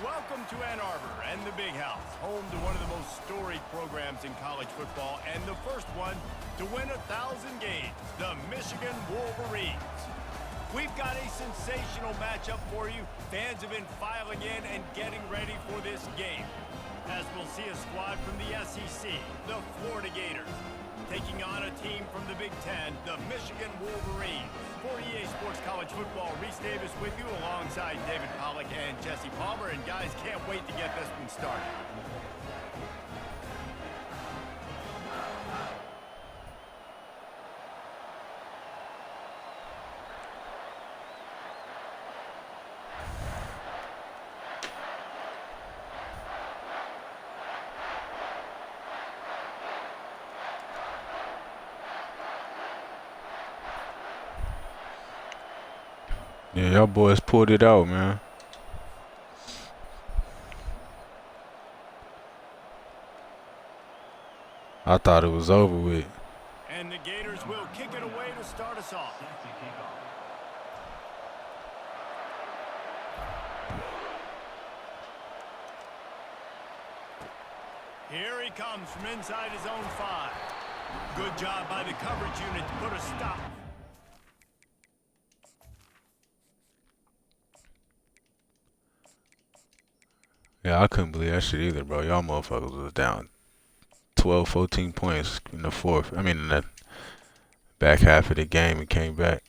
Welcome to Ann Arbor and the Big House, home to one of the most storied programs in college football and the first one to win 1,000 games, the Michigan Wolverines. We've got a sensational matchup for you. Fans have been filing in and getting ready for this game, as we'll see a squad from the SEC, the Florida Gators, taking on a team from the Big Ten, the Michigan Wolverines. For EA Sports College Football, Reese Davis with you alongside David Pollack and Jesse Palmer. And guys, can't wait to get this one started. Yeah, y'all boys pulled it out, man. I thought it was over with. And the Gators will kick it away to start us off. Here he comes from inside his own 5. Good job by the coverage unit to put a stop. Yeah, I couldn't believe that shit either, bro. Y'all motherfuckers was down 12, 14 points in the fourth. I mean, in the back half of the game and came back.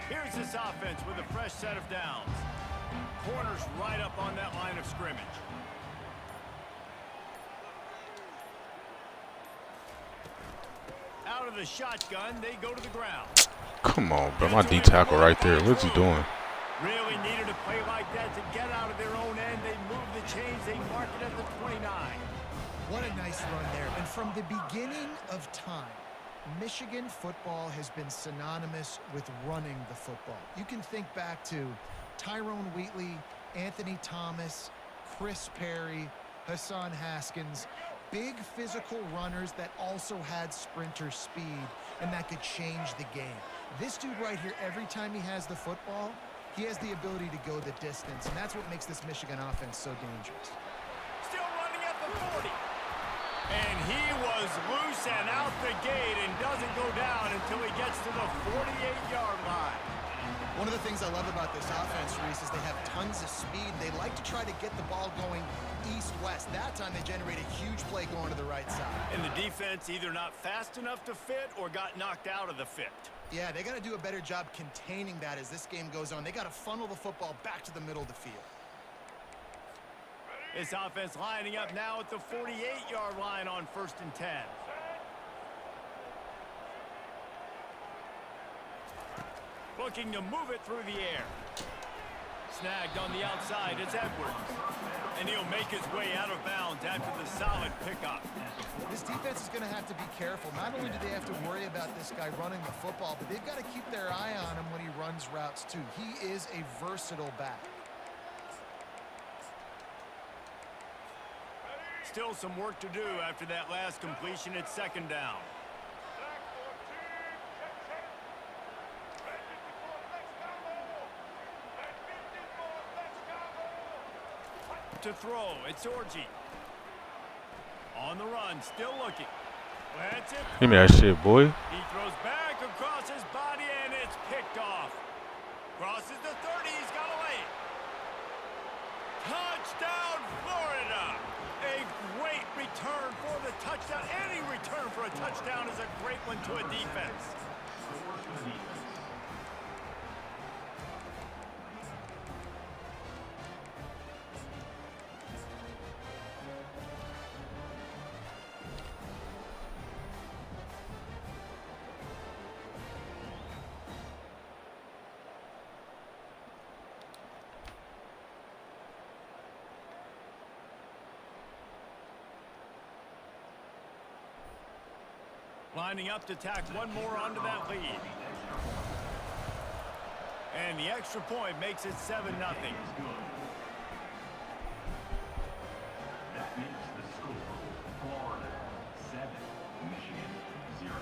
Here's this offense with a fresh set of downs. Corners right up on that line of scrimmage. Out of the shotgun, they go to the ground. Come on, bro. My D tackle right there. What's he doing? Really needed a play like that to get out of their own end. They move the chains. They mark it at the 29. What a nice run there. And from the beginning of time, Michigan football has been synonymous with running the football. You can think back to Tyrone Wheatley, Anthony Thomas, Chris Perry, Hassan Haskins. Big physical runners that also had sprinter speed and that could change the game. This dude right here, every time he has the football, he has the ability to go the distance, and that's what makes this Michigan offense so dangerous. Still running at the 40. And he was loose and out the gate and doesn't go down until he gets to the 48-yard line. One of the things I love about this offense, Reese, is they have tons of speed. They like to try to get the ball going east-west. That time they generate a huge play going to the right side. And the defense either not fast enough to fit or got knocked out of the fit. Yeah, they got to do a better job containing that as this game goes on. They got to funnel the football back to the middle of the field. This offense lining up now at the 48-yard line on 1st and 10. Looking to move it through the air. Snagged on the outside, it's Edwards. And he'll make his way out of bounds after the solid pickup. This defense is going to have to be careful. Not only do they have to worry about this guy running the football, but they've got to keep their eye on him when he runs routes too. He is a versatile back. Still some work to do after that last completion at 2nd down. To throw, it's Orji. On the run, still looking. That's it. Give me that shit, boy. He throws back across his body, and it's picked off. Crosses the 30, he's got away. Touchdown, Florida! A great return for the touchdown. Any return for a touchdown is a great one to a defense. Lining up to tack one more onto that lead. And the extra point makes it 7-0. That makes the score Florida 7, Michigan 0.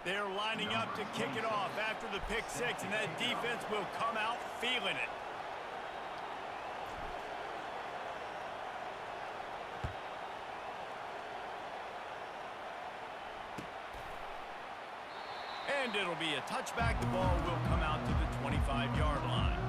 They're lining up to kick it off after the pick six, and that defense will come out feeling it. And it'll be a touchback. The ball will come out to the 25-yard line.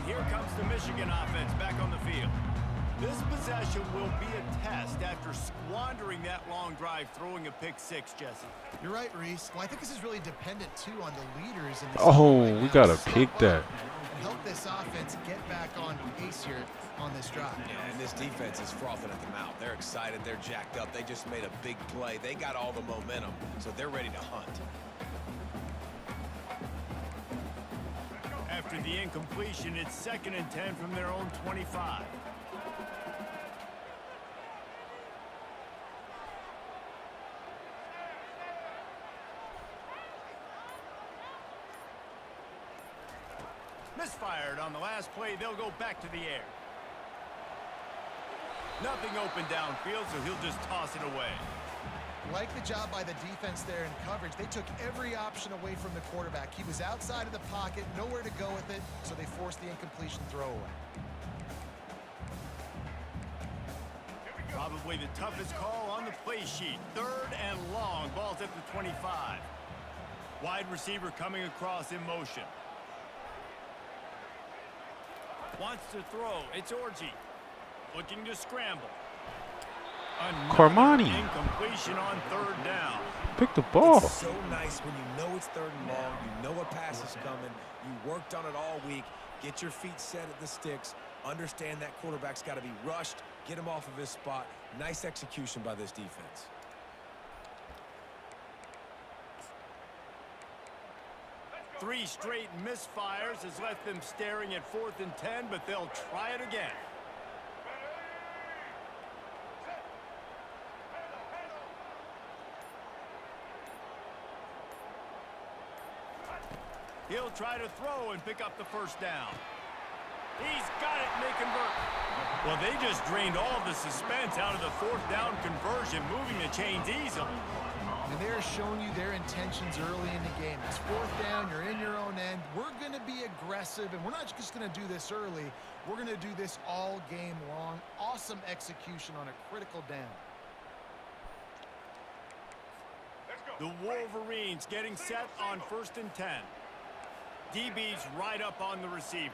Here comes the Michigan offense back on the field. This possession will be a test after squandering that long drive, throwing a pick six, Jesse. You're right, Reese. Well, I think this is really dependent, too, on the leaders. In Oh, we got to pick that. And help this offense get back on pace here on this drive. Yeah, and this defense is frothing at the mouth. They're excited. They're jacked up. They just made a big play. They got all the momentum, so they're ready to hunt. After the incompletion, it's 2nd and 10 from their own 25. Misfired on the last play. They'll go back to the air. Nothing open downfield, so he'll just toss it away. Like the job by the defense there in coverage. They took every option away from the quarterback. He was outside of the pocket, nowhere to go with it, so they forced the incompletion throwaway. Probably the toughest call on the play sheet. 3rd and long. Ball's at the 25. Wide receiver coming across in motion. Wants to throw. It's Orji. Looking to scramble. Cormani. Incompletion on 3rd down. Pick the ball. It's so nice when you know it's 3rd and long. You know a pass is coming. You worked on it all week. Get your feet set at the sticks. Understand that quarterback's got to be rushed. Get him off of his spot. Nice execution by this defense. Three straight misfires has left them staring at 4th and 10, but they'll try it again. He'll try to throw and pick up the 1st down. He's got it, and they convert. Well, they just drained all the suspense out of the 4th down conversion, moving the chains easily. And they're showing you their intentions early in the game. It's 4th down, you're in your own and we're going to be aggressive, and we're not just going to do this early. We're going to do this all game long. Awesome execution on a critical down. The Wolverines getting set on 1st and 10. DB's right up on the receivers.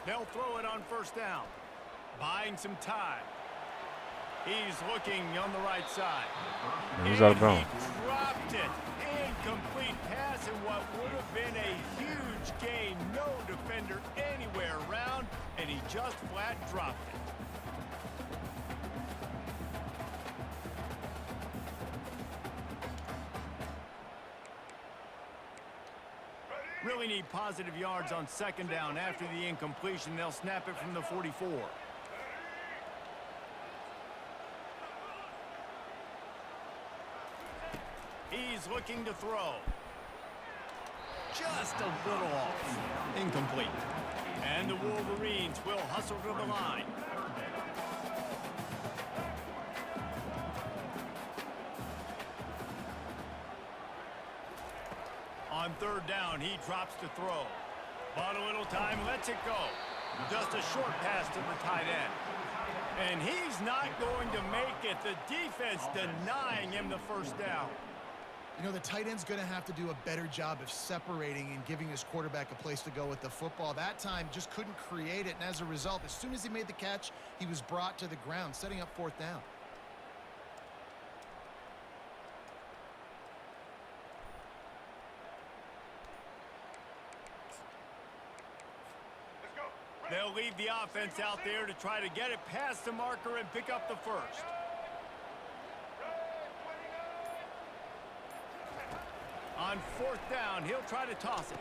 They'll throw it on 1st down. Buying some time. He's looking on the right side. He's out of bounds. He dropped it. Incomplete pass in what would have been a huge gain. No defender anywhere around, and he just flat dropped it. Really need positive yards on 2nd down. After the incompletion, they'll snap it from the 44. He's looking to throw. Just a little off. Incomplete. And the Wolverines will hustle to the line. On 3rd down, he drops to throw. Bought a little time, lets it go. Just a short pass to the tight end. And he's not going to make it. The defense denying him the 1st down. You know, the tight end's going to have to do a better job of separating and giving his quarterback a place to go with the football. That time just couldn't create it, and as a result, as soon as he made the catch, he was brought to the ground, setting up 4th down. They'll leave the offense out there to try to get it past the marker and pick up the 1st. On 4th down, he'll try to toss it.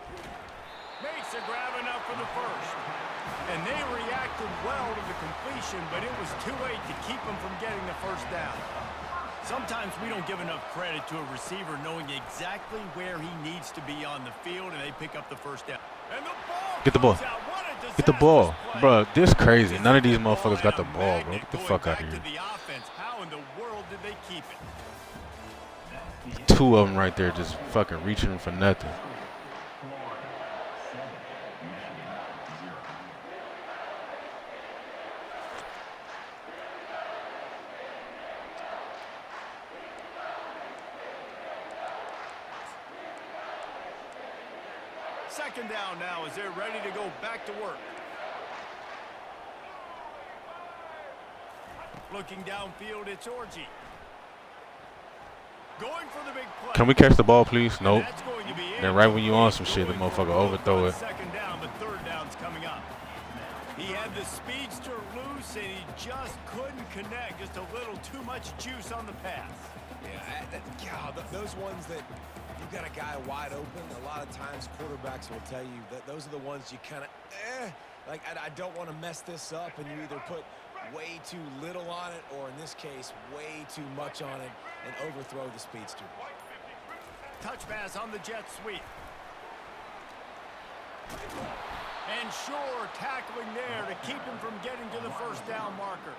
Makes a grab enough for the 1st. And they reacted well to the completion, but it was too late to keep them from getting the 1st down. Sometimes we don't give enough credit to a receiver knowing exactly where he needs to be on the field, and they pick up the 1st down. And the ball Get the ball. comes out. What a Get the ball. disastrous play. Bro, this crazy. None of these This motherfuckers got the had a ball, bro. magnet Get the going fuck out back of to here. the offense. How in the world did they keep it? 2 of them right there just fucking reaching for nothing. Second down now as they're ready to go back to work. Looking downfield, it's Orji. Going for the big play. Can we catch the ball, please? Nope. That's going to be Then right when you on some shit, the motherfucker overthrow it. Second down, but 3rd down's coming up. He had the speedster loose, and he just couldn't connect. Just a little too much juice on the pass. Yeah, those ones that you got a guy wide open, a lot of times quarterbacks will tell you that those are the ones you kind of, like I don't want to mess this up, and you either put way too little on it, or in this case, way too much on it, and overthrow the speedster. Touch pass on the jet sweep. And sure, tackling there to keep him from getting to the 1st down marker.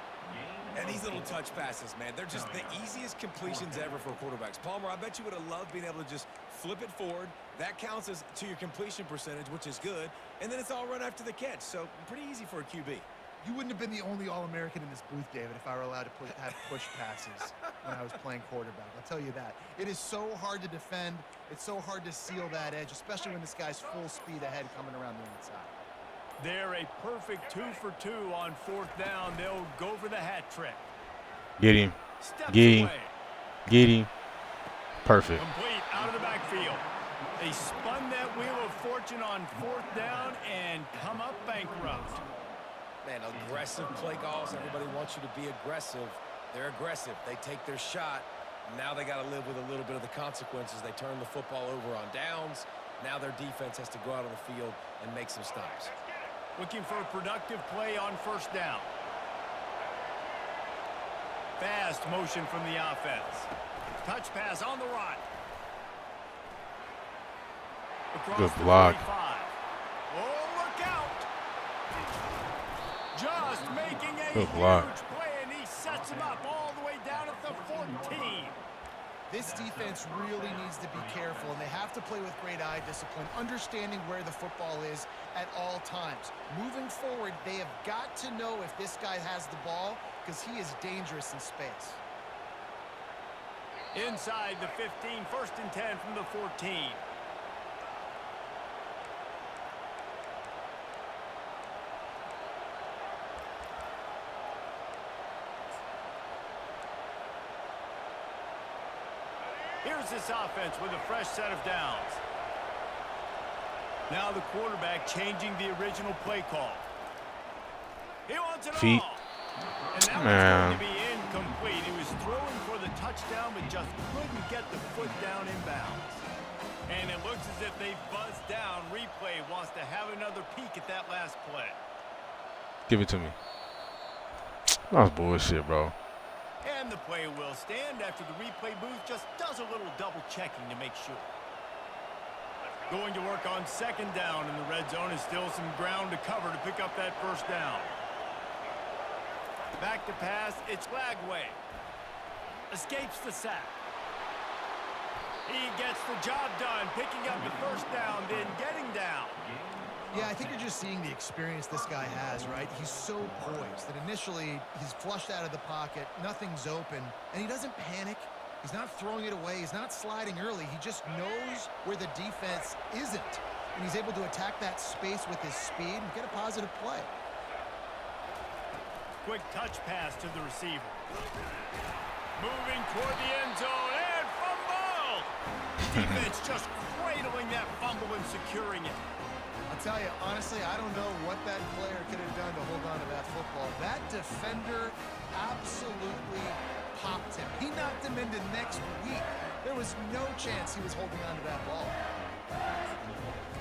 And these little touch passes, man, they're just the easiest completions ever for quarterbacks. Palmer, I bet you would have loved being able to just flip it forward. That counts as to your completion percentage, which is good. And then it's all run after the catch, so pretty easy for a QB. You wouldn't have been the only All-American in this booth, David, if I were allowed to have push passes when I was playing quarterback. I'll tell you that. It is so hard to defend. It's so hard to seal that edge, especially when this guy's full speed ahead coming around the inside. They're a perfect 2 for 2 on 4th down. They'll go for the hat trick. Get him. Steps Get him. away. Get him. Perfect. Complete out of the backfield. They spun that wheel of fortune on 4th down and come up bankrupt. Man, aggressive play calls. Everybody wants you to be aggressive. They're aggressive. They take their shot. Now they got to live with a little bit of the consequences. They turn the football over on downs. Now their defense has to go out on the field and make some stops. Looking for a productive play on 1st down. Fast motion from the offense. Touch pass on the right. Across Good the block. 45. Oh, look out! Just making a Good huge block. play, and he sets him up all the way down at the 14. This defense really needs to be careful, and they have to play with great eye discipline, understanding where the football is at all times. Moving forward, they have got to know if this guy has the ball because he is dangerous in space. Inside the 15, 1st and 10 from the 14. Here's this offense with a fresh set of downs. Now the quarterback changing the original play call. He wants it Feet. all. And that was going to be incomplete. He was throwing for the touchdown, but just couldn't get the foot down in bounds. And it looks as if they buzzed down. Replay wants to have another peek at that last play. Give it to me. That was bullshit, bro. And the play will stand after the replay booth just does a little double checking to make sure. Going to work on 2nd down in the red zone is still some ground to cover to pick up that 1st down. Back to pass, it's Lagway. Escapes the sack. He gets the job done, picking up the 1st down, then getting down. Yeah, I think you're just seeing the experience this guy has, right? He's so poised that initially he's flushed out of the pocket, nothing's open, and he doesn't panic. He's not throwing it away. He's not sliding early. He just knows where the defense isn't, and he's able to attack that space with his speed and get a positive play. Quick touch pass to the receiver. Moving toward the end zone, and fumble! Defense just cradling that fumble and securing it. I'll tell you, honestly, I don't know what that player could have done to hold on to that football. That defender absolutely popped him. He knocked him into next week. There was no chance he was holding on to that ball.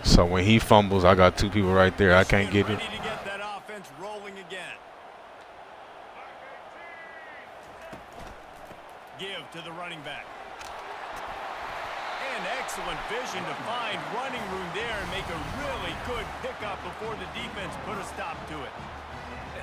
So when he fumbles, I got 2 people right there. I can't get it. Ready to get that offense rolling again. Give to the running back. And excellent vision to find running room there and make a really good pickup before the defense put a stop to it.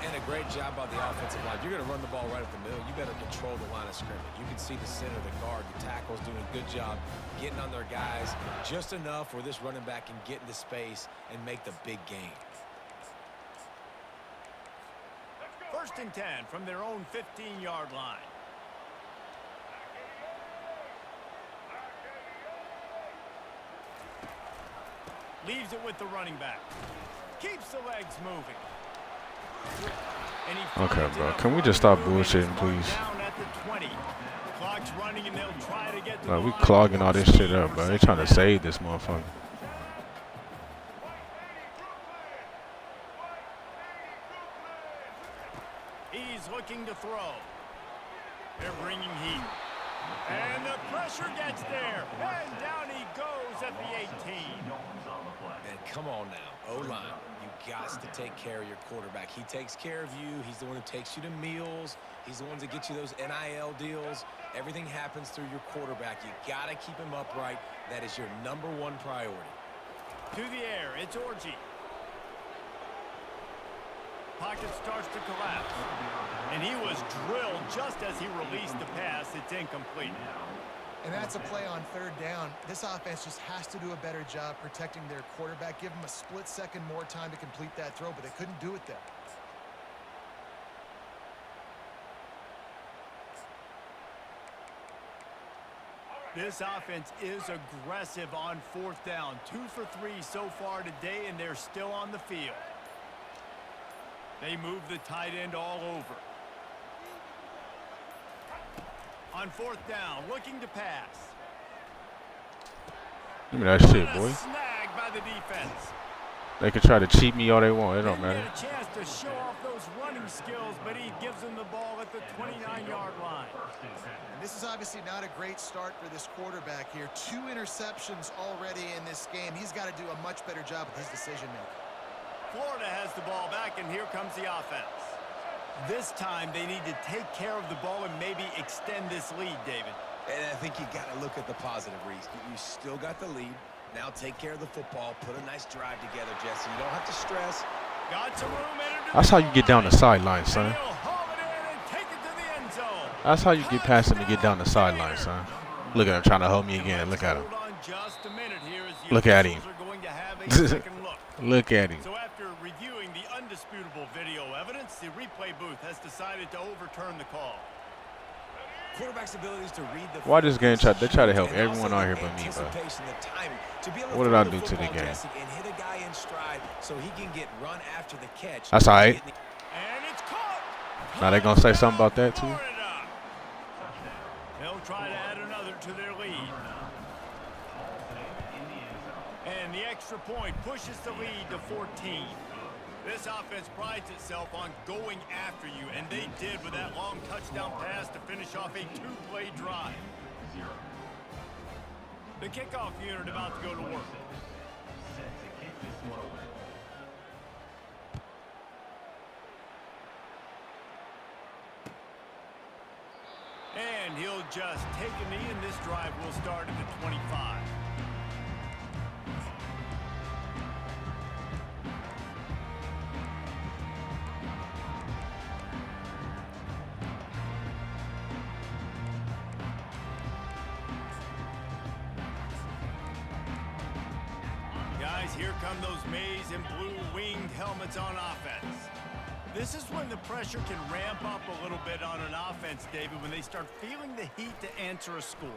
And a great job by the offensive line. You're going to run the ball right up the middle. You better control the line of scrimmage. You can see the center, the guard, the tackle's doing a good job getting on their guys just enough where this running back can get into space and make the big game. 1st and 10 from their own 15-yard line. Leaves it with the running back. Keeps the legs moving. Okay, bro. Can we just stop bullshitting, please? Clock's running and they'll try to get to Like, the we line. clogging all this shit up, bro. They trying to save this motherfucker. He's looking to throw. They're bringing heat. And the pressure gets there. And down he goes at the 18. And come on now, O-line. You got to take care of your quarterback. He takes care of you. He's the one who takes you to meals. He's the one that gets you those NIL deals. Everything happens through your quarterback. You got to keep him upright. That is your #1 priority. To the air, it's Orji. Pocket starts to collapse. And he was drilled just as he released the pass. It's incomplete. And that's a play on 3rd down. This offense just has to do a better job protecting their quarterback. Give him a split second more time to complete that throw, but they couldn't do it there. This offense is aggressive on 4th down. 2 for 3 so far today, and they're still on the field. They move the tight end all over. On 4th down, looking to pass. Give me that shit, What a boy. snag by the defense. They can try to cheat me all they want. It don't Didn't matter. get a chance to show off those running skills, but he gives them the ball at the 29-yard line. And this is obviously not a great start for this quarterback here. 2 interceptions already in this game. He's got to do a much better job with his decision-making. Florida has the ball back, and here comes the offense. This time, they need to take care of the ball and maybe extend this lead, David. And I think you got to look at the positive, Reese. You still got the lead. Now take care of the football. Put a nice drive together, Jesse. You don't have to stress. Got some room in. That's how you get down the sideline, son. He'll haul it in and take it to the end zone. That's how you get past him to get down the sideline, son. Look at him trying to hold me again. Look at him. Hold on just a minute here as the Look at him. officials are going to have a second look. Look at him. So after reviewing the undisputable video evidence, the replay booth has decided to overturn the call. Quarterback's abilities to read the Why this game they try to help and everyone also out here the but me, bro. anticipation, the timing, to be able to What did throw I the do to the football, game? Jesse, and hit a guy in stride so he can get run after the catch. That's all right. And it's caught. Now they gonna say something about that too? Florida. They'll try to add another to their lead. And the extra point pushes the lead to 14. This offense prides itself on going after you, and they did with that long touchdown pass to finish off a two-play drive. The kickoff unit about to go to work. Set to kick this one away. And he'll just take a knee, and this drive will start at the 25. Guys, here come those maize and blue winged helmets on offense. This is when the pressure can ramp up a little bit on an offense, David, when they start feeling the heat to answer a score.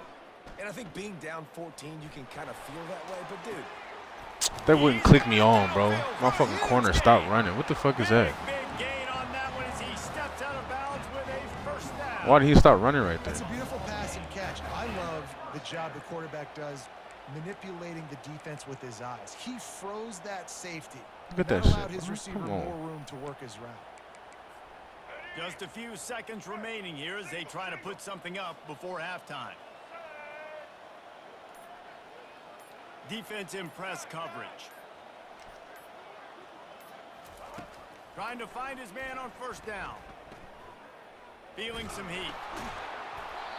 And I think being down 14, you can kind of feel that way. But, dude, They wouldn't click me on, bro. My fucking corner stopped running. What the fuck is that? Big gain on that one as he steps out of bounds with a first down. Why did he stop running right there? That's a beautiful pass and catch. I love the job the quarterback does manipulating the defense with his eyes. He froze that safety. Look at that allowed shit. his receiver Come more on. room to work his route. Just a few seconds remaining here as they try to put something up before halftime. Defense in press coverage. Trying to find his man on first down. Feeling some heat.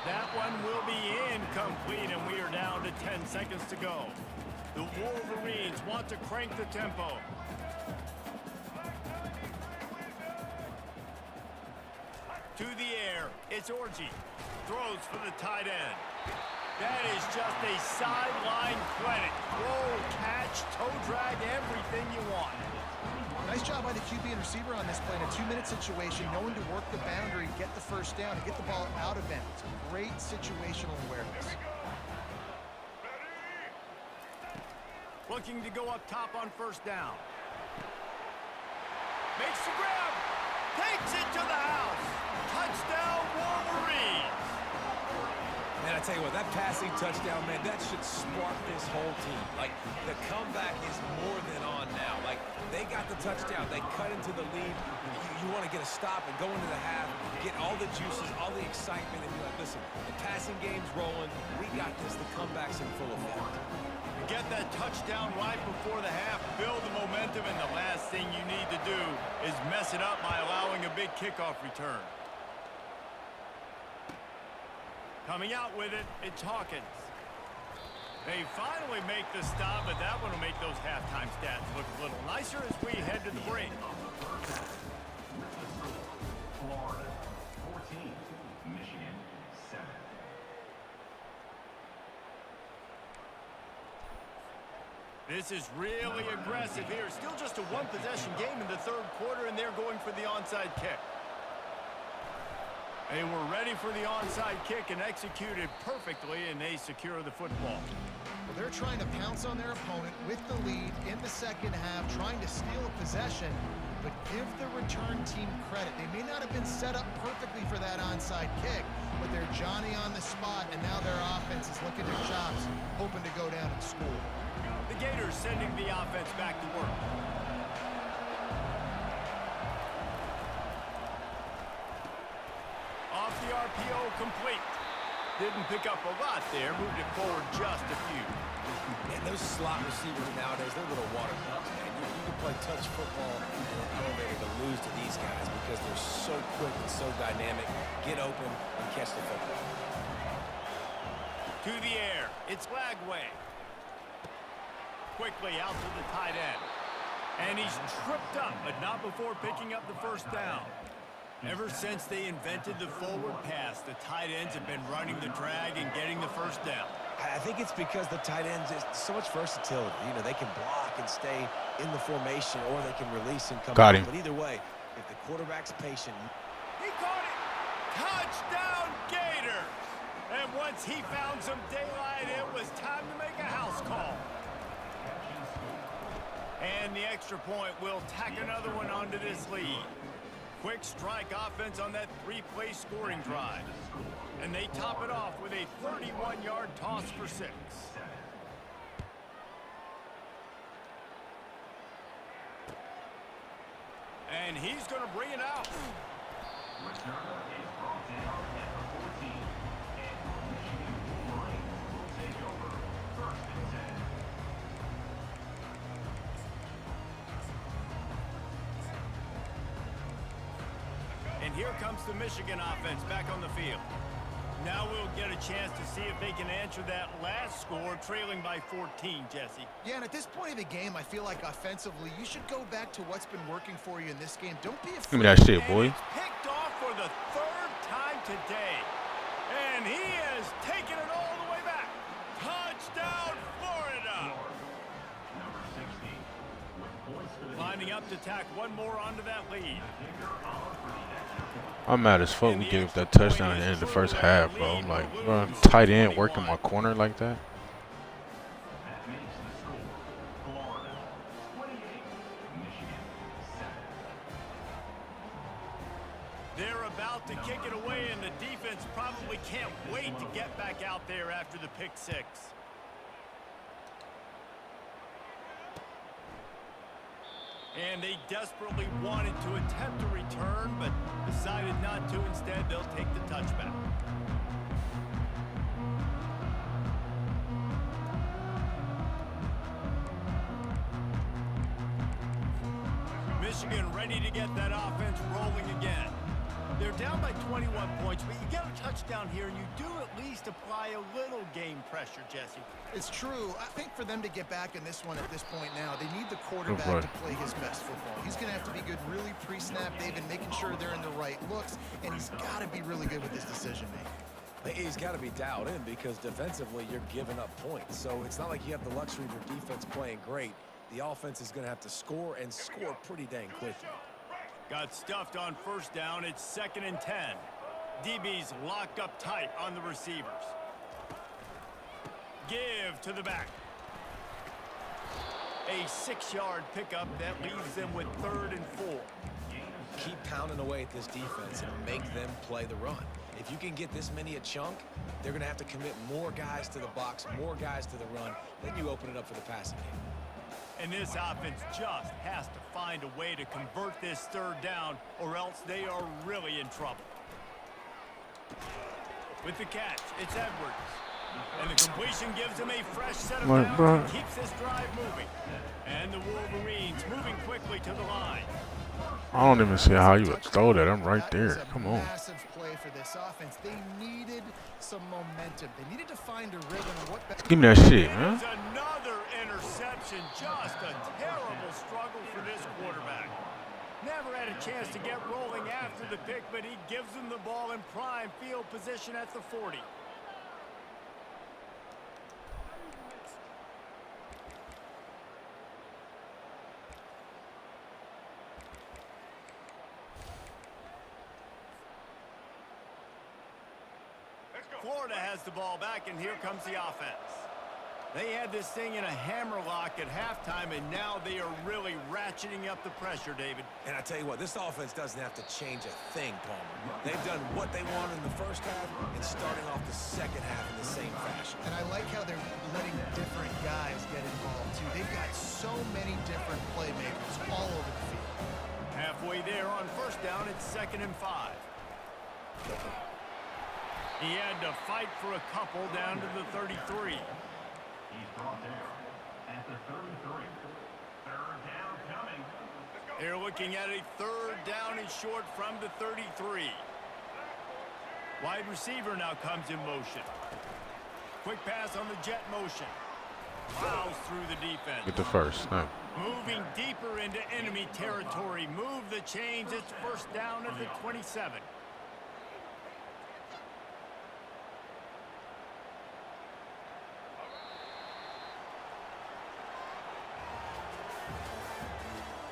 That one will be incomplete, and we are down to 10 seconds to go. The Wolverines want to crank the tempo. To the air, it's Orji. Throws for the tight end. That is just a sideline clinic. Throw, catch, toe drag, everything you want. Nice job by the QB and receiver on this play in a 2-minute situation, knowing to work the boundary, get the first down, and get the ball out of bounds. Great situational awareness. Looking to go up top on first down. Makes the grab. Takes it to the house. Touchdown, Wolverines. man, I tell you what, that passing touchdown, man, that should spark this whole team. Like, the comeback is more than on now. Like, they got the touchdown. They cut into the lead. You want to get a stop and go into the half, get all the juices, all the excitement, and be like, listen, the passing game's rolling. We got this. The comeback's in full effect. Get that touchdown right before the half, build the momentum, and the last thing you need to do is mess it up by allowing a big kickoff return. Coming out with it, it's Hawkins. They finally make the stop, but that one will make those halftime stats look a little nicer as we head to the break. Florida 14, Michigan 7. This is really aggressive here. Still just a one-possession game in the third quarter, and they're going for the onside kick. They were ready for the onside kick and executed perfectly, and they secure the football. Well, they're trying to pounce on their opponent with the lead in the second half, trying to steal a possession, but give the return team credit. They may not have been set up perfectly for that onside kick, but they're Johnny on the spot, and now their offense is licking their chops, hoping to go down and score. The Gators sending the offense back to work. Off the RPO, complete. Didn't pick up a lot there, moved it forward just a few. And those slot receivers nowadays, they're little water ducks, man. You can play touch football in an elevator to lose to these guys because they're so quick and so dynamic. Get open and catch the football. To the air, it's Lagway. Quickly out to the tight end. And he's tripped up, but not before picking up the first down. Ever since they invented the forward pass, the tight ends have been running the drag and getting the first down. I think it's because the tight ends is so much versatility. You know, they can block and stay in the formation, or they can release and come Got out. him. But either way, if the quarterback's patient. He caught it! Touchdown Gators! And once he found some daylight, it was time to make a house call. And the extra point will tack another one onto this lead. Quick strike offense on that three-play scoring drive. And they top it off with a 31-yard toss for 6. And he's going to bring it out. Returner is brought down at the 14, and Michigan Wolverines will take over 1st and 10. And here comes the Michigan offense back on the field. Now we'll get a chance to see if they can answer that last score, trailing by 14, Jesse. Yeah, and at this point of the game, I feel like offensively, you should go back to what's been working for you in this game. Don't be afraid. Give me that shit, And boy. it's picked off for the 3rd time today. And he has taken it all the way back. Touchdown, Florida! Number 60, with points for the Lining up to tack one more onto that lead. I'm mad as fuck we gave up that touchdown at the end of the first half, bro. I'm like, bro, tight end working my corner like that. That makes the score Florida 28, Michigan 7. They're about to kick it away, and the defense probably can't wait to get back out there after the pick 6. And they desperately wanted to attempt a return, but decided not to. Instead, they'll take the touchback. Michigan ready to get that offense rolling again. They're down by 21 points, but you get a touchdown here, and you do at least apply a little game pressure, Jesse. It's true. I think for them to get back in this one at this point now, they need the quarterback to play his best football. He's going to have to be good really pre-snap, David, making sure they're in the right looks, and he's got to be really good with his decision-making. He's got to be dialed in because defensively you're giving up points. So it's not like you have the luxury of your defense playing great. The offense is going to have to score and score pretty dang quickly. Got stuffed on 1st down. It's 2nd and 10. DB's locked up tight on the receivers. Give to the back. A 6-yard pickup that leaves them with 3rd and 4. Keep pounding away at this defense and make them play the run. If you can get this many a chunk, they're going to have to commit more guys to the box, more guys to the run. Then you open it up for the passing game. And this offense just has to find a way to convert this 3rd down, or else they are really in trouble. With the catch, it's Edwards. And the completion gives him a fresh set of downs and keeps this drive moving. And the Wolverines moving quickly to the line. I don't even see how you would throw that. I'm right there. Come on. Massive play for this offense. They needed some momentum. They needed to find a rhythm. Give me that shit, man. It's another interception. Just a terrible struggle for this quarterback. Never had a chance to get rolling after the pick, but he gives them the ball in prime field position at the 40. Florida has the ball back, and here comes the offense. They had this thing in a hammerlock at halftime, and now they are really ratcheting up the pressure, David. And I tell you what, this offense doesn't have to change a thing, Palmer. They've done what they wanted in the 1st half and starting off the 2nd half in the same fashion. And I like how they're letting different guys get involved, too. They've got so many different playmakers all over the field. Halfway there on 1st down, it's 2nd and 5. He had to fight for a couple down to the 33. He's brought down at the 33. 3rd down coming. They're looking at a 3rd down and short from the 33. Wide receiver now comes in motion. Quick pass on the jet motion. Plows through the defense. Get the first. No. Moves Moving deeper into enemy territory. Move the chains. It's first down at the 27.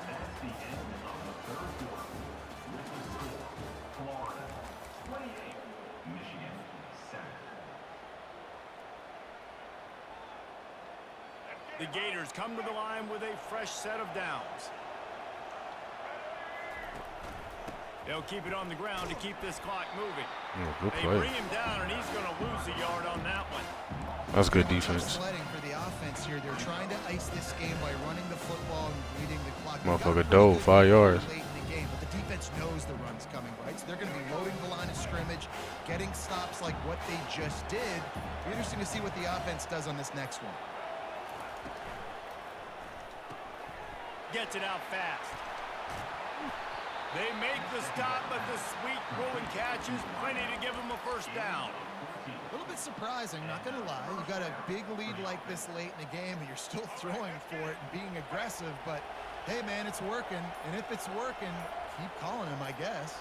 That's the end of the third quarter. With the score, Florida 28, Michigan 7. The Gators come to the line with a fresh set of downs. They'll keep it on the ground to keep this clock moving. Good They play. bring him down, and he's going to lose a yard on that one. That's good They're defense. sledding for the offense here. They're trying to ice this game by running the football and bleeding the clock. They got a Motherfucker pretty dove good 5 lead yards. late in the game, but the defense knows the run's coming, right? So they're going to be loading the line of scrimmage, getting stops like what they just did. It'll be interesting to see what the offense does on this next one. Gets it out fast. They make the stop, but the sweet rolling catch is plenty to give them a first down. A little bit surprising, not going to lie. You got a big lead like this late in the game, and you're still throwing for it and being aggressive. But, hey, man, it's working. And if it's working, keep calling him, I guess.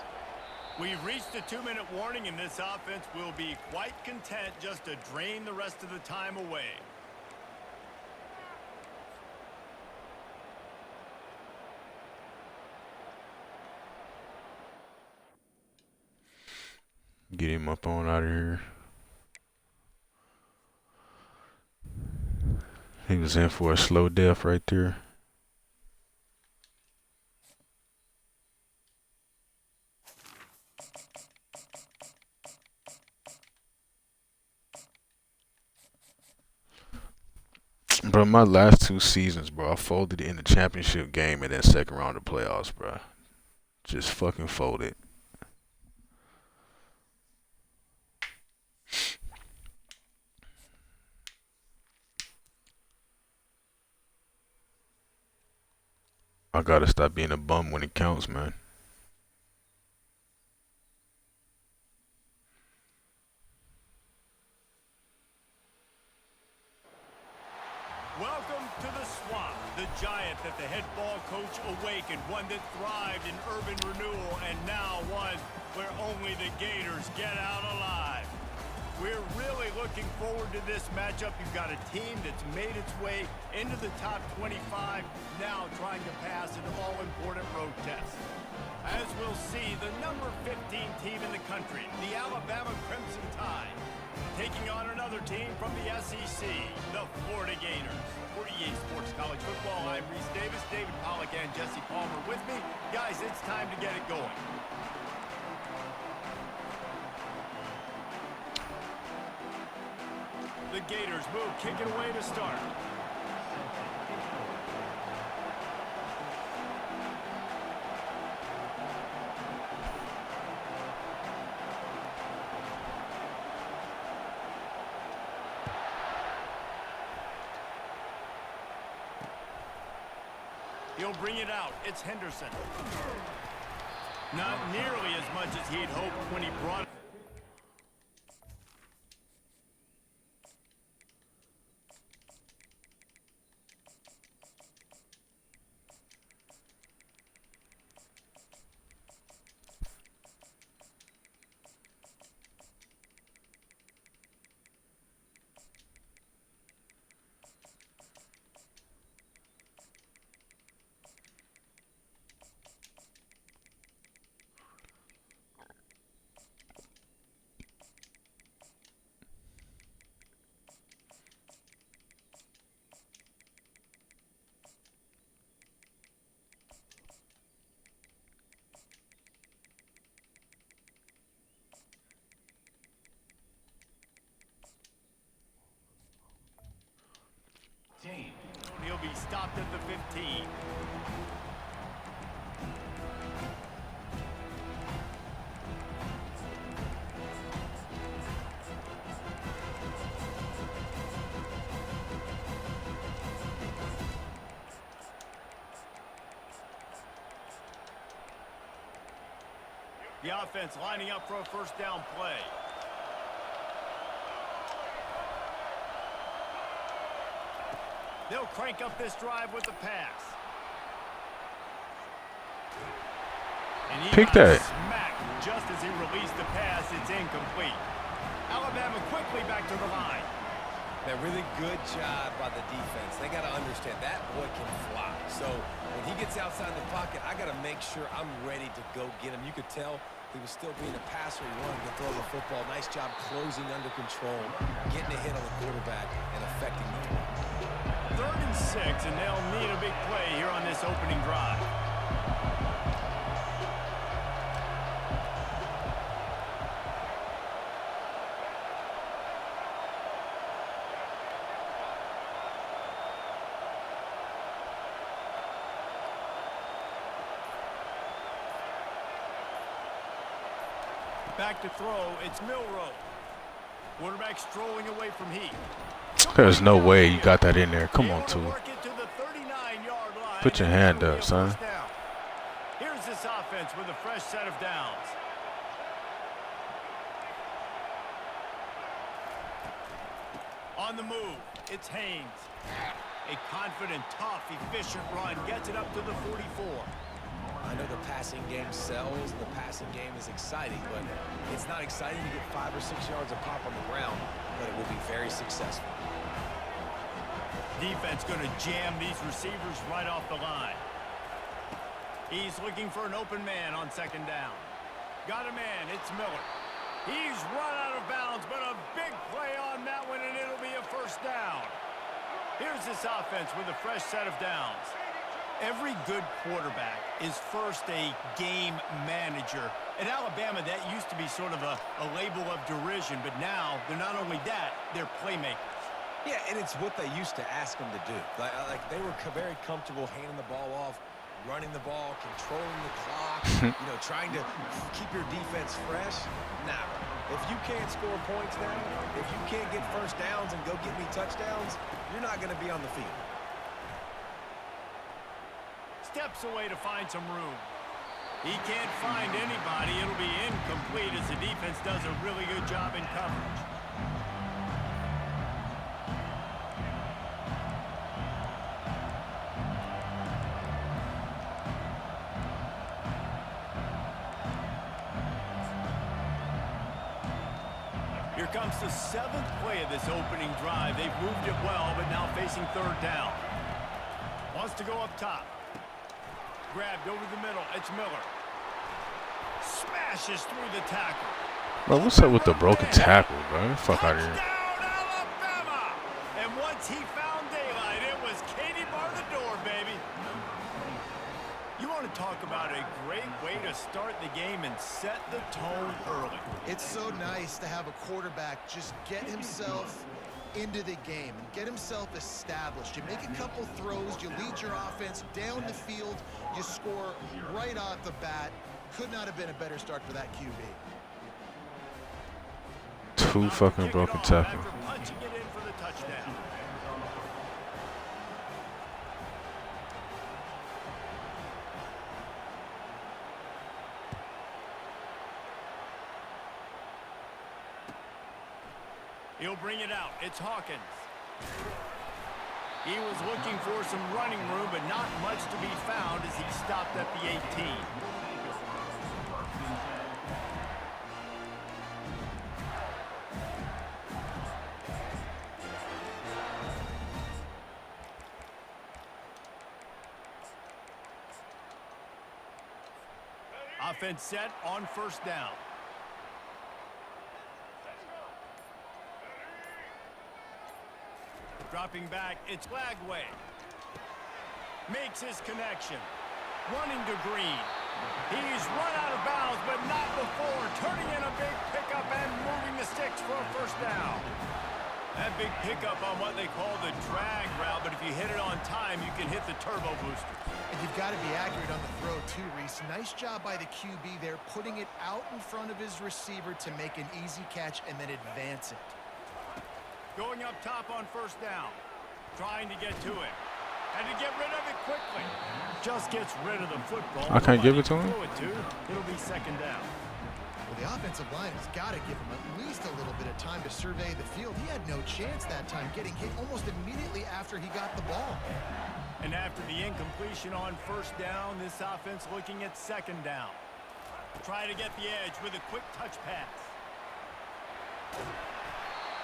We've reached a 2-minute warning, and this offense will be quite content just to drain the rest of the time away. Get him up on out of here. He was in for a slow death right there. Bro, my last 2 seasons, bro, I folded in the championship game and then second round of playoffs, bro. Just fucking folded. I gotta stop being a bum when it counts, man. Welcome to the swamp, the giant that the head ball coach awakened, one that thrived in urban renewal, and now one where only the Gators get out alive. We're really looking forward to this matchup. You've got a team that's made its way into the top 25, now trying to pass an all-important road test. As we'll see, the number 15 team in the country, the Alabama Crimson Tide, taking on another team from the SEC, the Florida Gators. For EA Sports College Football, I'm Reese Davis, David Pollack, and Jesse Palmer with me. Guys, it's time to get it going. The Gators move, kick it away to start. He'll bring it out. It's Henderson. Not nearly as much as he'd hoped when he brought it. He'll be stopped at the 15. The offense lining up for a first down play. They'll crank up this drive with the pass. And he Pick got that. smacked just as he released the pass. It's incomplete. Alabama quickly back to the line. That really good job by the defense. They got to understand that boy can fly. So when he gets outside the pocket, I got to make sure I'm ready to go get him. You could tell he was still being a passer. He wanted to throw the football. Nice job closing under control, getting a hit on the quarterback, and affecting the throw. 3rd and 6, and they'll need a big play here on this opening drive. Back to throw, it's Milrow. Quarterback strolling away from Heath. There's no way you got that in there. Come on, Able to two. work it to the 39-yard line. Put your hand up, son. Here's this offense with a fresh set of downs. On the move, it's Haynes. A confident, tough, efficient run gets it up to the 44. I know the passing game sells, and the passing game is exciting, but it's not exciting to get 5 or 6 yards a pop on the ground, but it will be very successful. Defense going to jam these receivers right off the line. He's looking for an open man on 2nd down. Got a man, it's Miller. He's run out of bounds, but a big play on that one, and it'll be a 1st down. Here's this offense with a fresh set of downs. Every good quarterback is first a game manager. At Alabama, that used to be sort of a label of derision, but now they're not only that, they're playmakers. Yeah, and it's what they used to ask them to do. Like they were very comfortable handing the ball off, running the ball, controlling the clock, trying to keep your defense fresh. Now, if you can't score points now, if you can't get 1st downs and go get me touchdowns, you're not going to be on the field. Steps away to find some room. He can't find anybody. It'll be incomplete as the defense does a really good job in coverage. Here comes the 7th play of this opening drive. They've moved it well, but now facing 3rd down. Wants to go up top. Grabbed over the middle. It's Miller. Smashes through the tackle. Bro, what's up with the broken tackle, bro? Fuck out of here. Touchdown, Alabama! And once he found daylight, it was Katie bar the door, baby. You want to talk about a great way to start the game and set the tone early. It's so nice to have a quarterback just get himself into the game and get himself established. You make a couple throws, you lead your offense down the field, you score right off the bat. Could not have been a better start for that QB. 2 fucking broken tackles. After punching it in for the touchdown. He'll bring it out. It's Hawkins. He was looking for some running room, but not much to be found as he stopped at the 18. Offense set on 1st down. Dropping back, it's Lagway. Makes his connection. Running to Green. He's run out of bounds, but not before. Turning in a big pickup and moving the sticks for a 1st down. That big pickup on what they call the drag route, but if you hit it on time, you can hit the turbo booster. And you've got to be accurate on the throw too, Reese. Nice job by the QB there, putting it out in front of his receiver to make an easy catch and then advance it. Going up top on 1st down. Trying to get to it. And to get rid of it quickly. Just gets rid of the football. I can't give it to him? It'll be 2nd down. Well, the offensive line has got to give him at least a little bit of time to survey the field. He had no chance that time, getting hit almost immediately after he got the ball. And after the incompletion on first down, this offense looking at second down. Try to get the edge with a quick touch pass.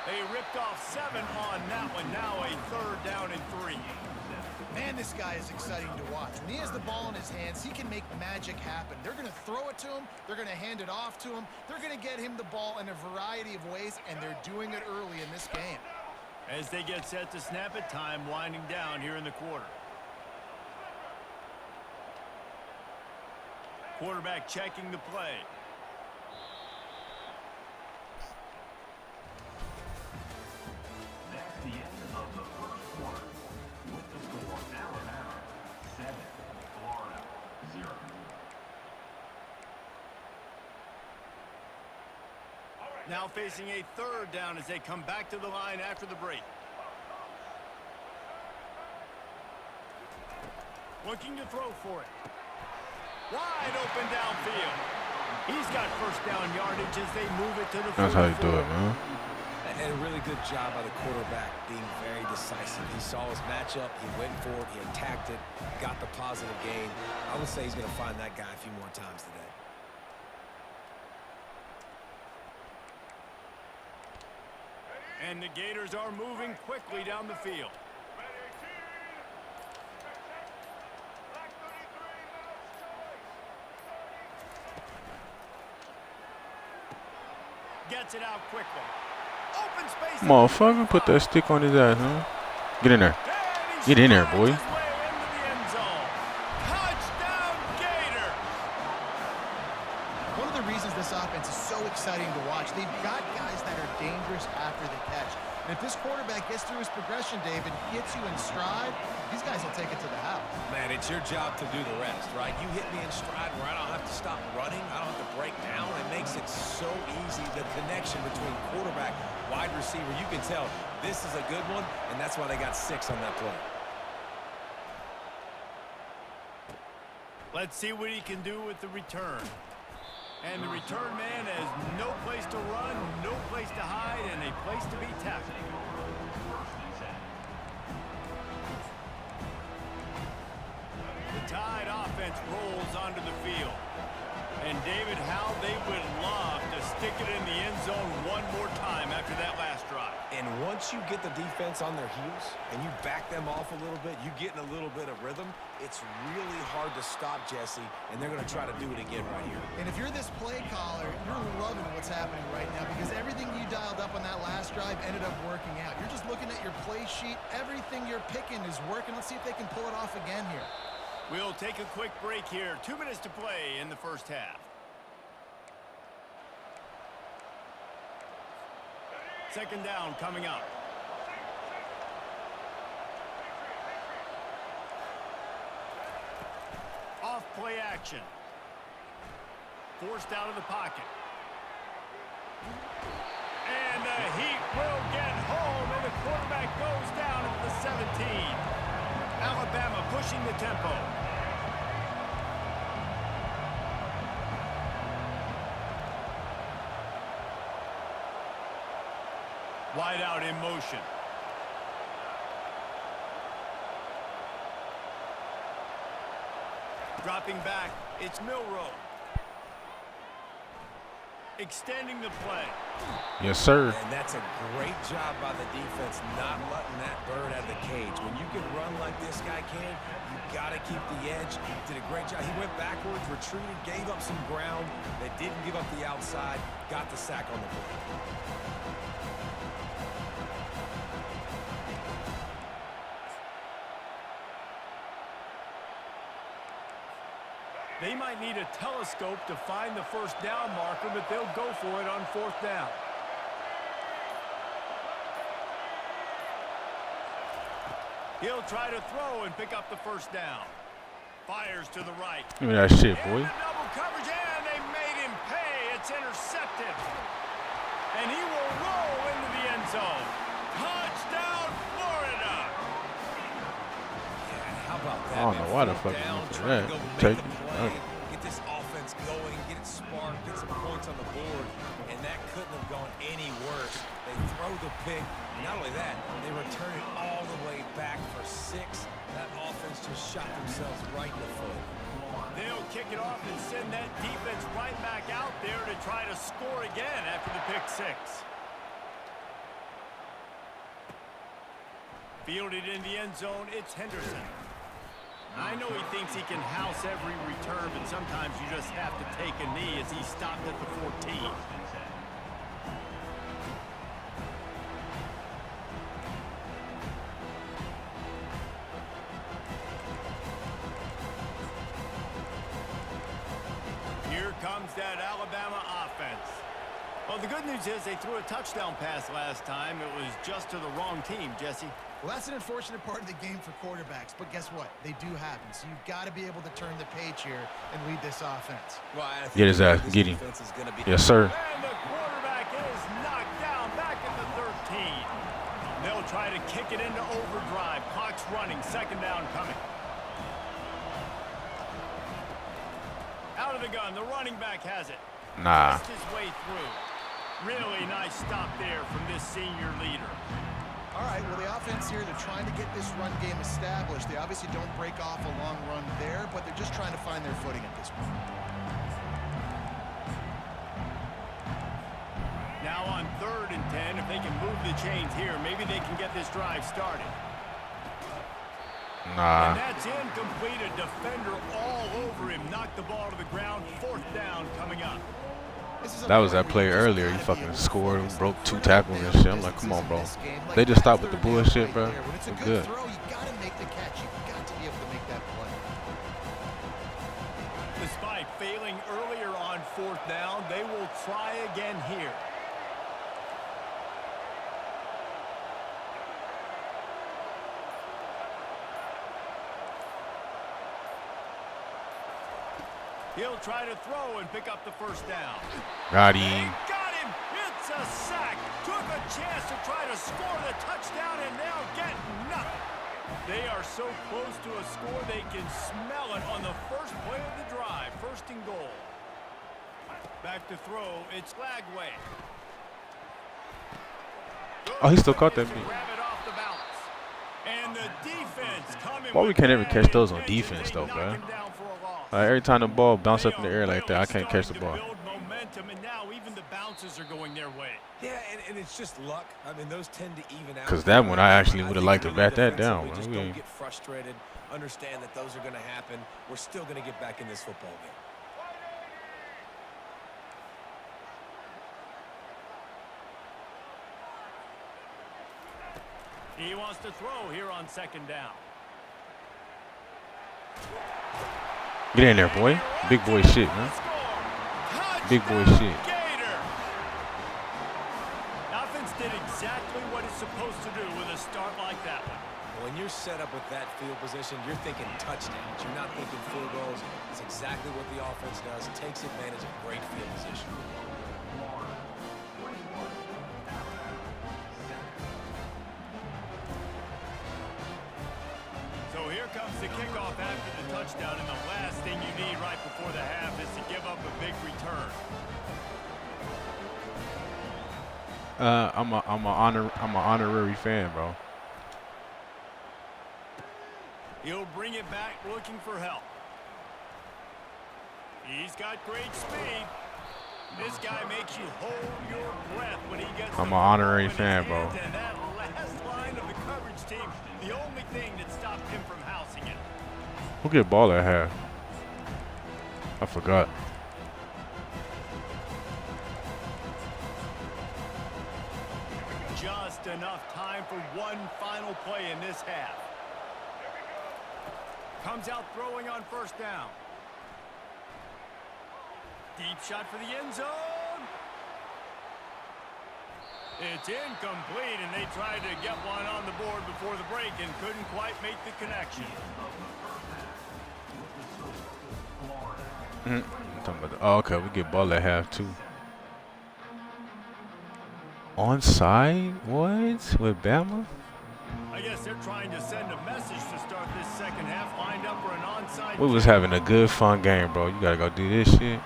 They ripped off 7 on that one. Now a 3rd down and 3. Man, this guy is exciting to watch. When he has the ball in his hands, he can make magic happen. They're going to throw it to him. They're going to hand it off to him. They're going to get him the ball in a variety of ways, and they're doing it early in this game. As they get set to snap it, time winding down here in the quarter. Quarterback checking the play. That's the end of the first quarter. With the score, Alabama 7, Florida 0. Now facing a 3rd down as they come back to the line after the break. Looking to throw for it. Wide open downfield. He's got first down yardage as they move it to the 44. That's how you do it, man. And a really good job by the quarterback being very decisive. He saw his matchup, he went for it, he attacked it, got the positive gain. I would say he's going to find that guy a few more times today. And the Gators are moving quickly down the field. Gets it out quickly. Open space. Motherfucker, put that stick on his ass, huh? Get in there. Get in there, boy. Touchdown, Gators. One of the reasons this offense is so exciting to watch, they've got guys that are dangerous after the catch. And if this quarterback gets through his progression, David, hits you in stride, these guys will take it to the house. Man, it's your job to do the rest, right? You hit me in stride where I don't have to stop running. I don't have to break down. It makes it so easy. The connection between quarterback, wide receiver, you can tell this is a good one, and that's why they got 6 on that play. Let's see what he can do with the return. And the return man has no place to run, no place to hide, and a place to be tackled. The Tide offense rolls onto the field. And David, how they would love to stick it in the end zone one more time after that last drive. And once you get the defense on their heels and you back them off a little bit, you get in a little bit of rhythm, it's really hard to stop Jesse, and they're going to try to do it again right here. And if you're this play caller, you're loving what's happening right now because everything you dialed up on that last drive ended up working out. You're just looking at your play sheet. Everything you're picking is working. Let's see if they can pull it off again here. We'll take a quick break here. 2 minutes to play in the first half. Second down coming up. Off play action. Forced out of the pocket. And the Heat will get home, and the quarterback goes down at the 17. Alabama pushing the tempo. Wide out in motion. Dropping back, it's Milroe. Extending the play. Yes, sir. And that's a great job by the defense not letting that bird out of the cage. When you can run like this guy can, you got to keep the edge. Did a great job. He went backwards, retreated, gave up some ground. They didn't give up the outside, got the sack on the play. They might need a telescope to find the first down marker, but they'll go for it on 4th down. He'll try to throw and pick up the first down. Fires to the right. Give me that shit, boy. And the double coverage, and they made him pay. It's intercepted. And he will roll into the end zone. Touchdown, Florida. Yeah, how about that? I don't know why the fuck you went for that. Take it. Get this offense going, get it sparked, get some points on the board. board, and that couldn't have gone any worse. They throw the pick, and not only that, they return it all the way back for 6. That offense just shot themselves right in the foot. They'll kick it off and send that defense right back out there to try to score again after the pick 6. Fielded in the end zone, it's Henderson. I know he thinks he can house every return, but sometimes you just have to take a knee as he stopped at the 14. Here comes that Alabama offense. Well, the good news is they threw a touchdown pass last time. It was just to the wrong team, Jesse. Well, that's an unfortunate part of the game for quarterbacks, but guess what? They do happen, so you've got to be able to turn the page here and lead this offense. Well, I think Get his ass. Get him. Yes, sir. And the quarterback is knocked down back at the 13. They'll try to kick it into overdrive. Clock's running. Second down coming. Out of the gun. The running back has it. Nah. Just his way through. Really nice stop there from this senior leader. All right, well, the offense here, they're trying to get this run game established. They obviously don't break off a long run there, but they're just trying to find their footing at this point. Now on 3rd and 10, if they can move the chains here, maybe they can get this drive started. Nah. And that's incomplete. A defender all over him. Knocked the ball to the ground. 4th down coming up. That was that play earlier. He fucking scored, broke 2 tackles and shit. I'm like, come on, bro. They just stopped with the bullshit, bro. We're good. Throw, you got to make the catch. You've got to be able to make that play. Despite failing earlier on 4th down, they will try again here. He'll try to throw and pick up the 1st down. Got They him. got him. It's a sack. Took a chance to try to score the touchdown and now get nothing. They are so close to a score they can smell it on the first play of the drive. 1st and goal. Back to throw. It's Lagway. Oh, he still caught that beat. Grab it off the bounce. And the defense coming. Why we can't ever catch those on defense, though, bro? Every time the ball bounce up in the air like that, I can't catch the ball. Momentum, and now even the bounces are going their way. Yeah, and it's just luck. I mean, those tend to even out. Because that one, I actually would have liked to bat that down. We just Man. don't get frustrated. Understand that those are going to happen. We're still going to get back in this football game. He wants to throw here on 2nd down. Get in there, boy. Big boy shit, man. Big boy shit. Offense did exactly what it's supposed to do with a start like that one. When you're set up with that field position, you're thinking touchdowns. You're not thinking field goals. It's exactly what the offense does. Takes advantage of great field position. So here comes the kickoff after the touchdown, and the last thing you need right before the half is to give up a big return. I'm an honorary fan, bro. He'll bring it back looking for help. He's got great speed. This guy makes you hold your breath when he gets. I'm an honorary fan, bro. And that last line of the coverage team, the only thing that stopped him from housing it. Who get ball at half? I forgot. Just enough time for one final play in this half. Comes out throwing on 1st down. Deep shot for the end zone. It's incomplete, and they tried to get one on the board before the break and couldn't quite make the connection. I'm talking about oh, okay, we get ball at half too. Onside? What? With Bama? I guess they're trying to send a message to start this 2nd half. Lined up for an onside. We was having a good, fun game, bro. You gotta go do this shit.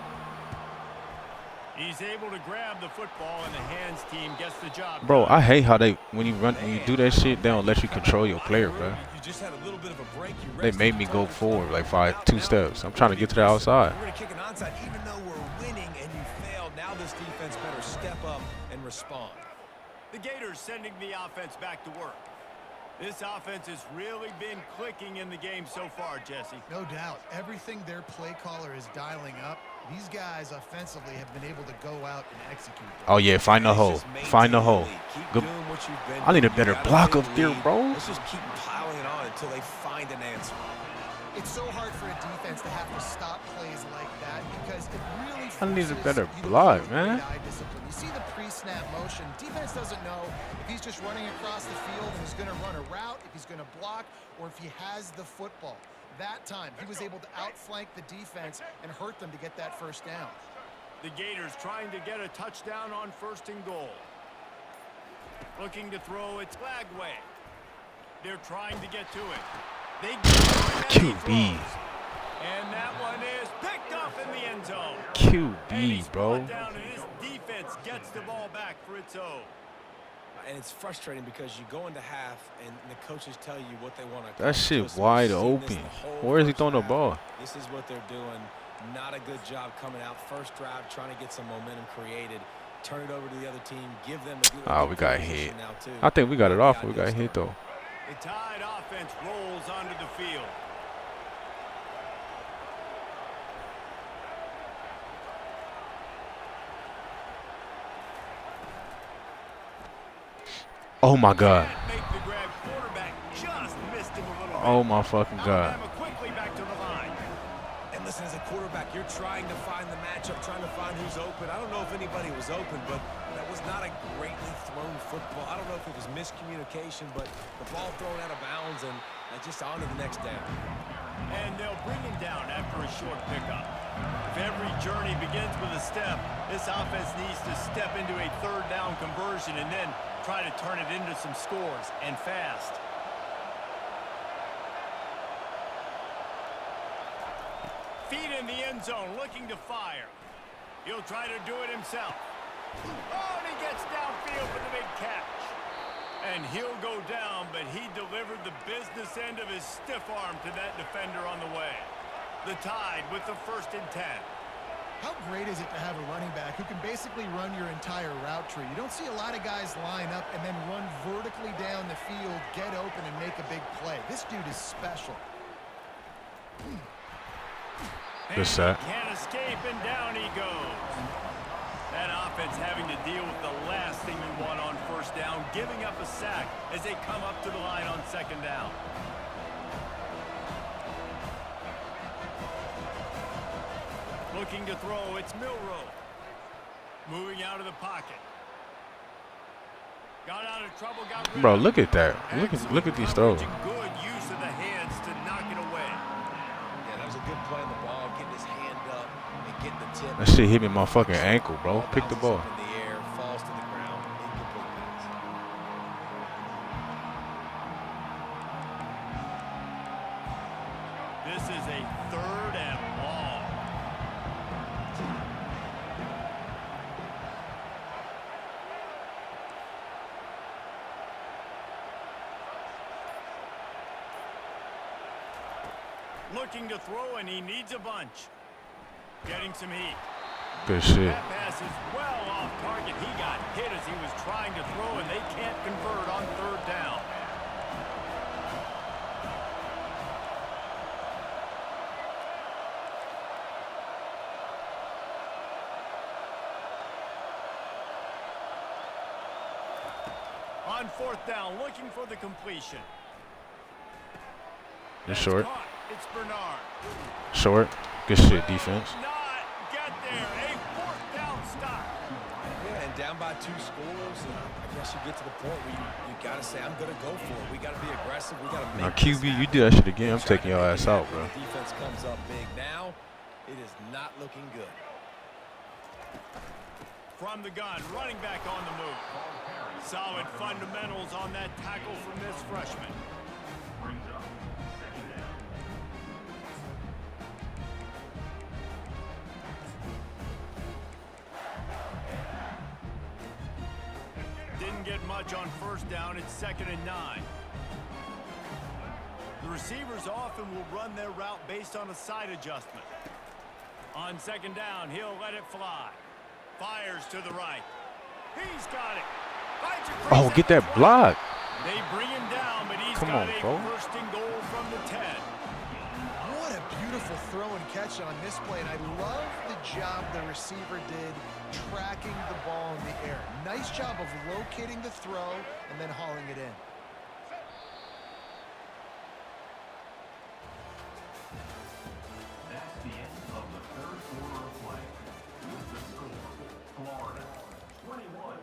He's able to grab the football, and the hands team gets the job Bro, done. I hate how when you do that shit, they don't let you control your player, bro. You just had a little bit of a break. You They made me go forward like 2 steps. I'm trying to get to the outside. We're going to kick an onside even though we're winning and you failed. Now this defense better step up and respond. The Gators sending the offense back to work. This offense has really been clicking in the game so far, Jesse. No doubt. Everything their play caller is dialing up, these guys offensively have been able to go out and execute. Oh yeah, find the hole. Find the hole. Good. I need a better block up there, bro. Let's just keep piling it on until they find an answer. It's so hard for a defense to have to stop plays like that because it really I need a forces better you to block, play man. eye discipline. You see the pre-snap motion. Defense doesn't know if he's just running across the field and is going to run a route, if he's going to block, or if he has the football. That time, he was able to outflank the defense and hurt them to get that first down. The Gators trying to get a touchdown on 1st and goal. Looking to throw, it's Lagway. They're trying to get to it. They QB. And that one is picked up in the end zone. QB, bro. Down, and his defense gets the ball back for its own. And it's frustrating because you go into half and the coaches tell you what they want to. That shit wide open. Where is he throwing the ball? This is what they're doing. Not a good job coming out first drive, trying to get some momentum created. Turn it over to the other team. Give them a Oh, we got hit. I think we got it off. We got hit though. The Tide offense rolls onto the field. Oh my God. Make the grab. Quarterback just missed him a little bit. Oh my fucking God. Alabama quickly back to the line. And listen, as a quarterback, you're trying to find the matchup, trying to find who's open. I don't know if anybody was open, but that was not a greatly thrown football. I don't know if it was miscommunication, but the ball thrown out of bounds and just on to the next down. And they'll bring him down after a short pickup. If every journey begins with a step, this offense needs to step into a 3rd down conversion and then try to turn it into some scores, and fast. Feet in the end zone, looking to fire. He'll try to do it himself. Oh, and he gets downfield for the big catch. And he'll go down, but he delivered the business end of his stiff arm to that defender on the way. The Tide with the 1st and 10. How great is it to have a running back who can basically run your entire route tree? You don't see a lot of guys line up and then run vertically down the field, get open, and make a big play. This dude is special. Good sack. Can't escape, and down he goes. That offense having to deal with the last thing you want on 1st down, giving up a sack as they come up to the line on 2nd down. Looking to throw, it's Milrow. Moving out of the pocket. Got out of trouble, got rid Bro, of look it. at that. Look at these throws. Good use of the hands to knock it away. Yeah, that was a good play on the ball, getting his hand up and getting the tip. That shit hit me in my fucking ankle, bro. Pick the ball. Bounces up in the air, falls to the ground, incomplete pass. This is a 3rd and long. Looking to throw, and he needs a bunch. Getting some heat. Good shit. That pass is well off target. He got hit as he was trying to throw, and they can't convert on 3rd down. On 4th down, looking for the completion. You're short. Caught. It's Bernard. Short. Good shit, defense. Not get there. A 4th down stop. Yeah, and down by 2 scores, and I guess you get to the point where you got to say, I'm going to go for it. We got to be aggressive. We got to Now, make QB, you do that shit again, I'm taking your ass out, bro. The defense comes up big. Now, it is not looking good. From the gun, running back on the move. Solid fundamentals on that tackle from this freshman. Brings up 2nd down. doesn't get much on first down. It's 2nd and 9. The receivers often will run their route based on a side adjustment. On 2nd down, he'll let it fly. Fires to the right. He's got it. Oh, get that block. They bring him down, but he's Come got on, a bro. first and goal from the 10. What a beautiful throw and catch on this play, and I love the job the receiver did tracking the ball in the air. Nice job of locating the throw and then hauling it in. That's the end of the third quarter of play. With the score, Florida 21,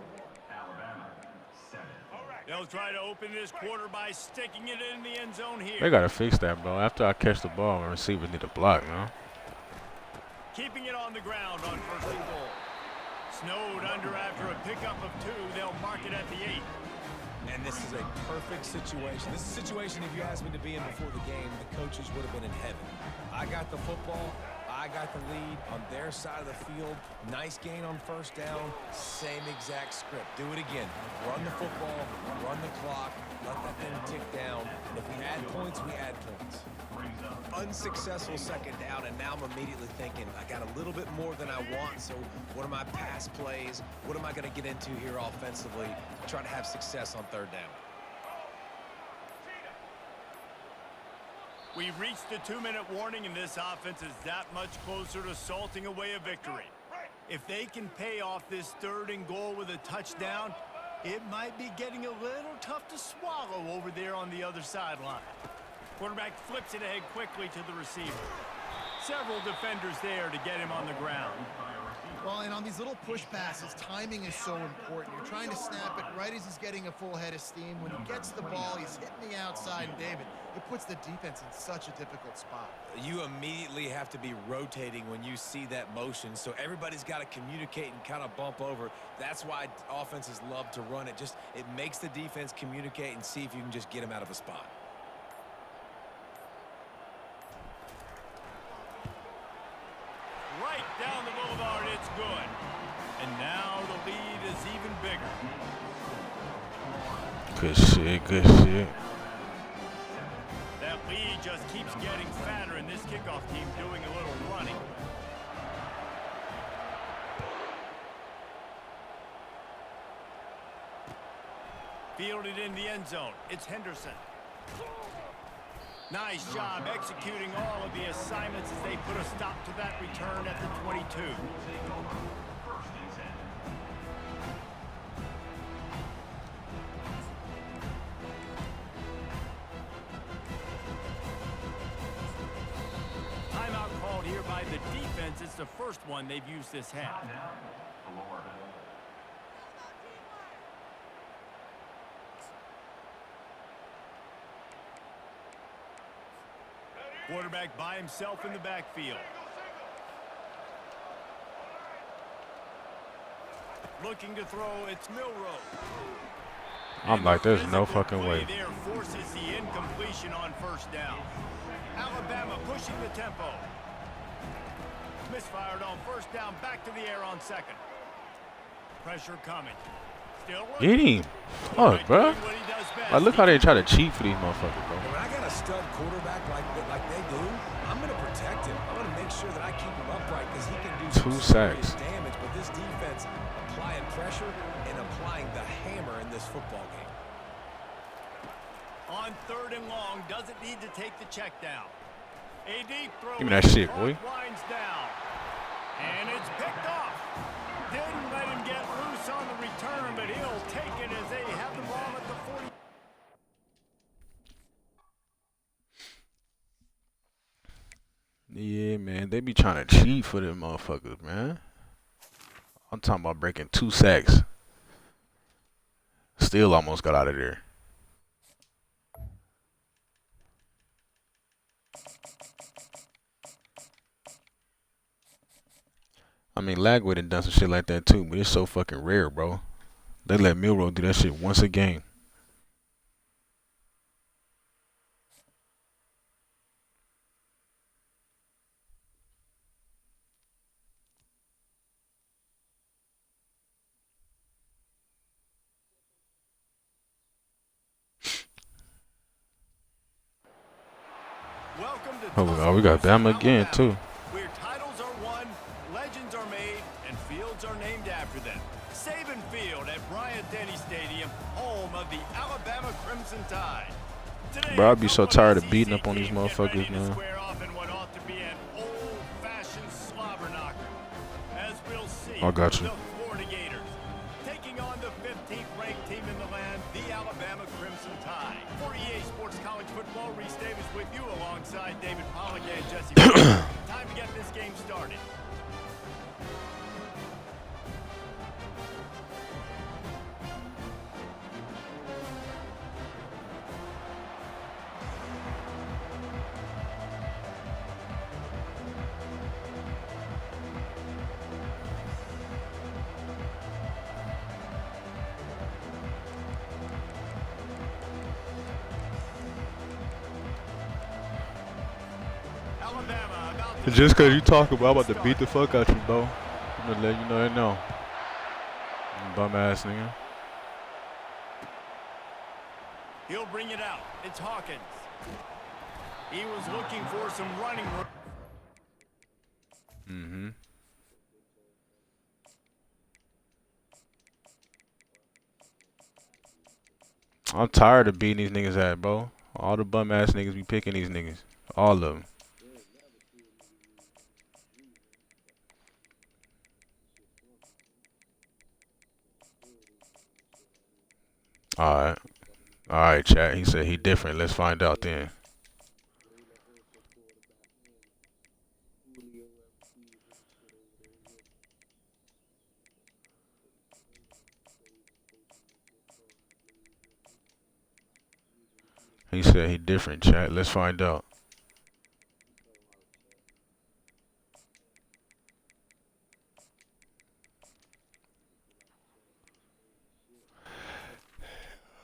Alabama 7. They'll try to open this quarter by sticking it in the end zone here. They gotta fix that, bro. After I catch the ball, my receivers need a block, man. Keeping it on the ground on first and goal. Snowed under after a pickup of 2. They'll mark it at the 8. And this is a perfect situation. This is a situation, if you asked me to be in before the game, the coaches would have been in heaven. I got the football. I got the lead on their side of the field. Nice gain on first down. Same exact script. Do it again. Run the football, run the clock, let that thing tick down. And if we add points, we add points. Unsuccessful 2nd down, and now I'm immediately thinking, I got a little bit more than I want, so what are my pass plays? What am I going to get into here offensively to try to have success on 3rd down? We've reached the 2-minute warning, and this offense is that much closer to salting away a victory. If they can pay off this 3rd and goal with a touchdown, it might be getting a little tough to swallow over there on the other sideline. Quarterback flips it ahead quickly to the receiver. Several defenders there to get him on the ground. Well, and on these little push passes, timing is so important. You're trying to snap it right as he's getting a full head of steam. When he gets the ball, he's hitting the outside, and David, it puts the defense in such a difficult spot. You immediately have to be rotating when you see that motion, so everybody's got to communicate and kind of bump over. That's why offenses love to run it. It makes the defense communicate and see if you can just get them out of a spot. Right down the boulevard, it's good. And now the lead is even bigger. Good shit, good shit. That lead just keeps getting fatter, and this kickoff team doing a little running. Fielded in the end zone. It's Henderson. Nice job executing all of the assignments as they put a stop to that return at the 22. First and 10. Timeout called here by the defense. It's the first one they've used this half. Florida. Quarterback by himself in the backfield. Looking to throw, it's Milrow. I'm like, there's no fucking way. There forces the incompletion on first down. Alabama pushing the tempo. Misfired on first down, back to the air on 2nd. Pressure coming. Still Get him. Fuck, bro. what he does best. Like, look how they try to cheat for these motherfuckers, bro. When I got a stud quarterback like they do, I'm going to protect him. I'm going to make sure that I keep him upright because he can do some 2 serious sacks. damage. But this defense applying pressure and applying the hammer in this football game. On 3rd and long, doesn't need to take the check down. A deep throw. Give me that shit, boy. Winds down. And it's picked off. Didn't let him get loose on the return, but he'll take it as they have the ball at the 40. Yeah, man. They be trying to cheat for them motherfuckers, man. I'm talking about breaking 2 sacks. Still almost got out of there. I mean, Lagway done some shit like that too, but it's so fucking rare, bro. They let Milrow do that shit once a game. Welcome to Oh, we got Bama again, too. Where titles are won, legends are made, and fields are named after them. Saban Field at Bryant-Denny Stadium, home of the Alabama Crimson Tide. Today, Bro, I'd be so tired of SEC beating up on these teams get ready motherfuckers, to man. square off in what ought to be an old-fashioned slobber knocker. As we'll see, I got you. the Florida Gators taking on the 15th ranked team in the land, the Alabama Crimson Tide. For EA Sports College Football, Reese Davis with you alongside David Pollack and Jesse. Time to get this game started. Alabama about to Just because you talk about, I'm about to beat the fuck out you, bro. I'm gonna let you know that now. Bum ass nigga. He'll bring it out. It's Hawkins. He was looking for some running room. Mm-hmm. I'm tired of beating these niggas at, bro. All the bum ass niggas be picking these niggas. All of them. Alright. Alright, chat. He said he different. Let's find out then. He said he different, chat. Let's find out.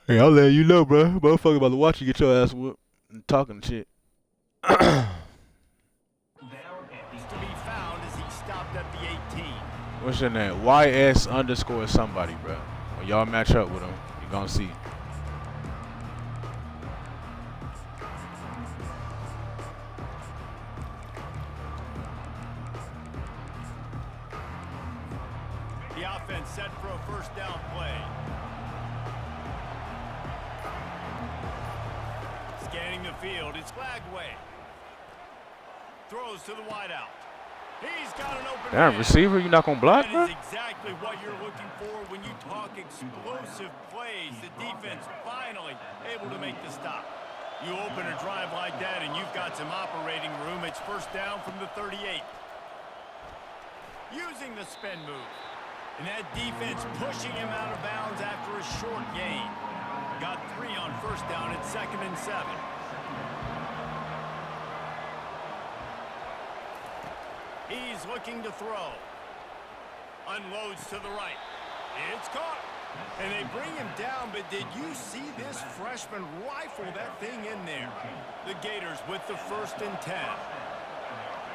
Hey, I'll let you know, bro. Motherfucker about to watch you get your ass whooped and talking shit. To be found as he stopped at the 18. What's your name? YS underscore somebody, bro. When y'all match up with him, you gonna see. The offense set for a first down play. Scanning the field, it's Flagway. Throws to the wideout. He's got an open Damn, man. receiver, you not gonna block, That bro? is exactly what you're looking for when you talk explosive plays. The defense finally able to make the stop. You open a drive like that and you've got some operating room. It's first down from the 38. Using the spin move. And that defense pushing him out of bounds after a short gain. Got 3 on first down at 2nd and 7. He's looking to throw. Unloads to the right. It's caught. And they bring him down, but did you see this freshman rifle that thing in there? The Gators with the 1st and 10.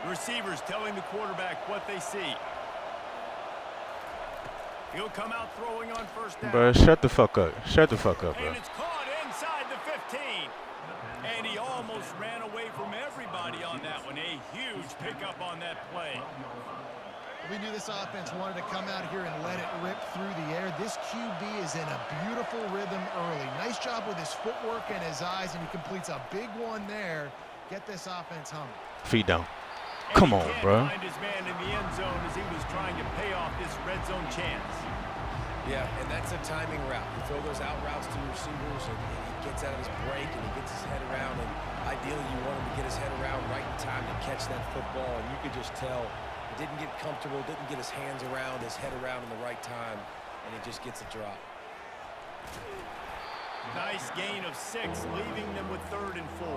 Receivers telling the quarterback what they see. He'll come out throwing on first down. Bro, shut the fuck up. Shut the fuck up, bro. And it's caught inside the 15. And he almost ran away from everybody on that one. A huge pickup on that play. We knew this offense wanted to come out here and let it rip through the air. This QB is in a beautiful rhythm early. Nice job with his footwork and his eyes, and he completes a big one there. Get this offense humming. Feet down. Come on, bro. Find his man in the end zone as he was trying to pay off this red zone chance. Yeah, and that's a timing route. You throw those out routes to your receivers, and he gets out of his break, and he gets his head around. And ideally, you want him to get his head around right in time to catch that football. And you could just tell he didn't get comfortable, didn't get his hands around, his head around in the right time, and he just gets a drop. Nice gain of 6, leaving them with 3rd and 4.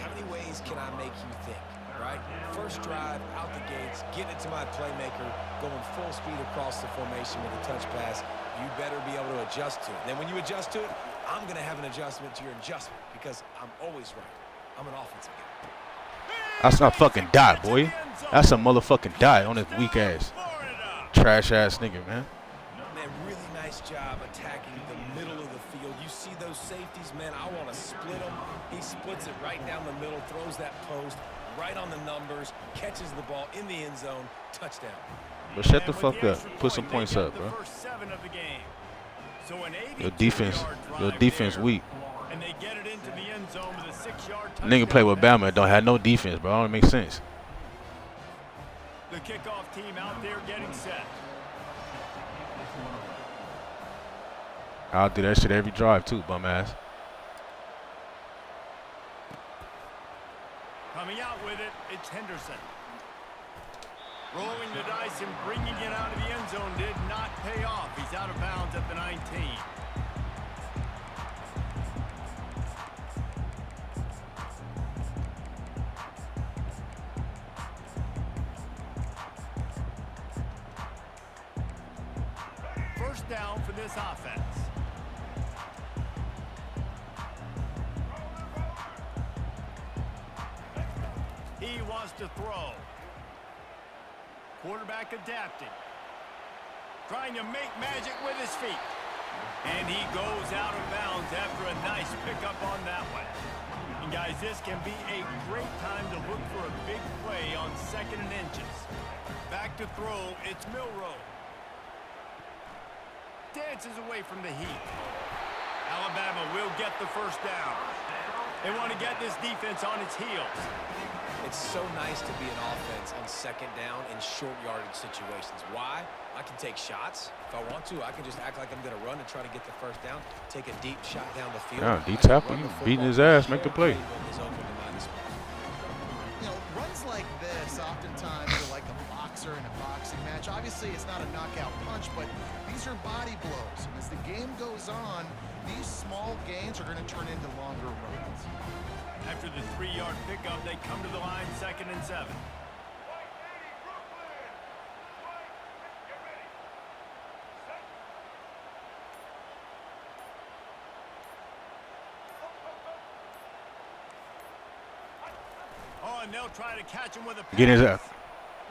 How many ways can I make you think, right? First drive, out the gates, getting it to my playmaker, going full speed across the formation with a touch pass. You better be able to adjust to it. Then when you adjust to it, I'm going to have an adjustment to your adjustment because I'm always right. I'm an offensive guy. That's not fucking dot, boy. That's a motherfucking dot on his weak ass. Trash ass nigga, man. Man, really nice job attacking the middle of the field. You see those safeties, man, I want to split them. He splits it right down the middle, throws that post, right on the numbers, catches the ball in the end zone, touchdown. But shut the fuck up. Put some points up, bro. So Your defense weak. And they get it into the end zone with a 6-yard touchdown. Nigga play with Bama and don't have no defense, bro. It don't make sense. The kickoff team out there getting set. I'll do that shit every drive too, bum ass. Coming out with it, it's Henderson. Rolling the dice and bringing it out of the end zone did not pay off. He's out of bounds at the 19. First down for this offense. He wants to throw. Quarterback adapting. Trying to make magic with his feet. And he goes out of bounds after a nice pickup on that one. And guys, this can be a great time to look for a big play on 2nd and inches. Back to throw, it's Milroe. Dances away from the heat. Alabama will get the first down. They want to get this defense on its heels. It's so nice to be an offense on 2nd down in short yardage situations. Why? I can take shots. If I want to, I can just act like I'm going to run and try to get the first down, take a deep shot down the field. Yeah, D-tackle, you beating his ass, make the play. You know, runs like this oftentimes are like a boxer in a boxing match. Obviously, it's not a knockout punch, but these are body blows. And as the game goes on, these small gains are going to turn into longer runs. After the 3-yard pickup, they come to the line 2nd and 7. Oh, and they'll try to catch him with a pass. Get his ass.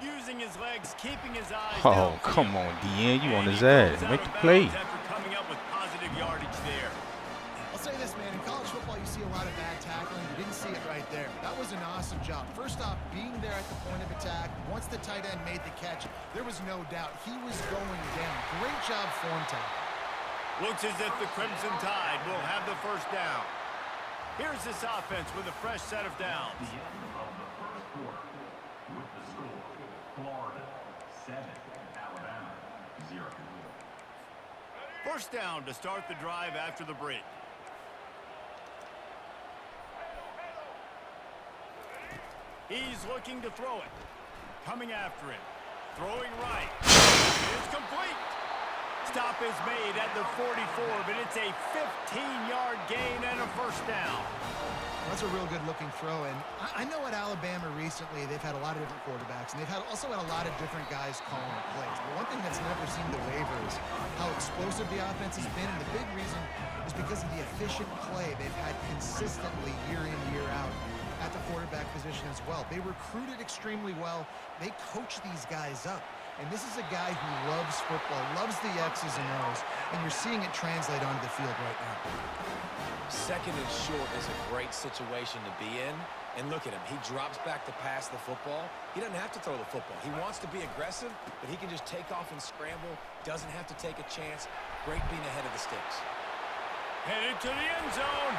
Using his legs, keeping his eyes Oh, downfield. come on, DN. You on his ass. Make the play. After coming up with positive yardage there. I'll say this, man. In college football, you see a lot of bad tackling. You didn't see it right there. That was an awesome job. First off, being there at the point of attack. Once the tight end made the catch, there was no doubt he was going down. Great job form tackle. Looks as if the Crimson Tide will have the first down. Here's this offense with a fresh set of downs. The end of the first quarter with the score, Florida 7, Alabama 0. First down to start the drive after the break. He's looking to throw it. Coming after him. Throwing right. It's complete. Stop is made at the 44, but it's a 15-yard gain and a first down. That's a real good-looking throw. And I know at Alabama recently, they've had a lot of different quarterbacks, and they've also had a lot of different guys calling the plays. But one thing that's never seemed to waver is how explosive the offense has been. And the big reason is because of the efficient play they've had consistently year in, year out at the quarterback position as well. They recruited extremely well. They coach these guys up. And this is a guy who loves football, loves the X's and O's, and you're seeing it translate onto the field right now. 2nd and short is a great situation to be in. And look at him. He drops back to pass the football. He doesn't have to throw the football. He wants to be aggressive, but he can just take off and scramble. Doesn't have to take a chance. Great being ahead of the sticks. Headed to the end zone,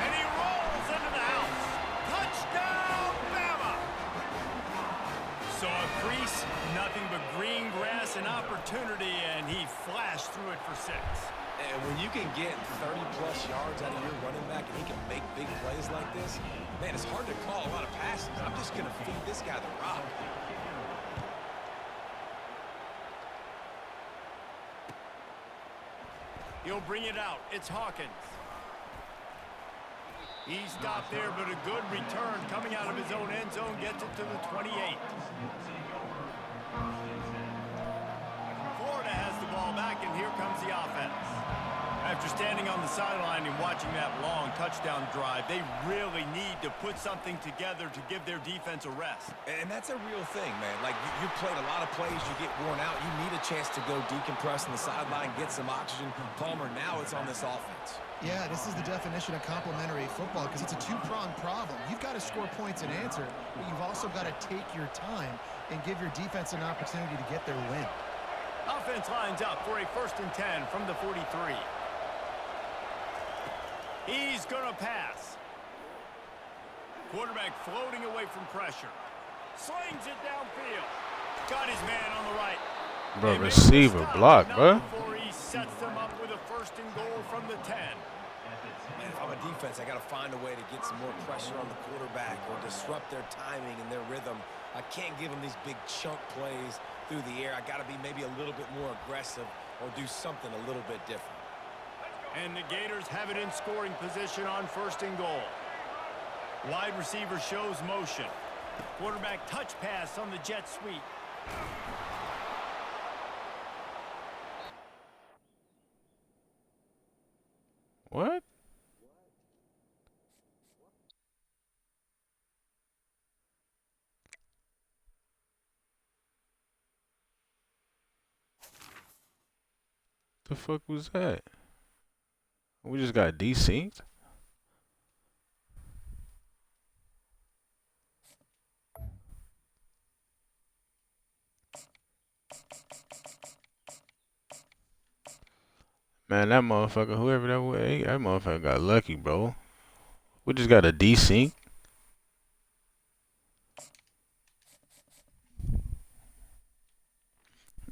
and he rolls into the house. Touchdown, Bama! Saw a crease, nothing but green grass and opportunity, and he flashed through it for 6. And when you can get 30-plus yards out of your running back and he can make big plays like this, man, it's hard to call a lot of passes. I'm just going to feed this guy the rock. He'll bring it out. It's Hawkins. He stopped there, but a good return coming out of his own end zone gets it to the 28. Florida has the ball back, and here comes the offense. After standing on the sideline and watching that long touchdown drive, they really need to put something together to give their defense a rest. And that's a real thing, man. Like, you played a lot of plays, you get worn out. You need a chance to go decompress on the sideline, get some oxygen. Palmer, now it's on this offense. Yeah, this is the definition of complementary football because it's a two-pronged problem. You've got to score points and answer, but you've also got to take your time and give your defense an opportunity to get their win. Offense lines up for a 1st and 10 from the 43. He's going to pass. Quarterback floating away from pressure. Slings it downfield. Got his man on the right. Bro, receiver block, bro. Before he sets them up with a 1st and goal from the 10. Man, if I'm a defense, I got to find a way to get some more pressure on the quarterback or disrupt their timing and their rhythm. I can't give them these big chunk plays through the air. I got to be maybe a little bit more aggressive or do something a little bit different. And the Gators have it in scoring position on 1st and goal. Wide receiver shows motion. Quarterback touch pass on the jet sweep. What? The fuck was that? We just got desynced? Man, that motherfucker, whoever that was, that motherfucker got lucky, bro. We just got a desync.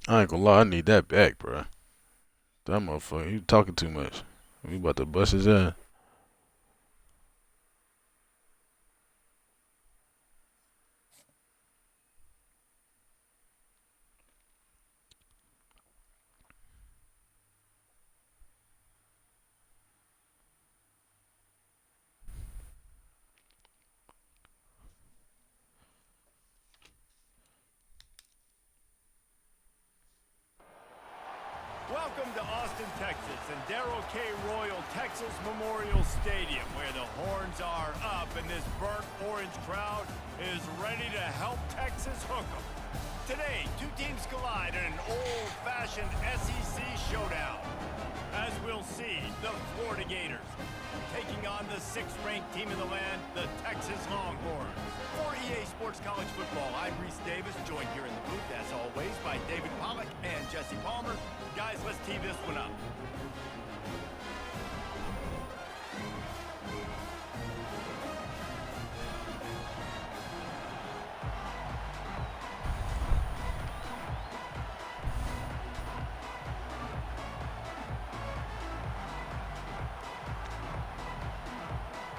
I ain't gonna lie, I need that back, bro. That motherfucker, he talking too much. We about to bust his ass. Welcome to Austin, Texas, and Darrell K. Royal Texas Memorial Stadium, where the horns are up and this burnt orange crowd is ready to help Texas hook 'em. Today, two teams collide in an old-fashioned SEC showdown. As we'll see, the Florida Gators taking on the 6th-ranked team in the land, the Texas Longhorns. For EA Sports College Football, I'm Reese Davis, joined here in the booth, as always, by David Pollack and Jesse Palmer. Guys, let's tee this one up.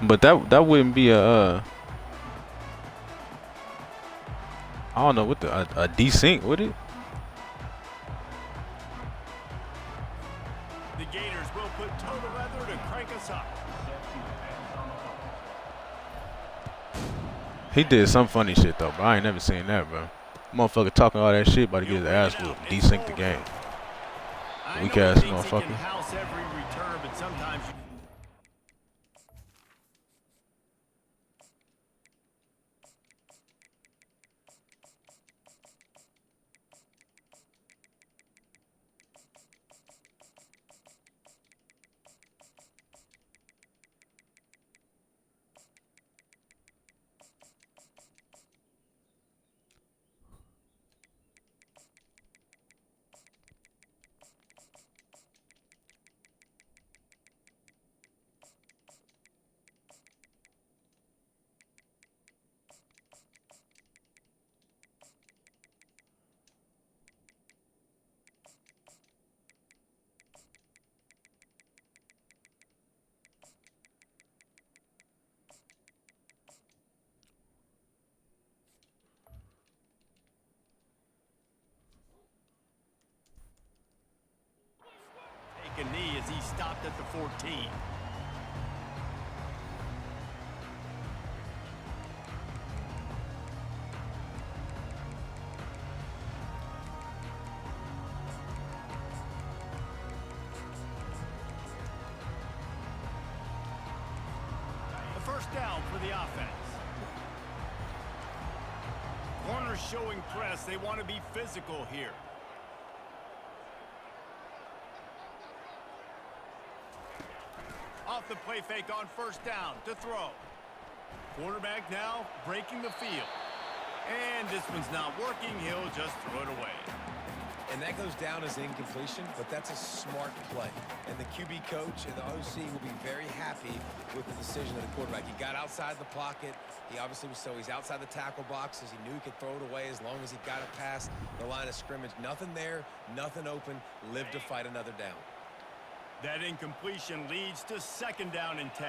But that wouldn't be a I don't know what a desync, would it? The Gators will put toe to leather to crank us up. He did some funny shit though, bro. I ain't never seen that, bro. Motherfucker talking all that shit, about to get his ass whooped. Desync the game. Weak ass motherfucker. House every return, but sometimes take a knee as he stopped at the 14. the offense. Corners showing press. They want to be physical here. Off the play fake on first down to throw. Quarterback now breaking the field. And this one's not working. He'll just throw it away. And that goes down as incompletion, but that's a smart play. And the QB coach and the OC will be very happy with the decision of the quarterback. He got outside the pocket. He obviously was he's outside the tackle boxes. He knew he could throw it away as long as he got it past the line of scrimmage. Nothing there, nothing open. Live to fight another down. That incompletion leads to second down and 10.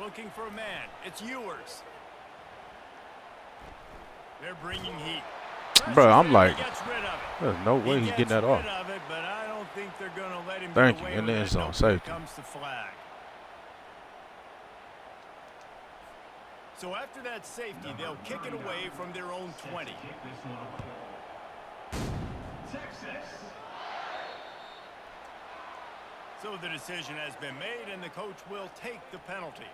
Looking for a man. It's Ewers. They're bringing heat. Bro, I'm like, Gets rid of it. there's no way he's getting that off. Of it, but I don't think they're going to let him Thank get you. away And with then it. it's on No, safety. comes the flag. So after that safety, they'll kick it away from their own 20. Texas. So the decision has been made, and the coach will take the penalty.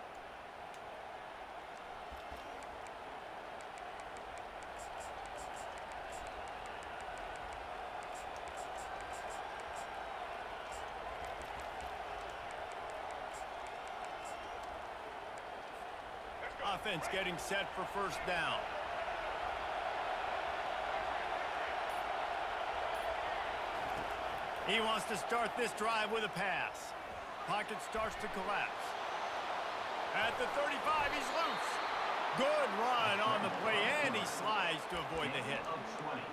Offense getting set for first down. He wants to start this drive with a pass. Pocket starts to collapse. At the 35, he's loose. Good run on the play, and he slides to avoid the hit.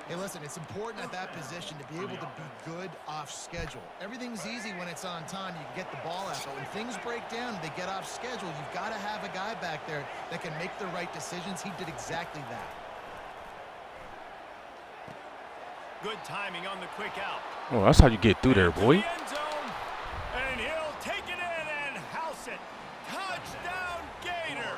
Hey, listen, it's important at that position to be able to be good off schedule. Everything's easy when it's on time. You can get the ball out. But when things break down, they get off schedule. You've got to have a guy back there that can make the right decisions. He did exactly that. Good timing on the quick out. Oh, that's how you get through there, boy. End zone, and he'll take it in and house it. Touchdown, Gator.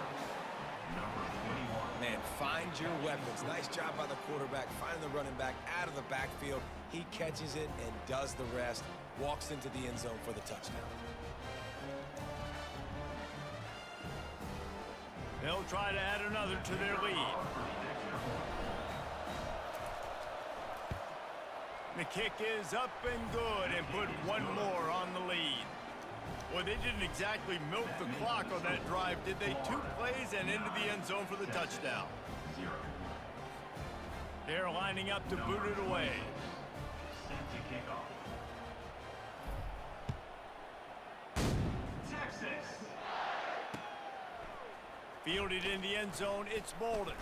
Man, find your weapons. Nice job by the quarterback, finding the running back out of the backfield. He catches it and does the rest. Walks into the end zone for the touchdown. They'll try to add another to their lead. The kick is up and good and put one more on the lead. Well, they didn't exactly milk the clock on that drive, did they? 2 plays and into the end zone for the touchdown. They're lining up to boot it away. Set to kick off. Texas. Fielded in the end zone, it's Bolden.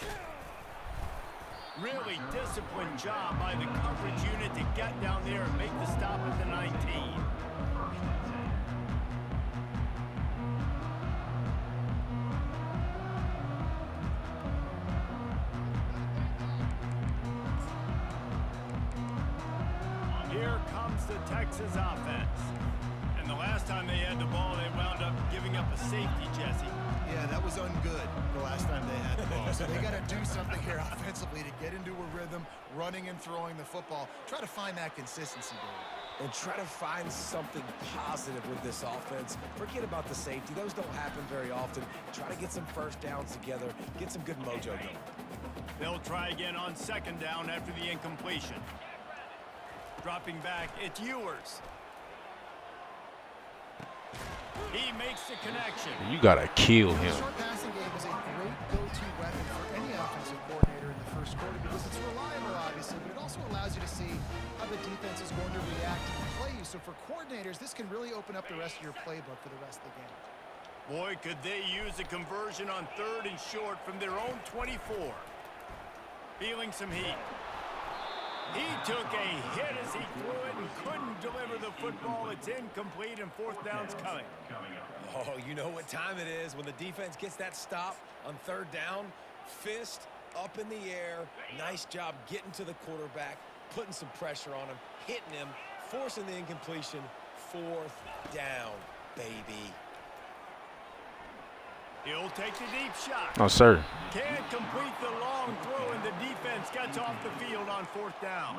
Really disciplined job by the coverage unit to get down there and make the stop at the 19. Here comes the Texas offense. And the last time they had the ball, they wound up giving up a safety, Jesse. Yeah, that was ungood the last time they had the ball. So they got to do something here offensively to get into a rhythm, running and throwing the football. Try to find that consistency, David. And try to find something positive with this offense. Forget about the safety. Those don't happen very often. Try to get some first downs together. Get some good mojo going. They'll try again on second down after the incompletion. Dropping back, it's Ewers. He makes the connection. You gotta kill The him. short passing game is a great go-to weapon for any offensive coordinator in the first quarter because it's reliable, obviously, but it also allows you to see how the defense is going to react and play you. So for coordinators, this can really open up the rest of your playbook for the rest of the game. Boy, could they use a conversion on 3rd and short from their own 24. Feeling some heat. He took a hit as he threw it and couldn't deliver the football. It's incomplete and 4th down's coming. Oh, you know what time it is when the defense gets that stop on 3rd down. Fist up in the air. Nice job getting to the quarterback, putting some pressure on him, hitting him, forcing the incompletion. 4th down, baby. He'll take the deep shot. No, sir. Can't complete the long throw, and the defense gets off the field on 4th down.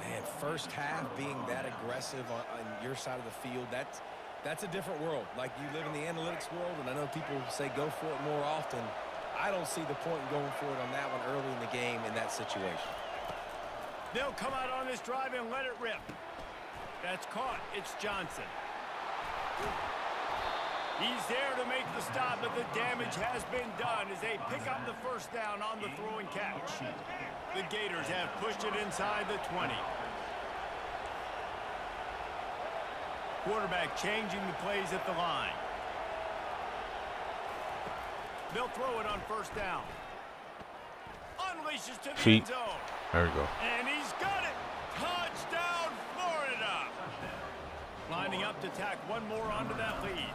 Man, first half being that aggressive on your side of the field, that's a different world. Like, you live in the analytics world, and I know people say go for it more often. I don't see the point in going for it on that one early in the game in that situation. They'll come out on this drive and let it rip. That's caught. It's Johnson. He's there to make the stop, but the damage has been done as they pick up the first down on the throw and catch. The Gators have pushed it inside the 20. Quarterback changing the plays at the line. They'll throw it on 1st down. Unleashes to the Feet. end zone. There we go. And he's got it. Touchdown, Florida. Lining up to tack one more onto that lead.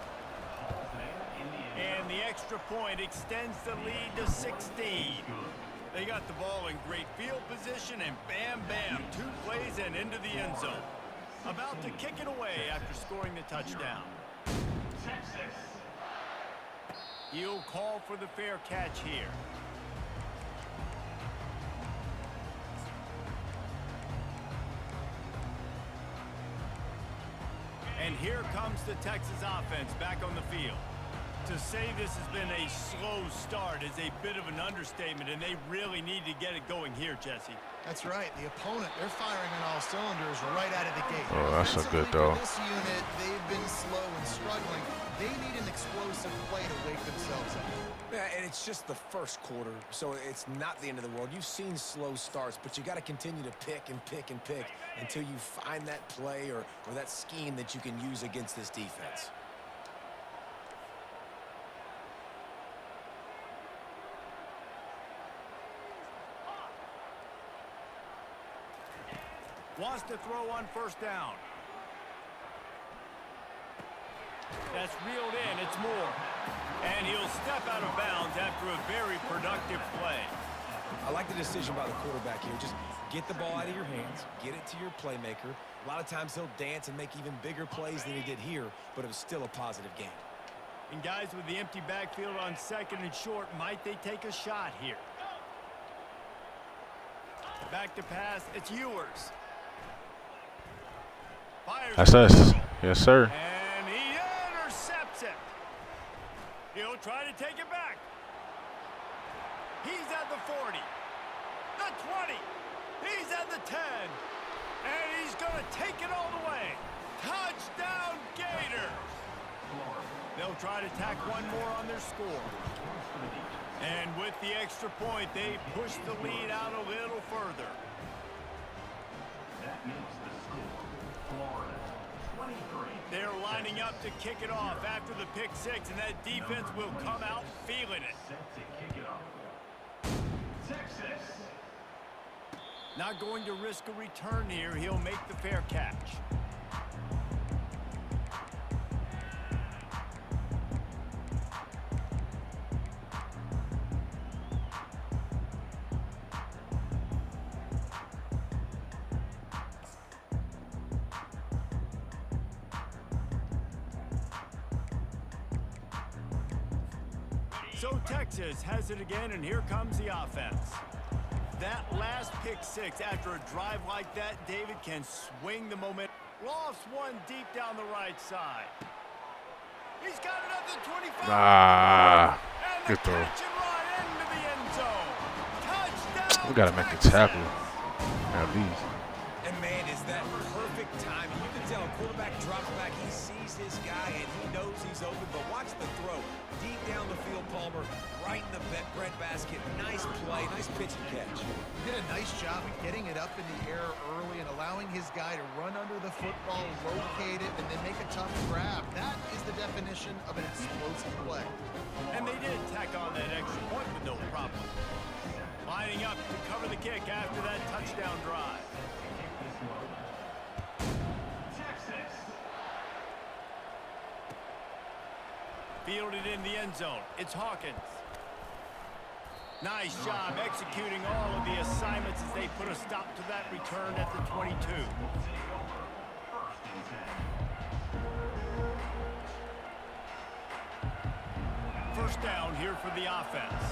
And the extra point extends the lead to 16. They got the ball in great field position, and bam, bam, 2 plays and into the end zone. About to kick it away after scoring the touchdown. He'll call for the fair catch here. And here comes the Texas offense back on the field. To say this has been a slow start is a bit of an understatement, and they really need to get it going here, Jesse. That's right. The opponent, they're firing on all cylinders right out of the gate. Oh, that's a good throw. For this unit, they've been slow and struggling. They need an explosive play to wake themselves up. Yeah, and it's just the first quarter, so it's not the end of the world. You've seen slow starts, but you got to continue to pick and pick and pick until you find that play or that scheme that you can use against this defense. Wants to throw on 1st down. That's reeled in. It's Moore. And he'll step out of bounds after a very productive play. I like the decision by the quarterback here. Just get the ball out of your hands, get it to your playmaker. A lot of times he'll dance and make even bigger plays than he did here, but it was still a positive game. And guys with the empty backfield on 2nd and short, might they take a shot here? Back to pass. It's Ewers. Fires. That's us. Yes, sir. And he intercepts it. He'll try to take it back. He's at the 40. The 20. He's at the 10. And he's going to take it all the way. Touchdown, Gators. They'll try to tack one more on their score. And with the extra point, they push the lead out a little further. That makes the score Florida 23. They're lining up to kick it off after the pick 6, and that defense will come out feeling it. Set to kick it off. Texas. Not going to risk a return here. He'll make the fair catch. So Texas has it again, and here comes the offense. That last pick 6 after a drive like that, David can swing the momentum. Lofts one deep down the right side. He's got another 25. Ah, And good the throw. catch and run into the end zone. Touchdown. We got to make the Texas. tackle at least. And man, is that perfect timing. You can tell a quarterback drops back, he sees his guy, and he knows he's open, but watch the throw. Deep down the field, Palmer, right in the breadbasket. Nice play, nice pitch and catch. Did a nice job of getting it up in the air early and allowing his guy to run under the football, locate it, and then make a tough grab. That is the definition of an explosive play. And they did tack on that extra point with no problem. Lining up to cover the kick after that touchdown drive. Texas. Fielded in the end zone. It's Hawkins. Nice job executing all of the assignments as they put a stop to that return at the 22. First and 10. first down here for the offense.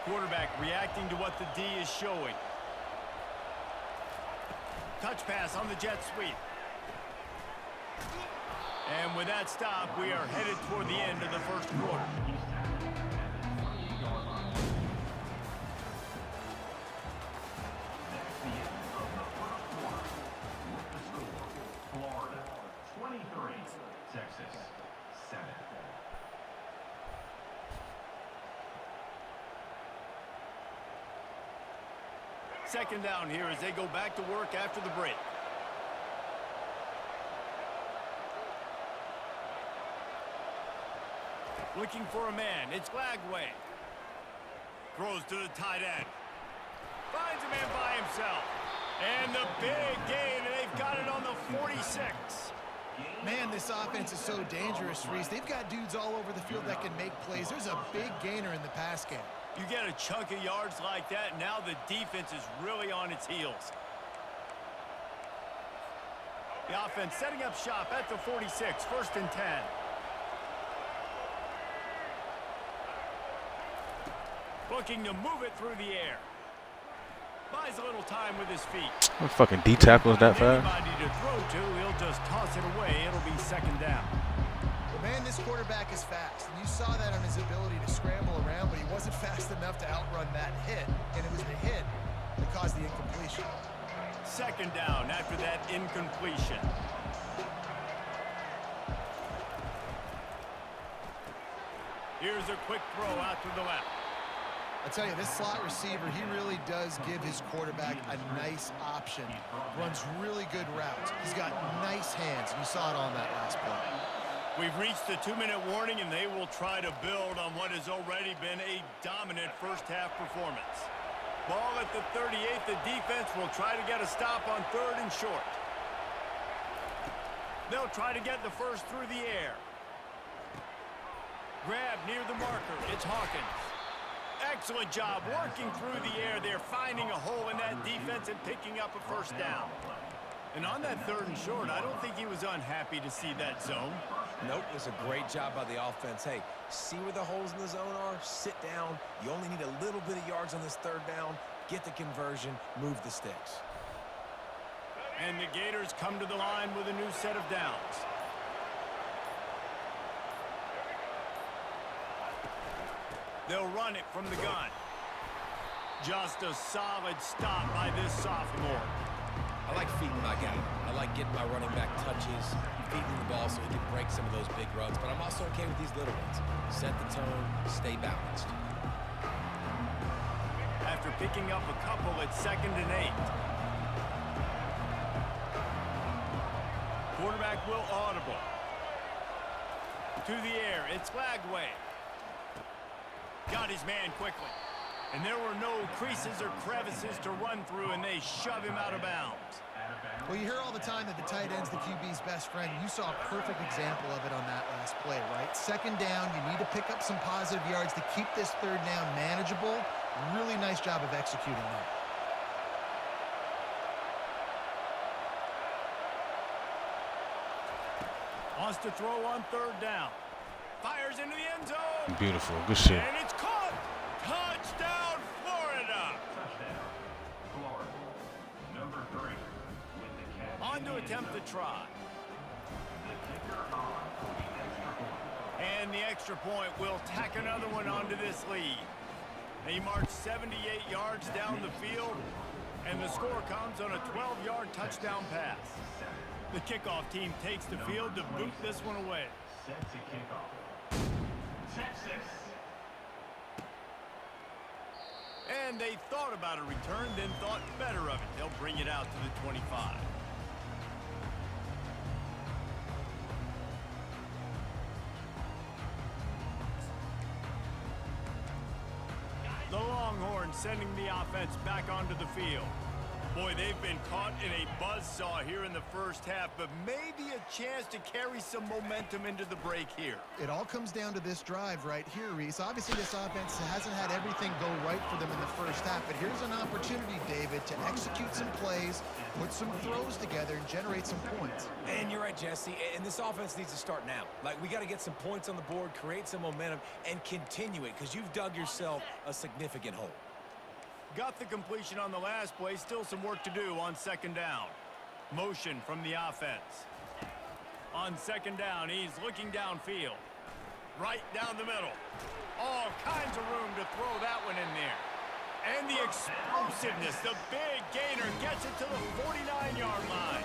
Quarterback reacting to what the D is showing. Touch pass on the jet sweep. And with that stop, we are headed toward the end of the first quarter. Florida 23, Texas 7. Second down here as they go back to work after the break. Looking for a man. It's Glagway. Throws to the tight end. Finds a man by himself. And the big gain, and they've got it on the 46. Man, this offense is so dangerous, Reese. They've got dudes all over the field that can make plays. There's a big gainer in the pass game. You get a chunk of yards like that, and now the defense is really on its heels. The offense setting up shop at the 46, 1st and 10. Looking to move it through the air. Buys a little time with his feet. What fucking D tackles that fast? Anybody to throw to, he'll just toss it away. It'll be second down. Well, man, this quarterback is fast. And you saw that on his ability to scramble around, but he wasn't fast enough to outrun that hit. And it was the hit that caused the incompletion. Second down after that incompletion. Here's a quick throw out to the left. I tell you, this slot receiver, he really does give his quarterback a nice option. Runs really good routes. He's got nice hands. You saw it on that last play. We've reached the 2-minute warning, and they will try to build on what has already been a dominant first-half performance. Ball at the 38. The defense will try to get a stop on 3rd and short. They'll try to get the first through the air. Grab near the marker. It's Hawkins. Excellent job working through the air there, finding a hole in that defense and picking up a first down. And on that 3rd and short, I don't think he was unhappy to see that zone. Nope, it's a great job by the offense. Hey, see where the holes in the zone are? Sit down. You only need a little bit of yards on this 3rd down. Get the conversion, move the sticks. And the Gators come to the line with a new set of downs. They'll run it from the gun. Just a solid stop by this sophomore. I like feeding my guy. I like getting my running back touches, feeding the ball so he can break some of those big runs. But I'm also okay with these little ones. Set the tone, stay balanced. After picking up a couple, it's 2nd and 8. Quarterback will audible. To the air, it's Glagway. Got his man quickly. And there were no creases or crevices to run through, and they shove him out of bounds. Well, you hear all the time that the tight end's the QB's best friend. You saw a perfect example of it on that last play, right? 2nd down, you need to pick up some positive yards to keep this 3rd down manageable. Really nice job of executing that. Wants to throw on 3rd down. Fires into the end zone. Beautiful. Good shit. And it's caught. Touchdown, Florida. Touchdown, Florida. Number 3 with the catch. On to attempt the try. The kicker on the extra point. And the extra point will tack another one onto this lead. They march 78 yards down the field, and the score comes on a 12-yard touchdown pass. The kickoff team takes the field to boot this one away. Set to kick off. Texas. And they thought about a return, then thought better of it. They'll bring it out to the 25. The Longhorns sending the offense back onto the field. Boy, they've been caught in a buzzsaw here in the first half, but maybe a chance to carry some momentum into the break here. It all comes down to this drive right here, Reese. Obviously, this offense hasn't had everything go right for them in the first half, but here's an opportunity, David, to execute some plays, put some throws together, and generate some points. And you're right, Jesse, and this offense needs to start now. Like, we got to get some points on the board, create some momentum, and continue it, because you've dug yourself a significant hole. Got the completion on the last play. Still some work to do on second down. Motion from the offense. On second down, he's looking downfield. Right down the middle. All kinds of room to throw that one in there. And the explosiveness. The big gainer gets it to the 49-yard line.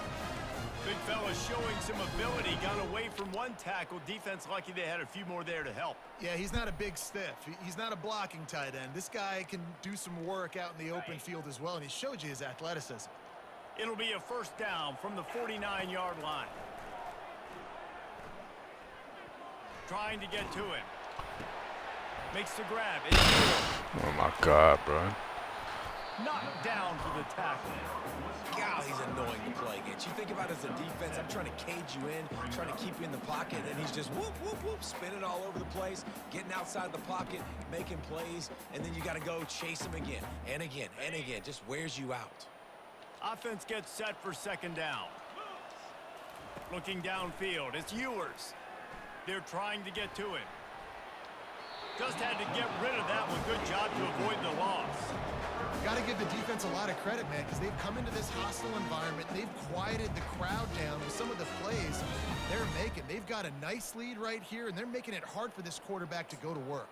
Big fella showing some ability. Got away from one tackle. Defense lucky they had a few more there to help. Yeah, he's not a big stiff. He's not a blocking tight end. This guy can do some work out in the open field as well, and he showed you his athleticism. It'll be a first down from the 49-yard line. Trying to get to him. Makes the grab. Oh, my God, bro. Knocked down for the tackle. God, he's annoying to play against. You think about it as a defense, I'm trying to cage you in, trying to keep you in the pocket, and he's just whoop, whoop, whoop, spinning all over the place, getting outside the pocket, making plays, and then you got to go chase him again and again and again. Just wears you out. Offense gets set for second down. Looking downfield, it's Ewers. They're trying to get to him. Just had to get rid of that one. Good job to avoid the loss. Got to give the defense a lot of credit, man, because they've come into this hostile environment. They've quieted the crowd down with some of the plays they're making. They've got a nice lead right here, and they're making it hard for this quarterback to go to work.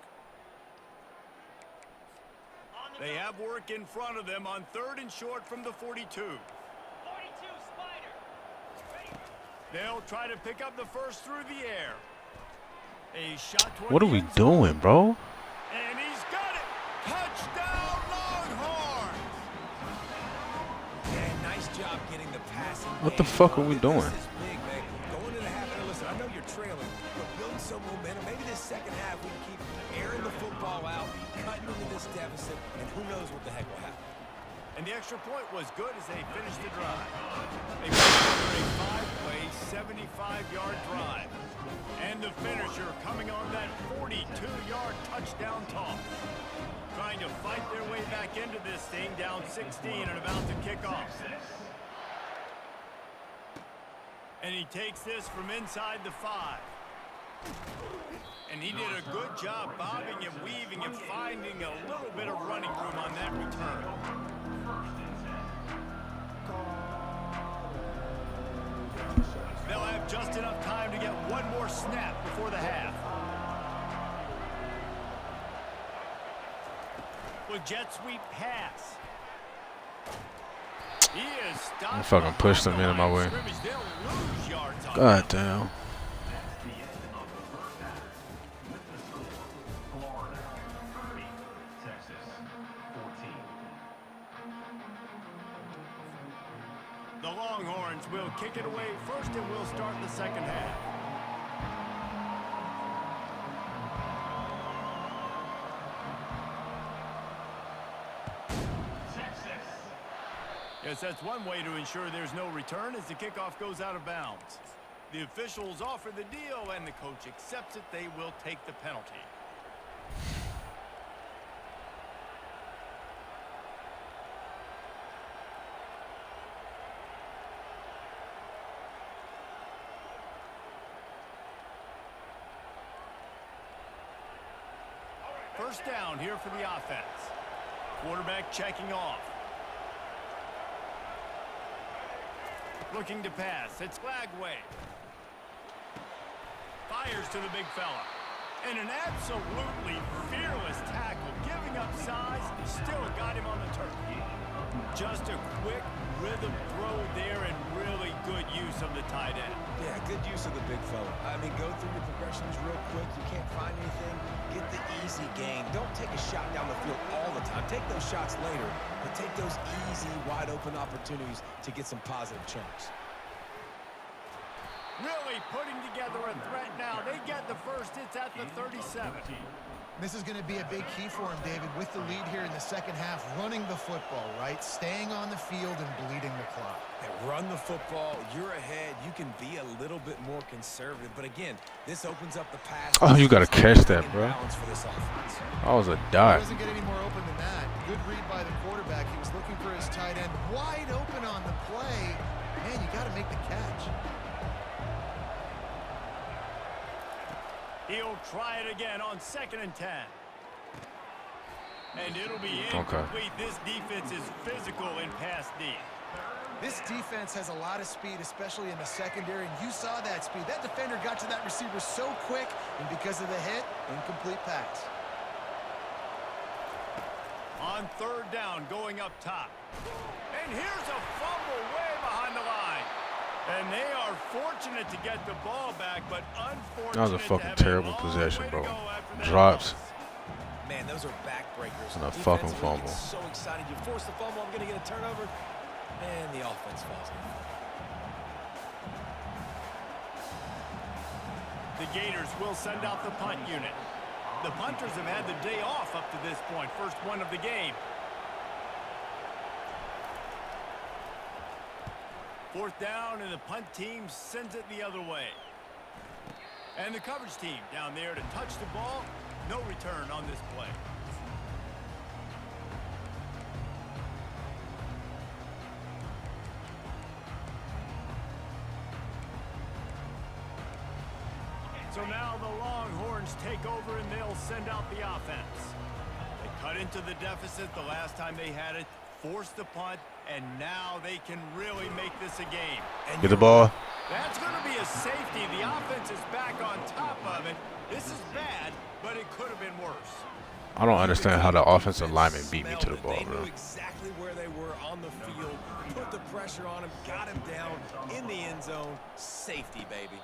They have work in front of them on third and short from the 42. 42 Spider. They'll try to pick up the first through the air. A shot toward What are the we end zone. doing, bro? And he's got it. Touchdown, Longhorns. And nice job getting the passing. What the fuck are we doing? This is big, man. Going into the half, and listen, I know you're trailing, but building some momentum. Maybe this second half we can keep airing the football out, cutting into this deficit, and who knows what the heck will happen. And the extra point was good as they finished the drive. They put together a 5-play, 75-yard drive. And the finisher coming on that 42-yard touchdown toss. Trying to fight their way back into this thing, down 16 and about to kick off. And he takes this from inside the 5. And he did a good job bobbing and weaving and finding a little bit of running room on that return. They'll have just enough time to get one more snap before the half. With jet sweep pass. He is stopped. I fucking pushed him into my way. They'll lose yards on God damn. The Longhorns will kick it away first, and we'll start the second half. Yes, that's one way to ensure there's no return as the kickoff goes out of bounds. The officials offer the deal, and the coach accepts it. They will take the penalty. First down here for the offense. Quarterback checking off. Looking to pass. It's Flagway. Fires to the big fella. And an absolutely fearless tackle. Giving up size. Still got him on the turf. Just a quick rhythm throw there and really good use of the tight end. Yeah, good use of the big fella. I mean, go through your progressions real quick. You can't find anything. Get the easy gain. Don't take a shot down the field all the time. Take those shots later, but take those easy, wide-open opportunities to get some positive chunks. Really putting together a threat now. They get the first. It's at the 37. This is going to be a big key for him, David, with the lead here in the second half, running the football, right? Staying on the field and bleeding the clock. And run the football, you're ahead. You can be a little bit more conservative. But again, this opens up the pass. Oh, you got to catch that, bro. For this offense. That was a He dot. doesn't get any more open than that. Good read by the quarterback. He was looking for his tight end wide open on the play. Man, you got to make the catch. He'll try it again on 2nd and 10. And it'll be incomplete. This defense is physical in pass D. This defense has a lot of speed, especially in the secondary, and you saw that speed. That defender got to that receiver so quick, and because of the hit, incomplete pass. On 3rd down, going up top. And here's a fumble way behind the line. And they are fortunate to get the ball back, but unfortunate. That was a fucking terrible possession, bro. Drops. Man, those are backbreakers. And a fucking fumble. So excited. You force the fumble, I'm going to get a turnover. And the offense falls in. The Gators will send out the punt unit. The punters have had the day off up to this point. First one of the game. 4th down, and the punt team sends it the other way. And the coverage team down there to touch the ball. No return on this play. So now the Longhorns take over, and they'll send out the offense. They cut into the deficit the last time they had it, forced the punt, and now they can really make this a game. And Get the ball. That's going to be a safety. The offense is back on top of it. This is bad, but it could have been worse. I don't understand how the offensive lineman beat me to the ball, They bro. knew exactly where they were on the field, put the pressure on him, got him down in the end zone. Safety, baby.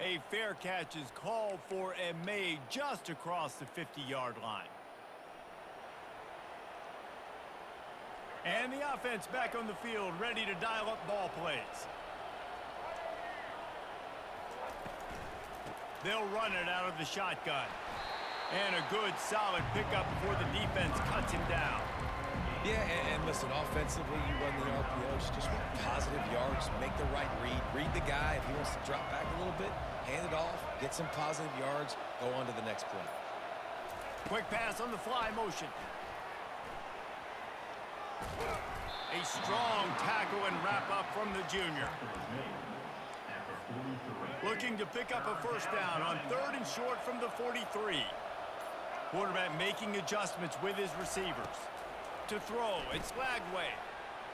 A fair catch is called for and made just across the 50-yard line. And the offense back on the field, ready to dial up ball plays. They'll run it out of the shotgun. And a good, solid pickup before the defense cuts him down. Yeah, and listen, offensively, you run the RPOs, just want positive yards, make the right read the guy. If he wants to drop back a little bit, hand it off, get some positive yards, go on to the next play. Quick pass on the fly motion. A strong tackle and wrap up from the junior. Looking to pick up a first down on 3rd and short from the 43. Quarterback making adjustments with his receivers. To throw, it's Lagway.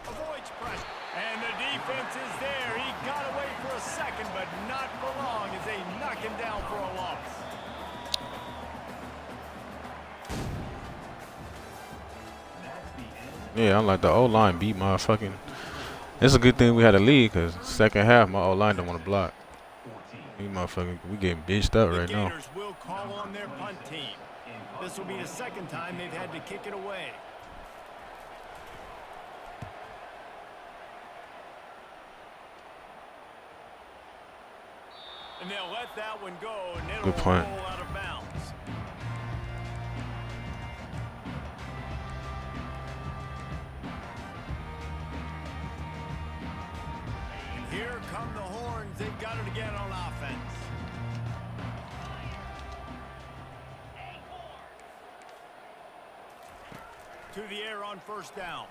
Avoids pressure. And the defense is there. He got away for a second, but not for long as they knock him down for a loss. Yeah, I'm like the O-line beat my fucking. It's a good thing we had a lead, because second half my O-line don't want to block. We getting bitched up right now. The Gators will call on their punt team. This will be the 2nd time they've had to kick it away. And they'll let that one go, and it'll Good punt. roll out of bounds. And here come the Horns. They've got it again on offense. To the air on 1st down.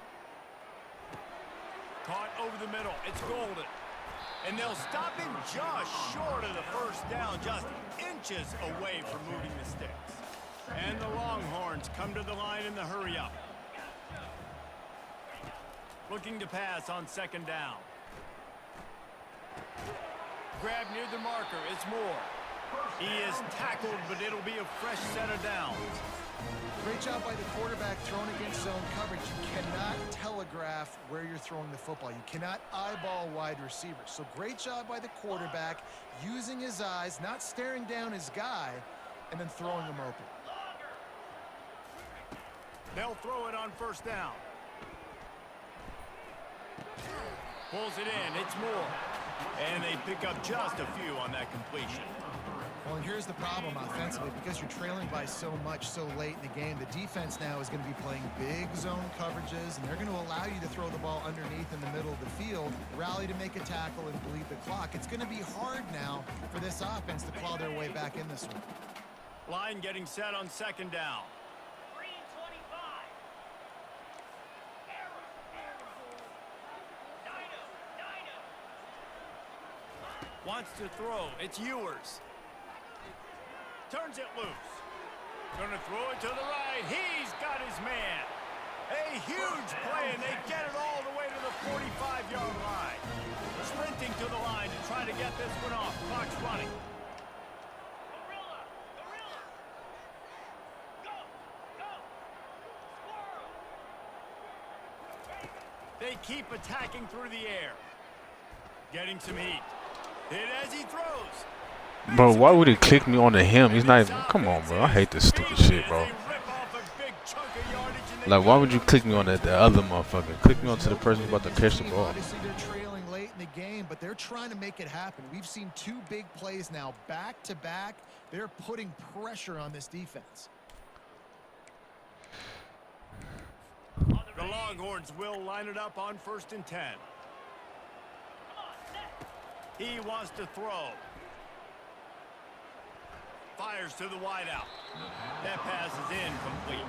Caught over the middle. It's Golden. And they'll stop him just short of the first down, just inches away from moving the sticks. And the Longhorns come to the line in the hurry-up. Looking to pass on 2nd down. Grab near the marker. It's Moore. He is tackled, but it'll be a fresh set of downs. Great job by the quarterback thrown against zone coverage. You cannot telegraph where you're throwing the football. You cannot eyeball wide receivers. So great job by the quarterback using his eyes, not staring down his guy, and then throwing him open. They'll throw it on 1st down. Pulls it in. It's Moore. And they pick up just a few on that completion. Well, and here's the problem offensively. Because you're trailing by so much so late in the game, the defense now is going to be playing big zone coverages, and they're going to allow you to throw the ball underneath in the middle of the field, rally to make a tackle, and bleed the clock. It's going to be hard now for this offense to claw their way back in this one. Line getting set on second down. Wants to throw. It's Ewers. Turns it loose. Gonna throw it to the right. He's got his man. A huge play, and they get it all the way to the 45-yard line. Sprinting to the line to try to get this one off. Clock's running. They keep attacking through the air. Getting some heat. Hit as he throws. Bro, why would he click me onto him? He's not even. Come on, bro. I hate this stupid shit, bro. Like, why would you click me on the other motherfucker? Click me onto the person who's about to catch the ball. Obviously, they're trailing late in the game, but they're trying to make it happen. We've seen two big plays now, back to back. They're putting pressure on this defense. The Longhorns will line it up on 1st and 10. He wants to throw. Fires to the wideout. That pass is incomplete.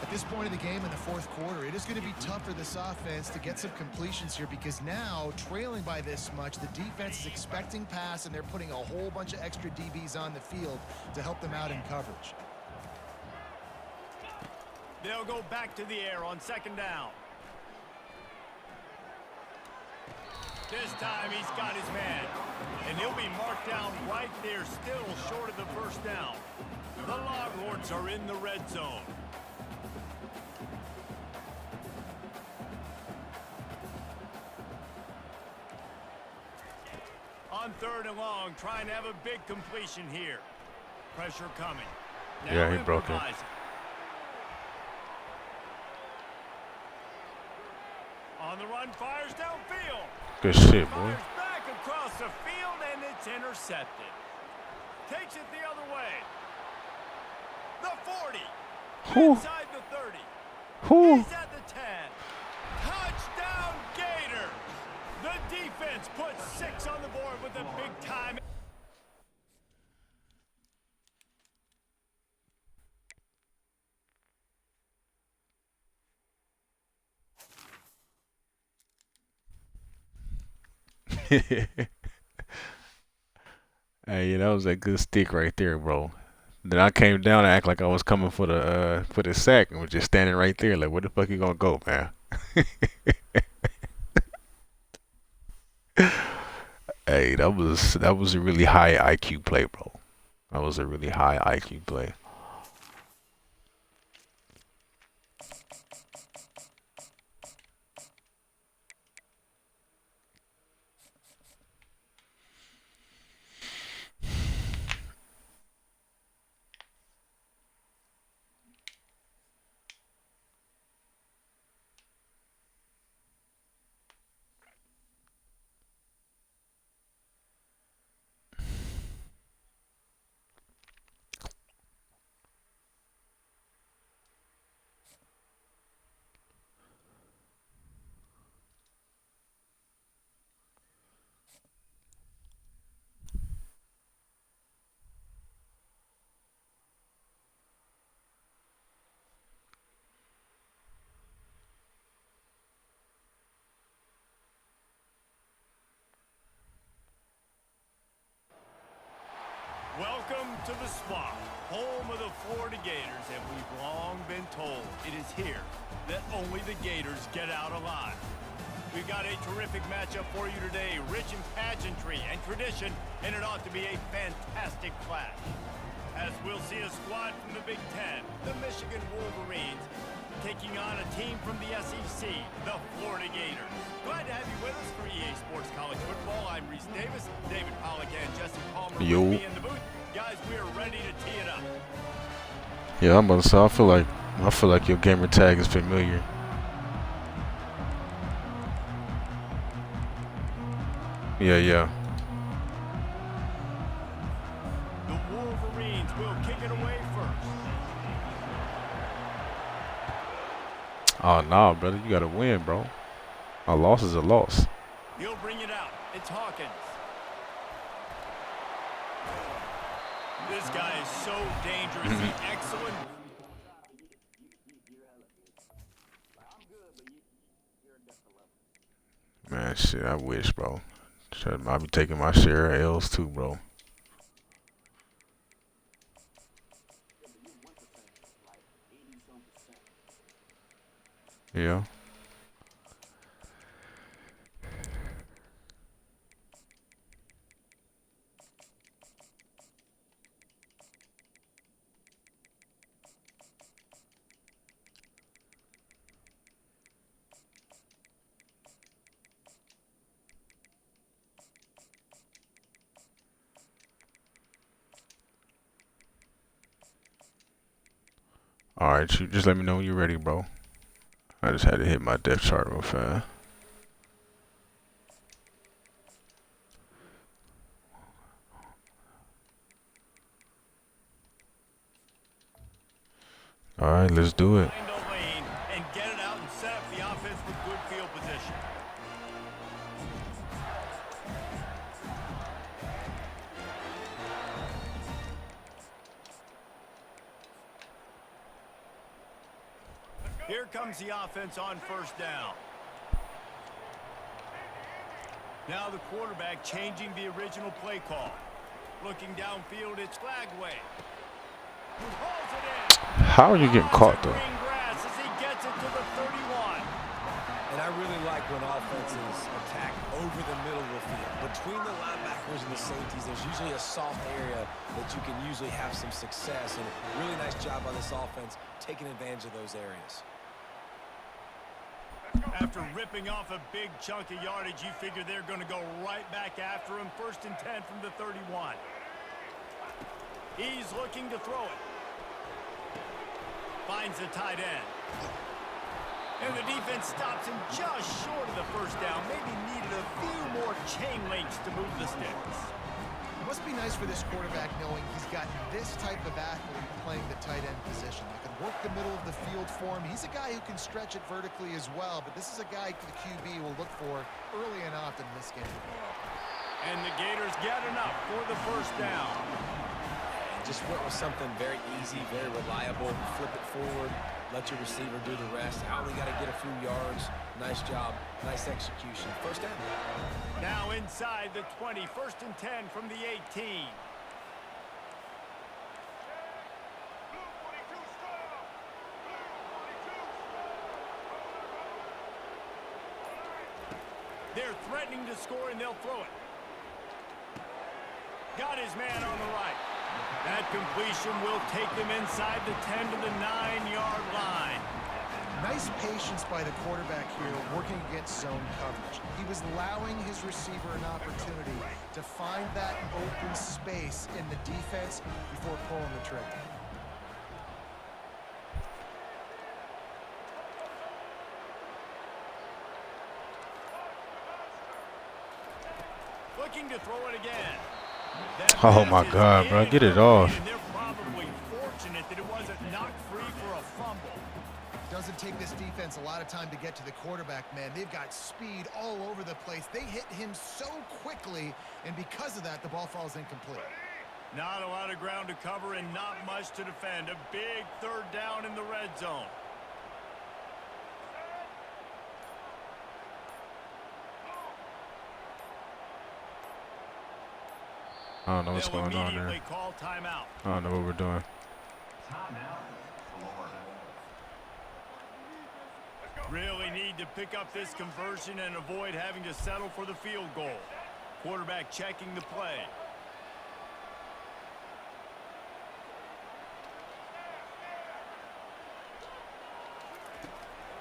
At this point of the game in the fourth quarter, it is going to be tough for this offense to get some completions here because now, trailing by this much, the defense is expecting pass, and they're putting a whole bunch of extra DBs on the field to help them out in coverage. They'll go back to the air on second down. This time he's got his man, and he'll be marked down right there, still short of the first down. The Longhorns are in the red zone. On 3rd and long, trying to have a big completion here. Pressure coming. Now Yeah, he broke it. On the run, fires downfield. Good shit, boy. Fires back across the field, and it's intercepted. Takes it the other way. The 40. Whew. Inside the 30. Whew. He's at the 10. Touchdown, Gators. The defense puts 6 on the board with a big time. Hey, that was a good stick right there, bro. Then I came down and act like I was coming for the sack and was just standing right there like, where the fuck you gonna go, man? Hey, that was a really high IQ play, bro. That was a really high IQ play. Welcome to the Swamp, home of the Florida Gators, and we've long been told it is here that only the Gators get out alive. We've got a terrific matchup for you today, rich in pageantry and tradition, and it ought to be a fantastic clash. As we'll see a squad from the Big Ten, the Michigan Wolverines, taking on a team from the SEC, the Florida Gators. Glad to have you with us for EA Sports College Football. I'm Reese Davis, David Pollack, and Jesse Palmer Yo. with me in the booth. Guys, we are ready to tee it up. Yeah, I'm about to say I feel like your gamer tag is familiar. Yeah. The Wolverines will kick it away first. Oh, nah, brother. You got to win, bro. A loss is a loss. He'll bring it out. It's Hawkins. This guy is so dangerous. Excellent. Man, shit, I wish, bro. Shit, I'll be taking my share of L's too, bro. Yeah. All right, you just let me know when you're ready, bro. I just had to hit my depth chart real fast. All right, let's do it. Find a lane and get it out and set up the offense with good field position. Here comes the offense on first down. Now the quarterback changing the original play call. Looking downfield, it's Flagway. Who hauls it in? How are you getting caught, though? Green grass as he gets it to the 31. And I really like when offenses attack over the middle of the field. Between the linebackers and the safeties, there's usually a soft area that you can usually have some success. And really nice job by this offense taking advantage of those areas. After ripping off a big chunk of yardage, you figure they're going to go right back after him. 1st and 10 from the 31. He's looking to throw it. Finds the tight end. And the defense stops him just short of the first down. Maybe needed a few more chain links to move the sticks. It must be nice for this quarterback knowing he's got this type of athlete playing the tight end position. They can work the middle of the field for him. He's a guy who can stretch it vertically as well, but this is a guy the QB will look for early and often in this game. And the Gators get enough for the first down. Just went with something very easy, very reliable. Flip it forward, let your receiver do the rest. I only got to get a few yards. Nice job, nice execution. First down. Now inside the 20, 1st and 10 from the 18. They're threatening to score, and they'll throw it. Got his man on the right. That completion will take them inside the 10 to the 9-yard line. Nice patience by the quarterback here working against zone coverage. He was allowing his receiver an opportunity to find that open space in the defense before pulling the trigger. Looking to throw it again. Oh my God, bro, get it off. They're probably fortunate that it wasn't knocked free for a fumble. Doesn't take this defense a lot of time to get to the quarterback, man. They've got speed all over the place. They hit him so quickly, and because of that, the ball falls incomplete. Not a lot of ground to cover and not much to defend. A big 3rd down in the red zone. I don't know what's going on there. Call timeout. I don't know what we're doing. Really need to pick up this conversion and avoid having to settle for the field goal. Quarterback checking the play.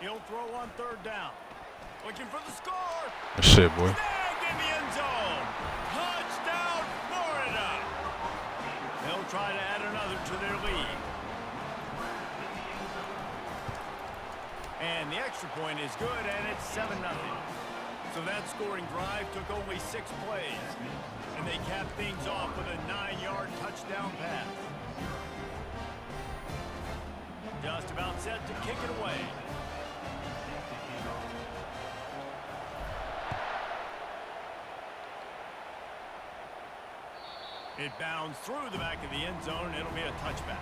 He'll throw on 3rd down. Looking for the score. Shit, boy. Snagged in the end zone. Touchdown, Florida. They'll try to add another to their lead. And the extra point is good, and it's 7-0. So that scoring drive took only 6 plays. And they capped things off with a 9-yard touchdown pass. set to kick it away. It bounds through the back of the end zone. It'll be a touchback.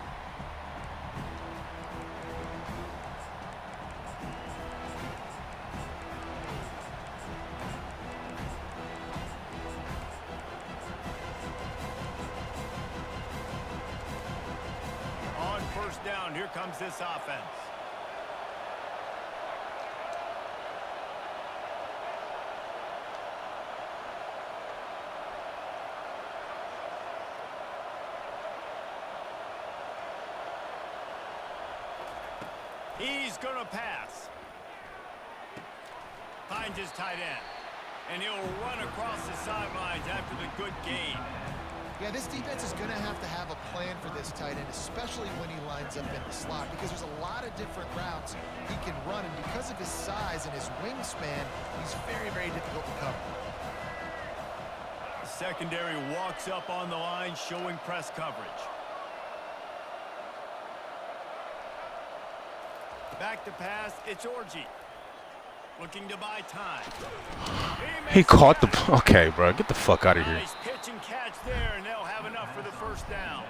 On first down, here comes this offense. He's going to pass. Finds his tight end. And he'll run across the sidelines after the good gain. Yeah, this defense is going to have a plan for this tight end, especially when he lines up in the slot, because there's a lot of different routes he can run, and because of his size and his wingspan, he's very, very difficult to cover. The secondary walks up on the line, showing press coverage. Back to pass, it's Orji. Looking to buy time. He caught the... Okay, bro. Get the fuck out of here. Nice pitch and catch there, and they'll have enough for the first down.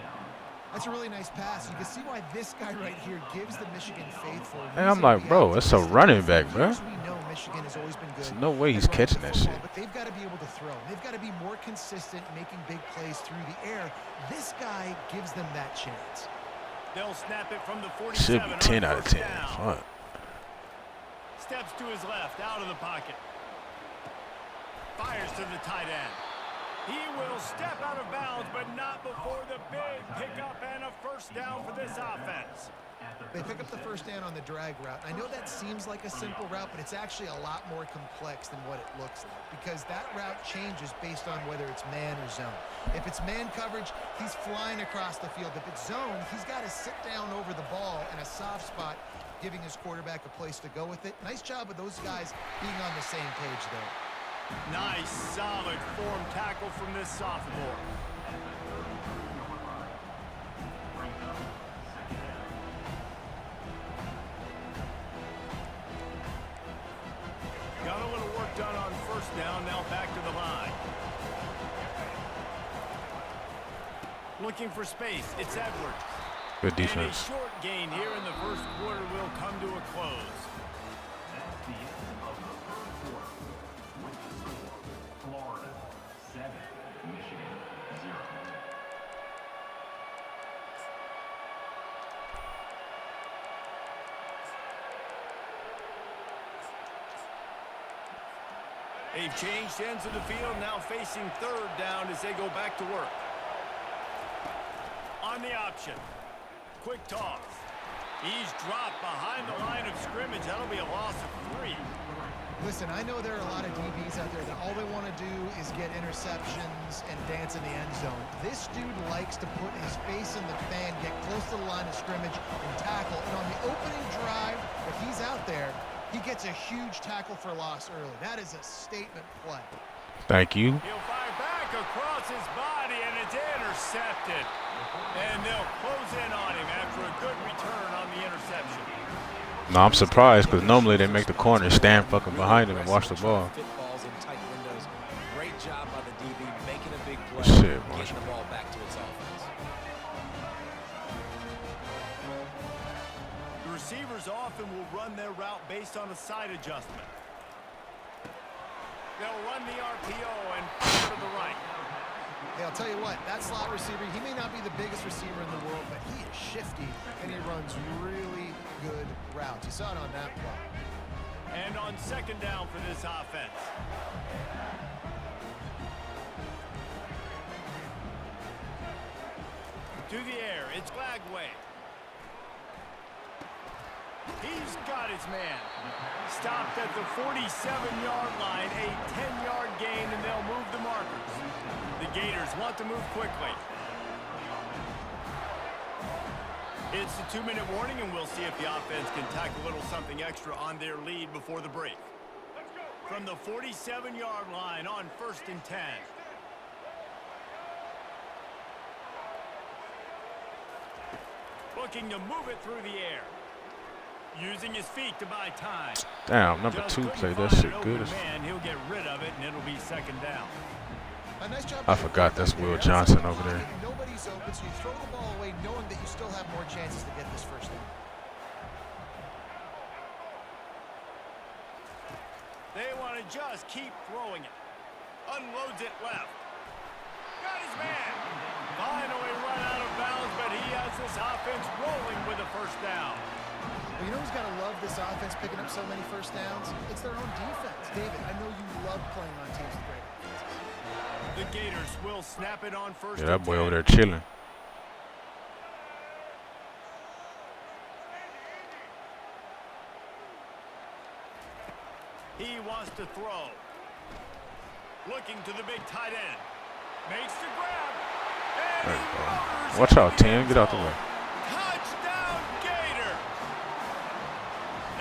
That's a really nice pass. You can see why this guy right here gives the Michigan faithful. And I'm like, bro, it's a running back, bro. We know Michigan has always been good. There's no way he's catching that shit. But they've got to be able to throw. They've got to be more consistent, making big plays through the air. This guy gives them that chance. They'll snap it from the 47. Should be 10 out of 10. Fuck. Steps to his left, out of the pocket. Fires to the tight end. He will step out of bounds, but not before the big pickup and a first down for this offense. They pick up the first down on the drag route. I know that seems like a simple route, but it's actually a lot more complex than what it looks like, because that route changes based on whether it's man or zone. If it's man coverage, he's flying across the field. If it's zone, he's got to sit down over the ball in a soft spot, giving his quarterback a place to go with it. Nice job of those guys being on the same page there. Nice, solid form tackle from this sophomore. Got a little work done on first down, now back to the line. Looking for space, it's Edwards. Good And a defense. short gain here in the first quarter will come to a close. That's the end of the third quarter. With the score, Florida 7, Michigan 0. They've changed ends of the field, now facing third down as they go back to work. On the option. Quick toss. He's dropped behind the line of scrimmage. That'll be a loss of 3. Listen, I know there are a lot of DBs out there that all they want to do is get interceptions and dance in the end zone. This dude likes to put his face in the fan, get close to the line of scrimmage, and tackle. And on the opening drive that he's out there, he gets a huge tackle for loss early. That is a statement play. Thank you. He'll fire back across his body, and it's intercepted. And they'll close in on him after a good return on the interception. No, I'm surprised because normally they make the corner stand fucking behind him and watch the ball. Fit balls in tight windows. Great job by the DB making a big play. Shit, getting the ball back to its offense. The receivers often will run their route based on a side adjustment. They'll run the RPO and fire to the right. Hey, I'll tell you what, that slot receiver, he may not be the biggest receiver in the world, but he is shifty, and he runs really good routes. You saw it on that play. And on second down for this offense. To the air, it's Glagway. He's got his man. Stopped at the 47-yard line, a 10-yard gain, and they'll move the markers. The Gators want to move quickly. It's a 2-minute warning, and we'll see if the offense can tack a little something extra on their lead before the break. From the 47-yard line on 1st and 10. Looking to move it through the air. Using his feet to buy time. Damn, number Just 2 couldn't played that find shit an good open as. man. He'll get rid of it, and it'll be second down. A nice job I by the forgot that's quarterback Will there. Johnson Outside the over there. pocket, nobody's open, so you throw the ball away knowing that you still have more chances to get this first down. They want to just keep throwing it. Unloads it left. Got his man. Finally run out of bounds, but he has this offense rolling with a first down. Well, you know who's got to love this offense picking up so many first downs? It's their own defense. David, I know you love playing on teams with great offenses. The Gators will snap it on first. Yeah, that and boy 10. over there chilling. He wants to throw. Looking to the big tight end. Makes the grab. And There he you go. motors Watch into out, the 10. end Get out the zone. way. Touchdown, Gators!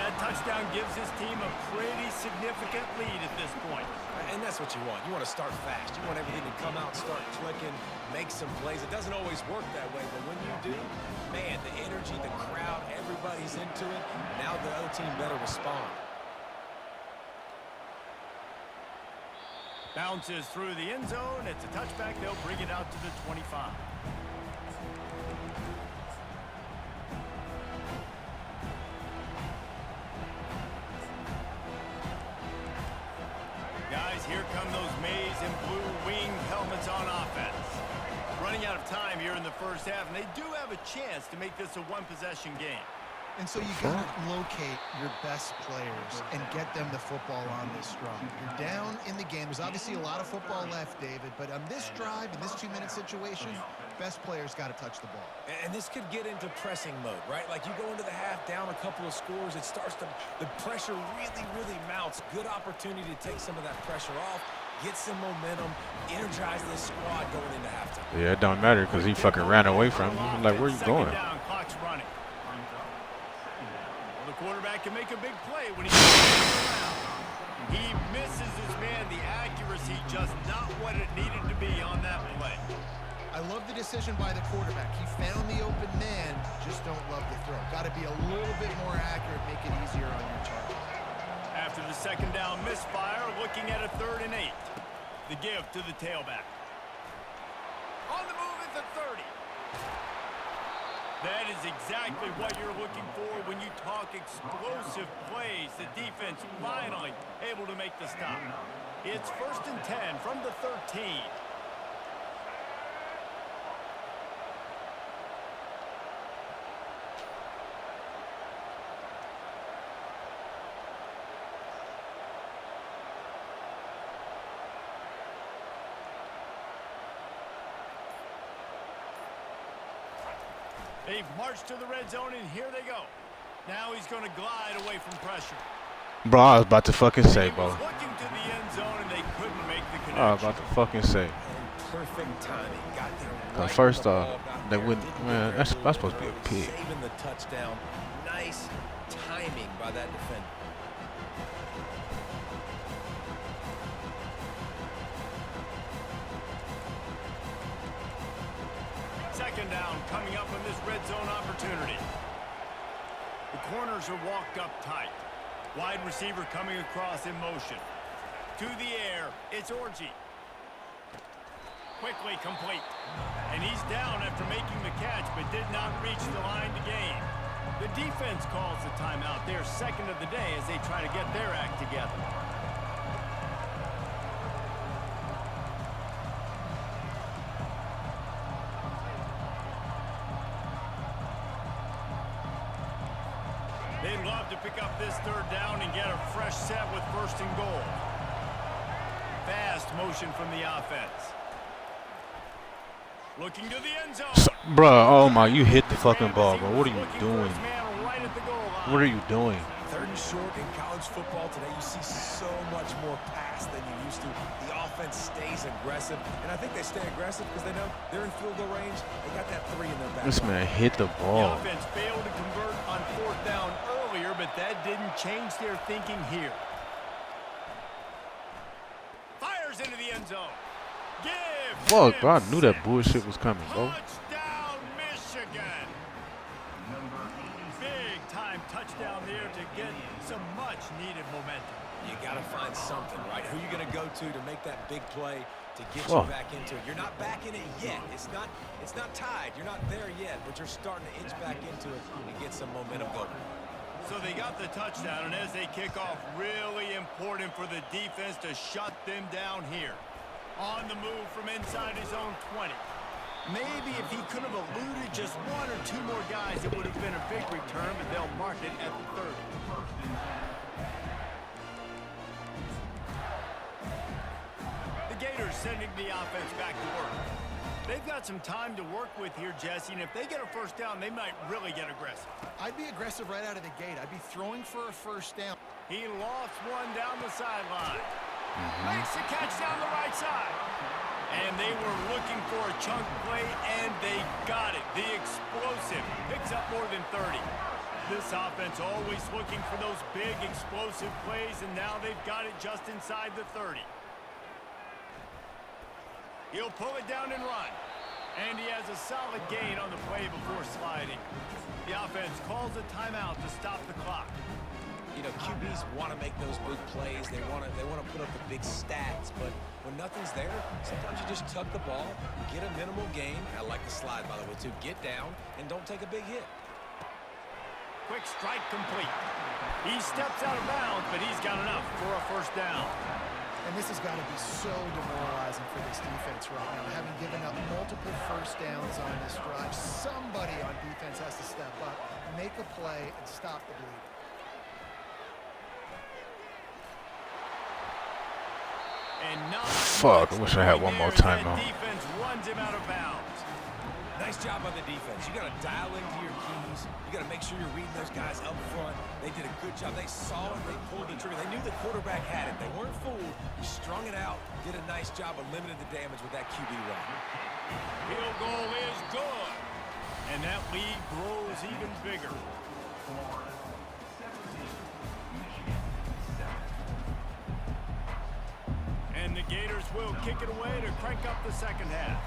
That touchdown gives his team a pretty significant lead at this point. And that's what you want. You want to start fast. You want everything to come out, start clicking, make some plays. It doesn't always work that way, but when you do, man, the energy, the crowd, everybody's into it. Now the other team better respond. Bounces through the end zone. It's a touchback. They'll bring it out to the 25. Guys, here come those maize and blue wing helmets on offense. Running out of time here in the first half, and they do have a chance to make this a one-possession game. And so you got to locate your best players and get them the football on this drive. You're down in the game. There's obviously a lot of football left, David, but on this drive, in this 2-minute situation, best players got to touch the ball. And this could get into pressing mode, right? Like you go into the half down a couple of scores, it starts to, the pressure really mounts. Good opportunity to take some of that pressure off, get some momentum, energize this squad going into halftime. Yeah, it don't matter because he fucking ran away from him. I'm like, where you Second going? down, clock's running. Well, the quarterback can make a big play when he around. He misses his man. The accuracy just not what it needed to be on that play. I love the decision by the quarterback. He found the open man, just don't love the throw. Got to be a little bit more accurate, make it easier on your target. After the second down misfire, looking at a 3rd and 8. The give to the tailback. On the move at the 30. That is exactly what you're looking for when you talk explosive plays. The defense finally able to make the stop. It's 1st and 10 from the 13. They've marched to the red zone, and here they go. Now he's going to glide away from pressure. Bro, I was about to fucking say, He bro. was looking to the end zone, and they couldn't make the connection. I was about to fucking say. Perfect timing. Got there right First when the off, ball got they there. wouldn't, man, that's supposed to be a pick. Saving the touchdown. Nice timing by that defender. Second down coming up on this red zone opportunity. The corners are walked up tight. Wide receiver coming across in motion. To the air, it's Orji. Quickly complete. And he's down after making the catch, but did not reach the line to gain. The defense calls the timeout. They're second of the day as they try to get their act together. They'd love to pick up this 3rd down and get a fresh set with 1st and goal. Fast motion from the offense. Looking to the end zone. Bruh, oh my, you hit the fucking ball, bro. What are you doing? Right at the goal line. What are you doing? 3rd and short in college football today, you see so much more pass than you used to. The offense stays aggressive, and I think they stay aggressive because they know they're in field goal range. They got that 3 in their back. This man hit the The ball. offense failed to convert on 4th down earlier, but that didn't change their thinking here. Fires into the end zone. Give. Fuck, bro, I knew that him bullshit was coming, bro. Touchdown, Michigan. Big time touchdown there to get some much-needed momentum. You got to find something, right? Who are you going to go to make that big play to get you back into it? You're not back in it yet. It's not tied. You're not there yet, but you're starting to inch back into it and get some momentum going. So they got the touchdown, and as they kick off, really important for the defense to shut them down here. On the move from inside his own 20. Maybe if he could have eluded just one or two more guys, it would have been a big return, but they'll mark it at the 30. The Gators sending the offense back to work. They've got some time to work with here, Jesse, and if they get a first down, they might really get aggressive. I'd be aggressive right out of the gate. I'd be throwing for a first down. He lost one down the sideline. Makes the catch down the right side. And they were looking for a chunk play, and they got it. The explosive picks up more than 30. This offense always looking for those big explosive plays, and now they've got it just inside the 30. He'll pull it down and run. And he has a solid gain on the play before sliding. The offense calls a timeout to stop the clock. You know, QBs want to make those big plays. They want to put up the big stats, but when nothing's there, sometimes you just tuck the ball, get a minimal gain. I like the slide, by the way, too. Get down and don't take a big hit. Quick strike complete. He steps out of bounds, but he's got enough for a first down. And this has got to be so demoralizing for this defense right now. Having given up multiple first downs on this drive, somebody on defense has to step up, make a play, and stop the bleeding. And not Fuck, I wish I had one more timeout. Defense runs him out of bounds. Nice job on the defense. You got to dial into your keys. You got to make sure you're reading those guys up front. They did a good job. They saw it. They pulled the trigger. They knew the quarterback had it. They weren't fooled. Strung it out. Did a nice job of limiting the damage with that QB run. Field goal is good. And that lead grows even bigger. And the Gators will kick it away to crank up the second half.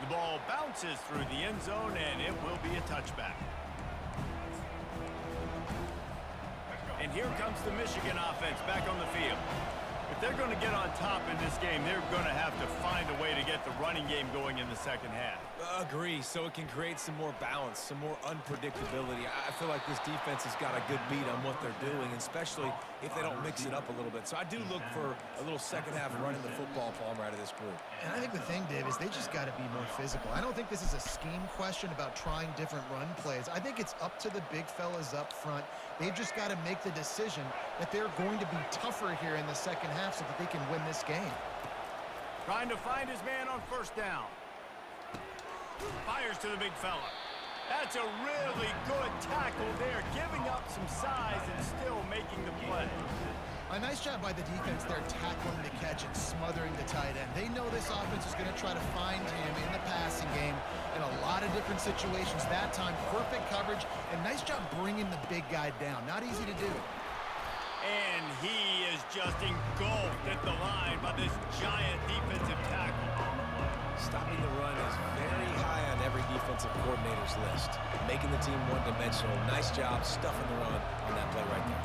The ball bounces through the end zone, and it will be a touchback. And here comes the Michigan offense back on the field. If they're going to get on top in this game, they're going to have to find a way to get the running game going in the second half. Agree, so it can create some more balance, some more unpredictability. I feel like this defense has got a good beat on what they're doing, especially if they don't mix it up a little bit. So I do look for a little second half running the football Palmer out of this group. And I think the thing, Dave, is they just got to be more physical. I don't think this is a scheme question about trying different run plays. I think it's up to the big fellas up front. They've just got to make the decision that they're going to be tougher here in the second half so that they can win this game. Trying to find his man on first down. Fires to the big fella. That's a really good tackle there, giving up some size and still making the play. A nice job by the defense there, tackling the catch and smothering the tight end. They know this offense is going to try to find him in the passing game in a lot of different situations. That time, perfect coverage, and nice job bringing the big guy down. Not easy to do. And he is just engulfed at the line by this giant defensive tackle. Stopping the run is very high on every defensive coordinator's list. Making the team one-dimensional. Nice job stuffing the run on that play right there.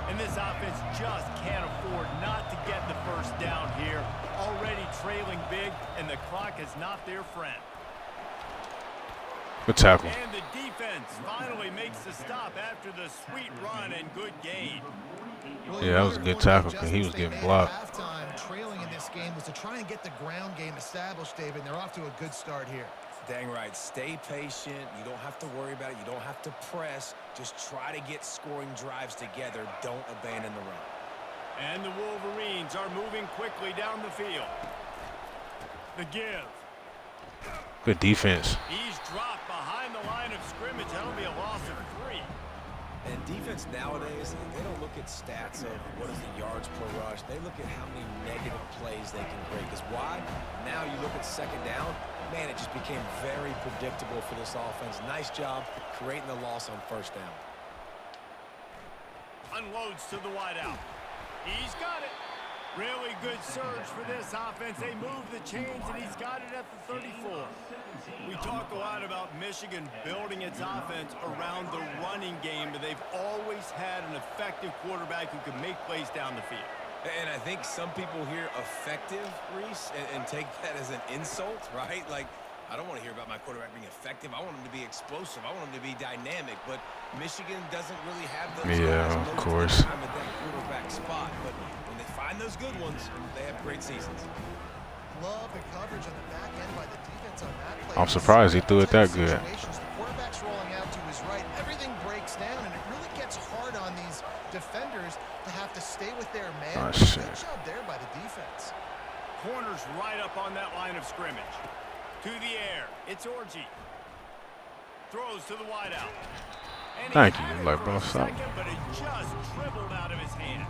And this offense just can't afford not to get the first down here. Already trailing big, and the clock is not their friend. Good tackle. And the defense finally makes the stop after the sweet run and good gain. Yeah, that was a good tackle because he was getting blocked. Halftime trailing in this game was to try and get the ground game established, David, and they're off to a good start here. Dang right. Stay patient. You don't have to worry about it. You don't have to press. Just try to get scoring drives together. Don't abandon the run. And the Wolverines are moving quickly down the field. The give. Good defense. He's dropped behind the line of scrimmage. That'll be a loss of 3. And defense nowadays, they don't look at stats of what is the yards per rush. They look at how many negative plays they can create. Because why? Now you look at second down, man, it just became very predictable for this offense. Nice job creating the loss on first down. Unloads to the wideout. He's got it. Really good surge for this offense. They move the chains, and he's got it at the 34. We talk a lot about Michigan building its offense around the running game, but they've always had an effective quarterback who can make plays down the field. And I think some people hear effective, Reese, and take that as an insult, right? Like, I don't want to hear about my quarterback being effective. I want him to be explosive. I want him to be dynamic. But Michigan doesn't really have those guys of most course. of the time at that quarterback spot. But when they find those good ones, they have great seasons. Love and coverage on the back end by the defense on that play. I'm surprised he threw it that good. The quarterback's rolling out to his right. Everything breaks down, and it really gets hard on these defenders to have to stay with their man. Oh, shit. Good job there by the defense. Corner's right up on that line of scrimmage. To the air. It's Orji. Throws to the wideout. And Thank he you, had it like, for bro, a stop. second, but it just dribbled out of his hands.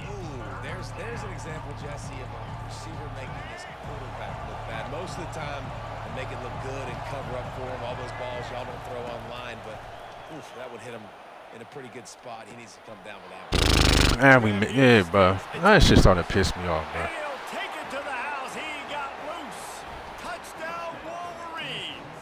Ooh, there's an example, Jesse, of a receiver making his quarterback look bad. Most of the time, they make it look good and cover up for him. All those balls y'all don't throw online, but oof, that would hit him in a pretty good spot. He needs to come down with that one. And yeah, bro. That shit started to piss me off, bro. And he'll take it to the house. He got loose. Touchdown, Wolverines.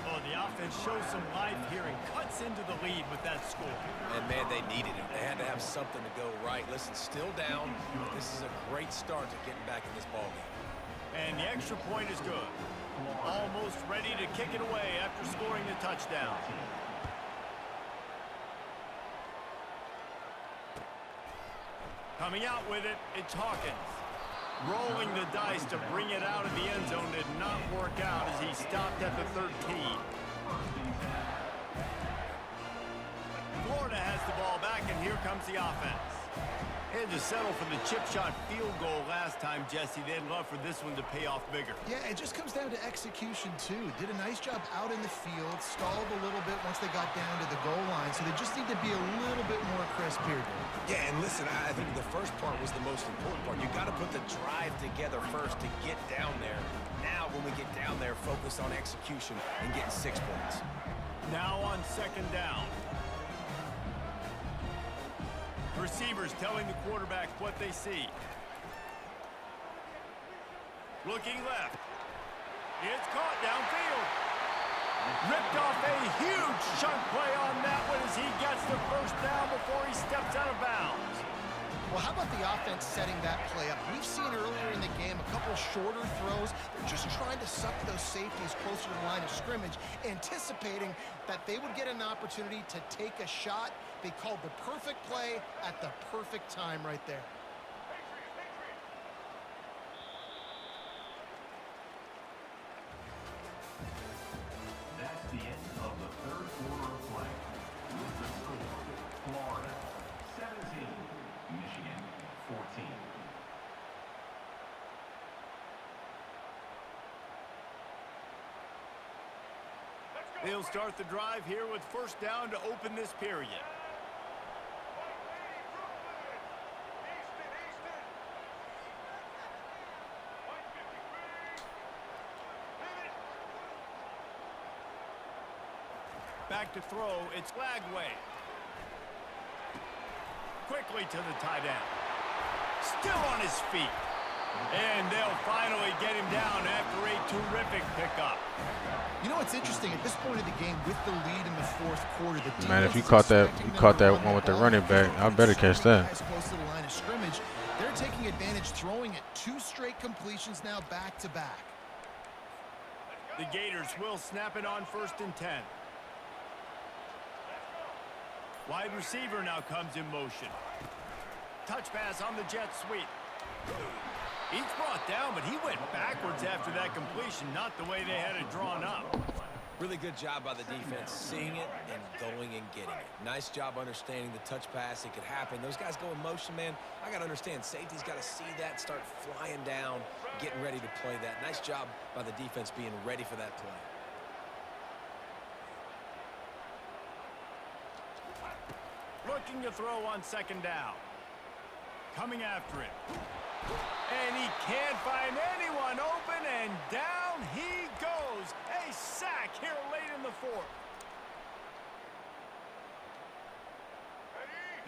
Oh, the offense shows some life here and cuts into the lead with that score. And, man, they needed it. They had to have something to go right. Listen, still down. This is a great start to getting back in this ballgame. And the extra point is good. Almost ready to kick it away after scoring the touchdown. Coming out with it, it's Hawkins. Rolling the dice to bring it out of the end zone did not work out as he stopped at the 13. Florida has the ball back, and here comes the offense. Had to settle for the chip shot field goal last time, Jesse. They'd love for this one to pay off bigger. Yeah, it just comes down to execution, too. Did a nice job out in the field, stalled a little bit once they got down to the goal line, so they just need to be a little bit more crisp here. Yeah, and listen, I think the first part was the most important part. You got to put the drive together first to get down there. Now, when we get down there, focus on execution and getting 6 points. Now on second down. Receivers telling the quarterback what they see. Looking left. It's caught downfield. Ripped off a huge chunk play on that one as he gets the first down before he steps out of bounds. Well, how about the offense setting that play up? We've seen earlier in the game a couple shorter throws. They're just trying to suck those safeties closer to the line of scrimmage, anticipating that they would get an opportunity to take a shot. They called the perfect play at the perfect time right there. That's the end of the third quarter of play. With the score, Florida 17, Michigan 14. They'll start the drive here with first down to open this period. Back to throw, it's Lagway. Quickly to the tight end. Still on his feet. And they'll finally get him down after a terrific pickup. You know what's interesting? At this point of the game, with the lead in the fourth quarter, the Man, if you defense caught that, is expecting them caught to that run one the with the ball. running back, I better catch that. Guys close to the line of scrimmage. They're taking advantage, throwing it 2 straight completions now back to back. The Gators will snap it on first and 10. Wide receiver now comes in motion. Touch pass on the jet sweep. He's brought down, but he went backwards after that completion, not the way they had it drawn up. Really good job by the defense, seeing it and going and getting it. Nice job understanding the touch pass. It could happen. Those guys go in motion, man. I got to understand, safety's got to see that, start flying down, getting ready to play that. Nice job by the defense being ready for that play. Looking to throw on second down. Coming after it. And he can't find anyone open, and down he goes. A sack here late in the fourth.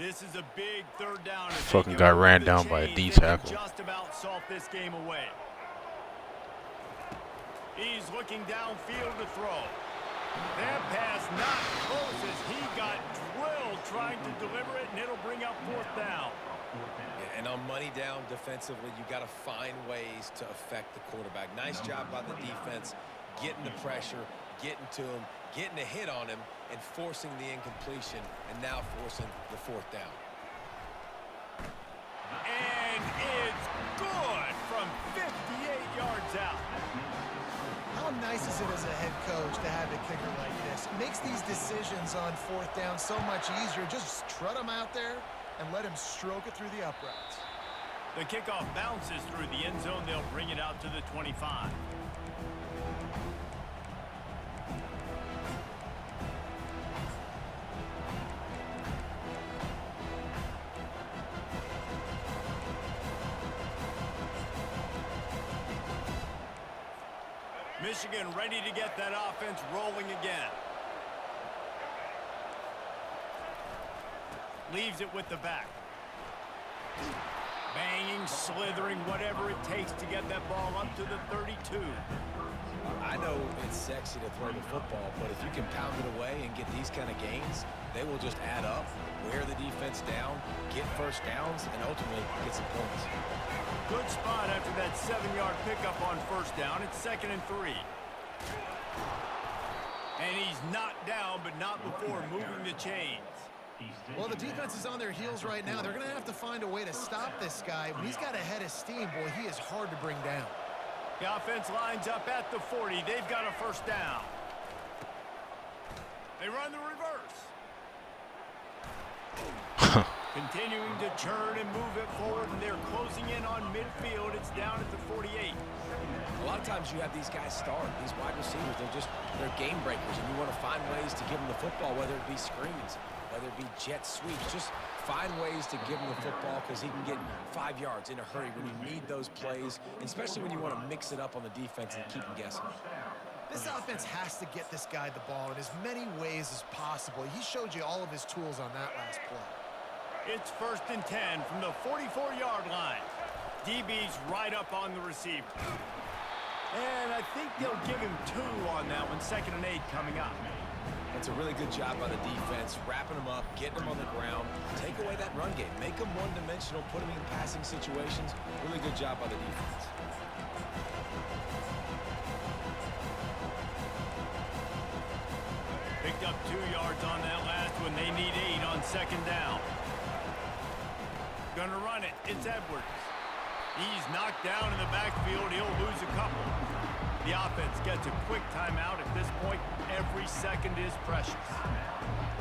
This is a big third down. Fucking got ran down by a D tackle. Just about solve this game away. He's looking downfield to throw. That pass not close as he got drilled trying to deliver it, and it'll bring up fourth down. And on money down defensively, you got to find ways to affect the quarterback. Nice job by the defense, getting the pressure, getting to him, getting a hit on him, and forcing the incompletion, and now forcing the fourth down. And it's good from 58 yards out. How nice is it as a head coach to have a kicker like this? It makes these decisions on fourth down so much easier. Just trot him out there and let him stroke it through the uprights. The kickoff bounces through the end zone. They'll bring it out to the 25. Michigan ready to get that offense rolling again. Leaves it with the back. Banging, slithering, whatever it takes to get that ball up to the 32. I know it's sexy to throw the football, but if you can pound it away and get these kind of gains, they will just add up, wear the defense down, get first downs, and ultimately get some points. Good spot after that 7-yard pickup on first down. It's 2nd and 3. And he's knocked down, but not before moving the chains. Well, the defense is on their heels right now. They're going to have to find a way to stop this guy. When he's got a head of steam, boy, he is hard to bring down. The offense lines up at the 40. They've got a first down. They run the reverse. Continuing to churn and move it forward, and they're closing in on midfield. It's down at the 48. A lot of times you have these guys start, these wide receivers, they're game breakers, and you want to find ways to give them the football, whether it be screens, whether it be jet sweeps. Just find ways to give him the football because he can get 5 yards in a hurry when you need those plays, especially when you want to mix it up on the defense and keep him guessing. This offense has to get this guy the ball in as many ways as possible. He showed you all of his tools on that last play. It's 1st and 10 from the 44-yard line. DB's right up on the receiver. And I think they'll give him 2 on that one. 2nd and 8 coming up. That's a really good job by the defense, wrapping them up, getting them on the ground. Take away that run game. Make them one-dimensional, put them in passing situations. Really good job by the defense. Picked up 2 yards on that last one. They need 8 on 2nd down. Gonna run it. It's Edwards. He's knocked down in the backfield. He'll lose a couple. The offense gets a quick timeout. At this point, every second is precious.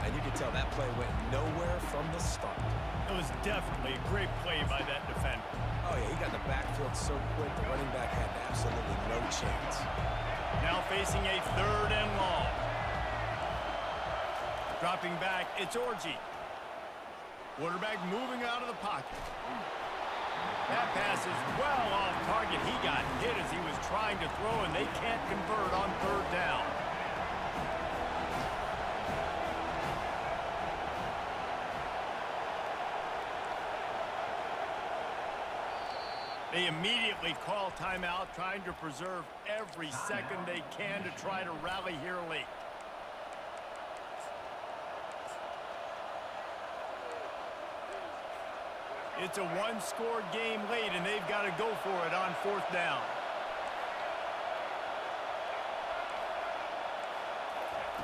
And you can tell that play went nowhere from the start. It was definitely a great play by that defender. Oh, yeah, he got in the backfield so quick, the running back had absolutely no chance. Now facing a 3rd and long. Dropping back, it's Orji. Quarterback moving out of the pocket. That pass is well off target. He got hit as he was trying to throw, and they can't convert on 3rd down. They immediately call timeout, trying to preserve every second they can to try to rally here late. It's a 1-score game late, and they've got to go for it on 4th down.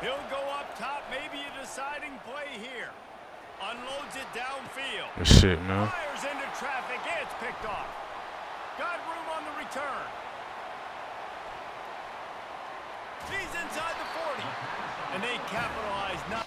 He'll go up top, maybe a deciding play here. Unloads it downfield. Good shit, man. Fires into traffic. It's picked off. Got room on the return. He's inside the 40. And they capitalize not.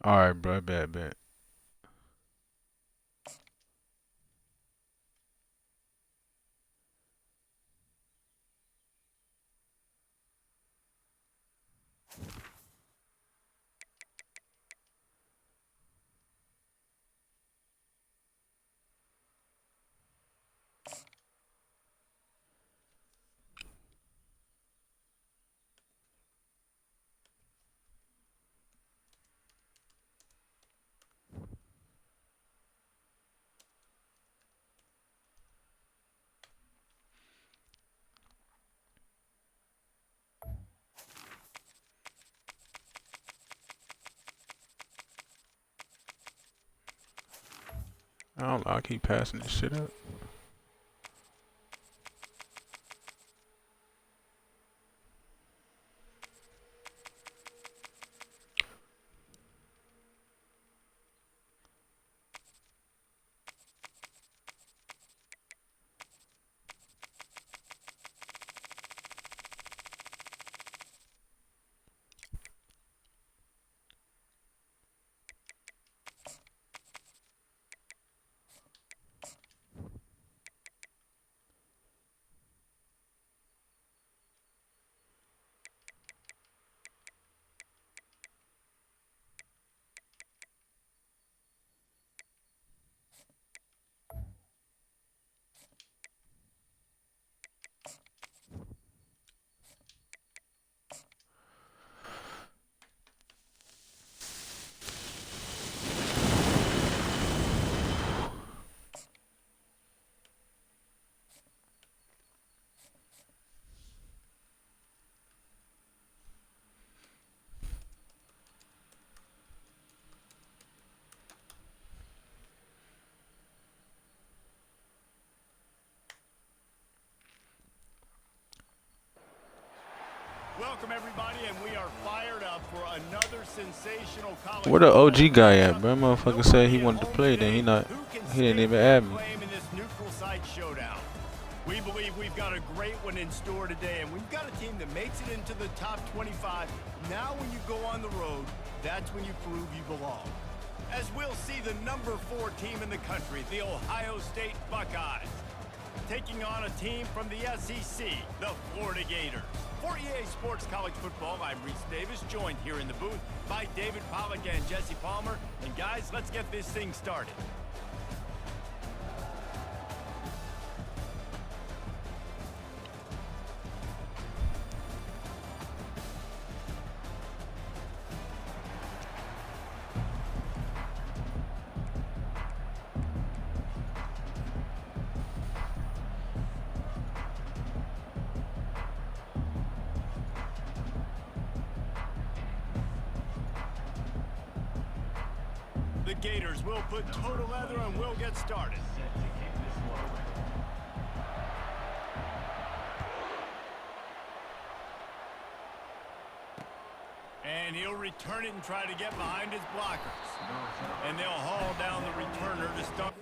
All right, bro. Bet. I don't know. I keep passing this shit up. Welcome, everybody, and we are fired up for another sensational college. Where the OG football guy at, matchup. bro? Motherfucker said he wanted to play, then he not. He didn't even add me. In this neutral site showdown. We believe we've got a great one in store today, and we've got a team that makes it into the top 25. Now when you go on the road, that's when you prove you belong. As we'll see the number 4 team in the country, the Ohio State Buckeyes, taking on a team from the SEC, the Florida Gators. For EA Sports College Football, I'm Reese Davis, joined here in the booth by David Pollack and Jesse Palmer. And guys, let's get this thing started. The Gators will put total leather and we'll get started. And he'll return it and try to get behind his blockers. And they'll haul down the returner to start.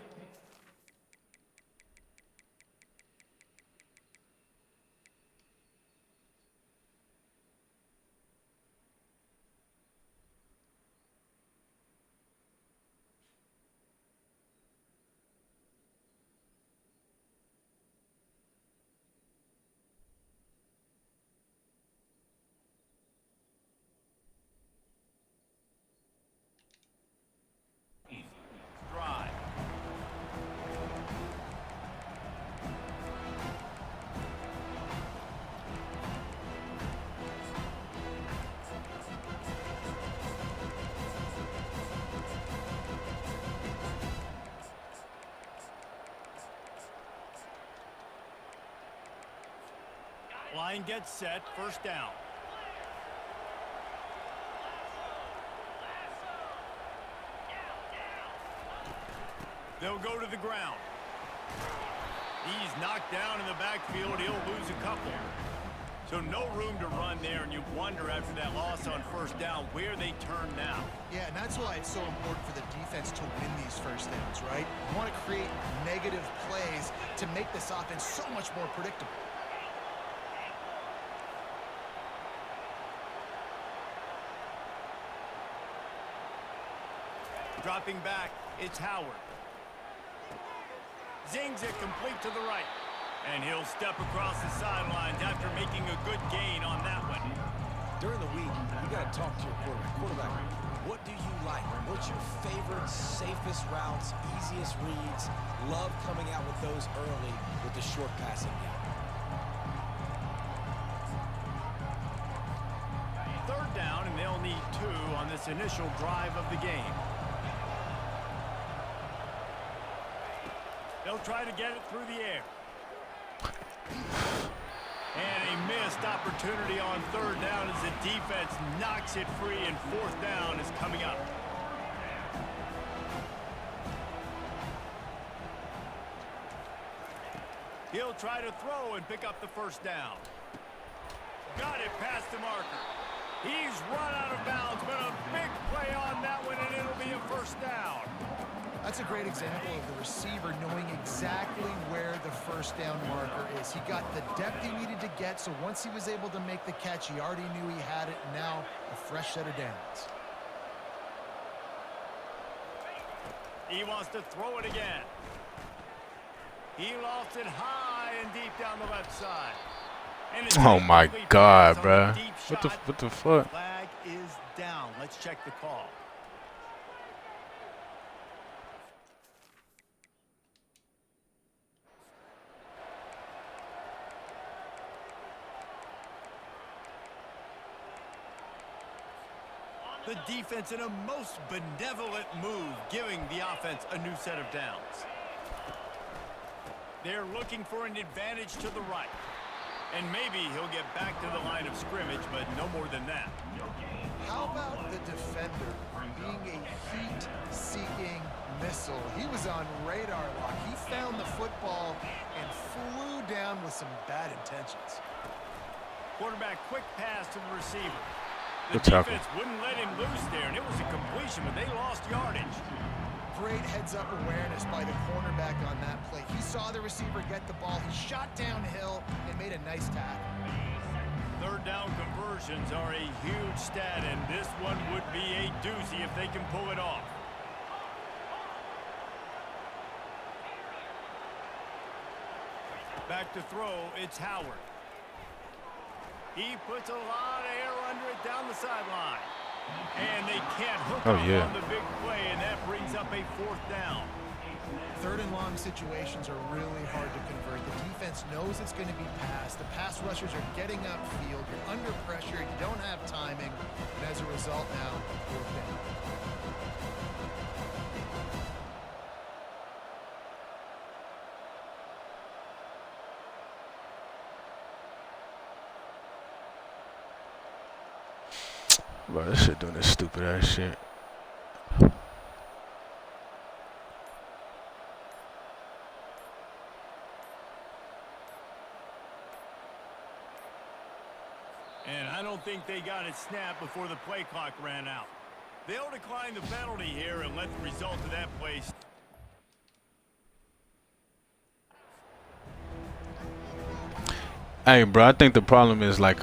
Drive. Line gets set, first down. They'll go to the ground. He's knocked down in the backfield. He'll lose a couple. So no room to run there, and you wonder after that loss on first down where they turn now. Yeah, and that's why it's so important for the defense to win these first downs, right? You want to create negative plays to make this offense so much more predictable. Dropping back, it's Howard. Zings it complete to the right. And he'll step across the sidelines after making a good gain on that one. During the week, you got to talk to your quarterback. What do you like? What's your favorite, safest routes, easiest reads? Love coming out with those early with the short passing game. Third down, and they'll need 2 on this initial drive of the game. They'll try to get it through the air. And a missed opportunity on third down as the defense knocks it free, and fourth down is coming up. He'll try to throw and pick up the first down. Got it past the marker. He's run out of bounds, but a big play on that one, and it'll be a first down. That's a great example of the receiver knowing exactly where the first down marker is. He got the depth he needed to get, so once he was able to make the catch, he already knew he had it, and now a fresh set of downs. He wants to throw it again. He lost it high and deep down the left side. And Oh my God, on bruh. a deep What the fuck? Flag is down. Let's check the call. The defense in a most benevolent move, giving the offense a new set of downs. They're looking for an advantage to the right. And maybe he'll get back to the line of scrimmage, but no more than that. How about the defender being a heat-seeking missile? He was on radar lock. He found the football and flew down with some bad intentions. Quarterback quick pass to the receiver. The Good tackle. defense wouldn't let him loose there, and it was a completion, but they lost yardage. Great heads-up awareness by the cornerback on that play. He saw the receiver get the ball. He shot downhill and made a nice tackle. Third down conversions are a huge stat, and this one would be a doozy if they can pull it off. Back to throw, it's Howard. He puts a lot of air under it down the sideline. And they can't hook up on the big play, and that brings up a fourth down. Third and long situations are really hard to convert. The defense knows it's going to be passed. The pass rushers are getting upfield. You're under pressure. You don't have timing. And as a result now, fourth down. Bro, this shit doing this stupid ass shit. And I don't think they got it snapped before the play clock ran out. They'll decline the penalty here and let the result of that play. Hey, bro, I think the problem is like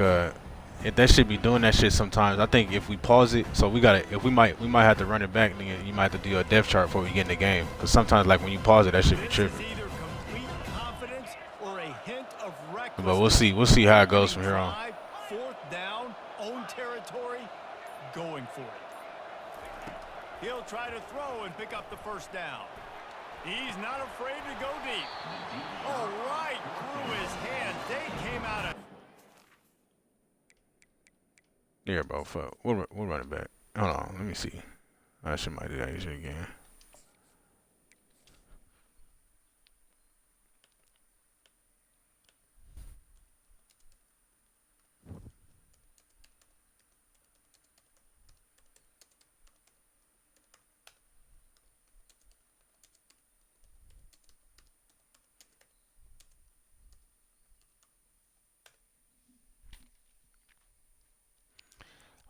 if that should be doing that shit sometimes. I think if we pause it, so we gotta, if we might have to run it back, then you might have to do a depth chart before we get in the game. Cause sometimes like when you pause it, that should be tripping. This is either complete confidence or a hint of recklessness. But we'll see how it goes from here on. Fourth down, own territory, going for it. He'll try to throw and pick up the first down. He's not afraid to go deep. All right, through his hand. They came out of. Yeah, bro, fuck. We'll run it back. Hold on, let me see. I should might do that shit again.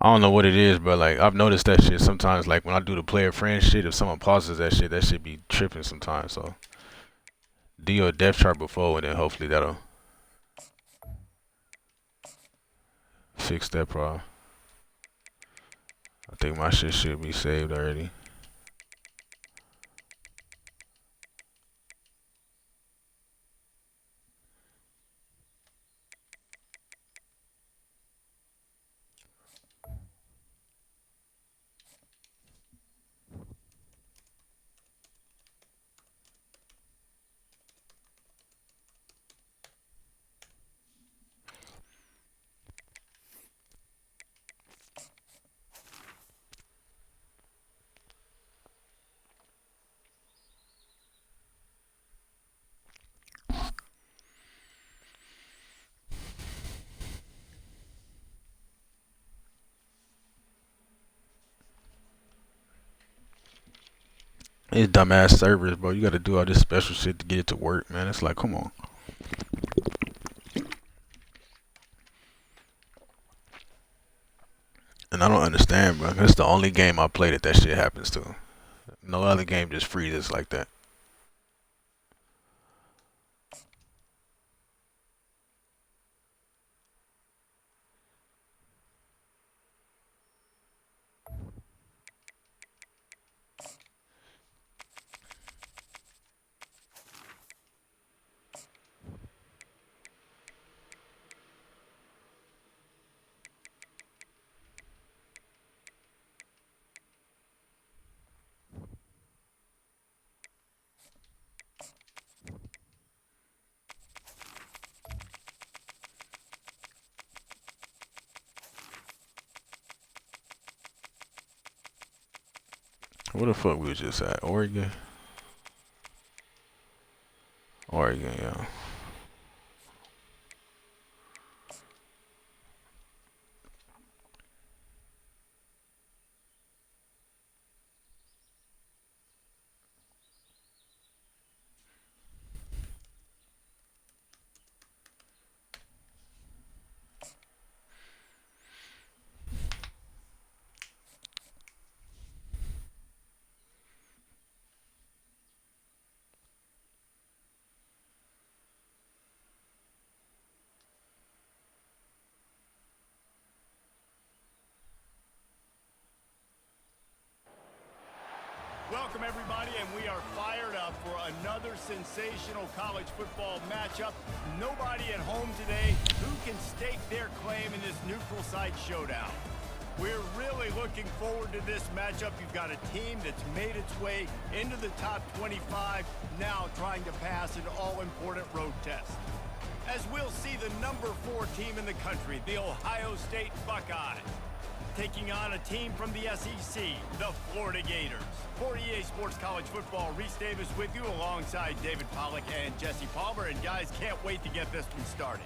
I don't know what it is, but like I've noticed that shit sometimes. Like when I do the player friend shit, if someone pauses that shit be tripping sometimes. So do your depth chart before, and then hopefully that'll fix that problem. I think my shit should be saved already. These dumbass servers, bro. You got to do all this special shit to get it to work, man. It's like, come on. And I don't understand, bro. It's the only game I played that shit happens to. No other game just freezes like that. Where the fuck we was just at? Oregon? Oregon, yeah. Welcome, everybody, and we are fired up for another sensational college football matchup. Nobody at home today who can stake their claim in this neutral site showdown. We're really looking forward to this matchup. You've got a team that's made its way into the top 25, now trying to pass an all-important road test. As we'll see the number 4 team in the country, the Ohio State Buckeyes, taking on a team from the SEC, the Florida Gators. For EA Sports College Football, Reese Davis with you alongside David Pollack and Jesse Palmer. And guys, can't wait to get this one started.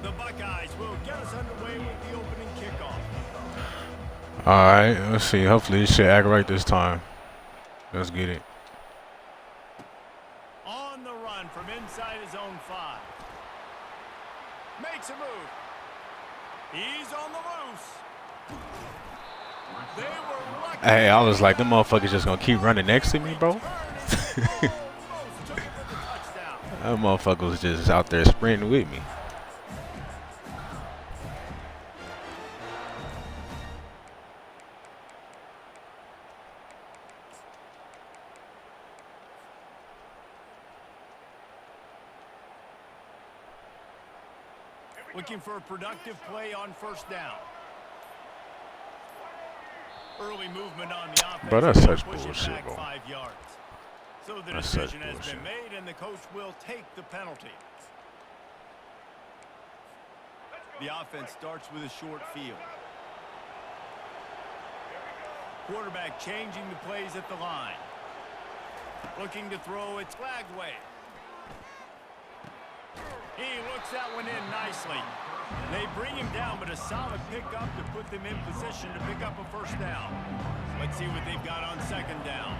The Buckeyes will get us underway with the opening kickoff. Alright, let's see. Hopefully this shit act right this time. Let's get it. On the run from inside his own 5. Makes a move. He's on the loose. They were lucky. Hey, I was like, them motherfuckers just gonna keep running next to me, bro. That motherfucker was just out there sprinting with me. Looking for a productive play on first down. Early movement on the offense. Bro, that's such Push it bullshit, back bro. 5 yards. So the That's such decision has bullshit. been made, and the coach will take the penalty. The offense starts with a short field. Quarterback changing the plays at the line. Looking to throw, it's flagged away. He looks that one in nicely. They bring him down, but a solid pickup to put them in position to pick up a first down. Let's see what they've got on second down.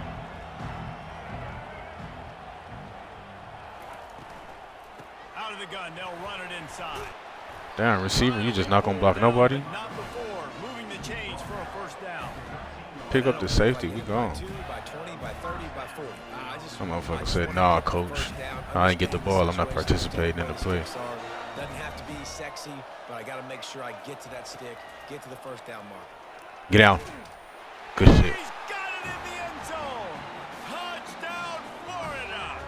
Out of the gun, they'll run it inside. Damn, receiver, you just not gonna block nobody? Not before, moving the chains for a first down. Pick up the safety, we gone. By 2, by 20, by 30, by 40. Some motherfucker said, nah, coach. I ain't get the ball. I'm not participating in the play. Doesn't have to be sexy, but I got to make sure I get to that stick, get to the first down mark. Get down. Good shit. He's got it in the end zone. Touchdown, Florida.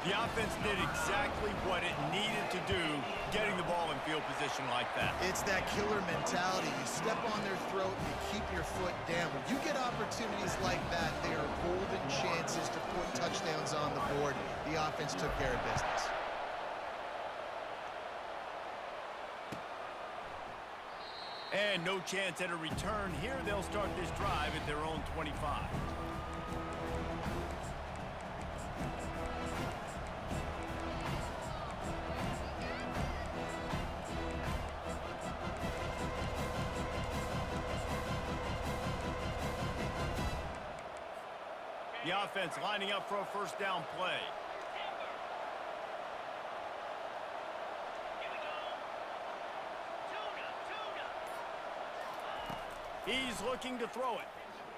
The offense did exactly what it needed to do, getting the ball in field position like that. It's that killer mentality. You step on their throat, you keep your foot down. When you get opportunities like that, they are golden chances to put touchdowns on the board. The offense took care of business. And no chance at a return here. They'll start this drive at their own 25. The offense lining up for a first down play. He's looking to throw it.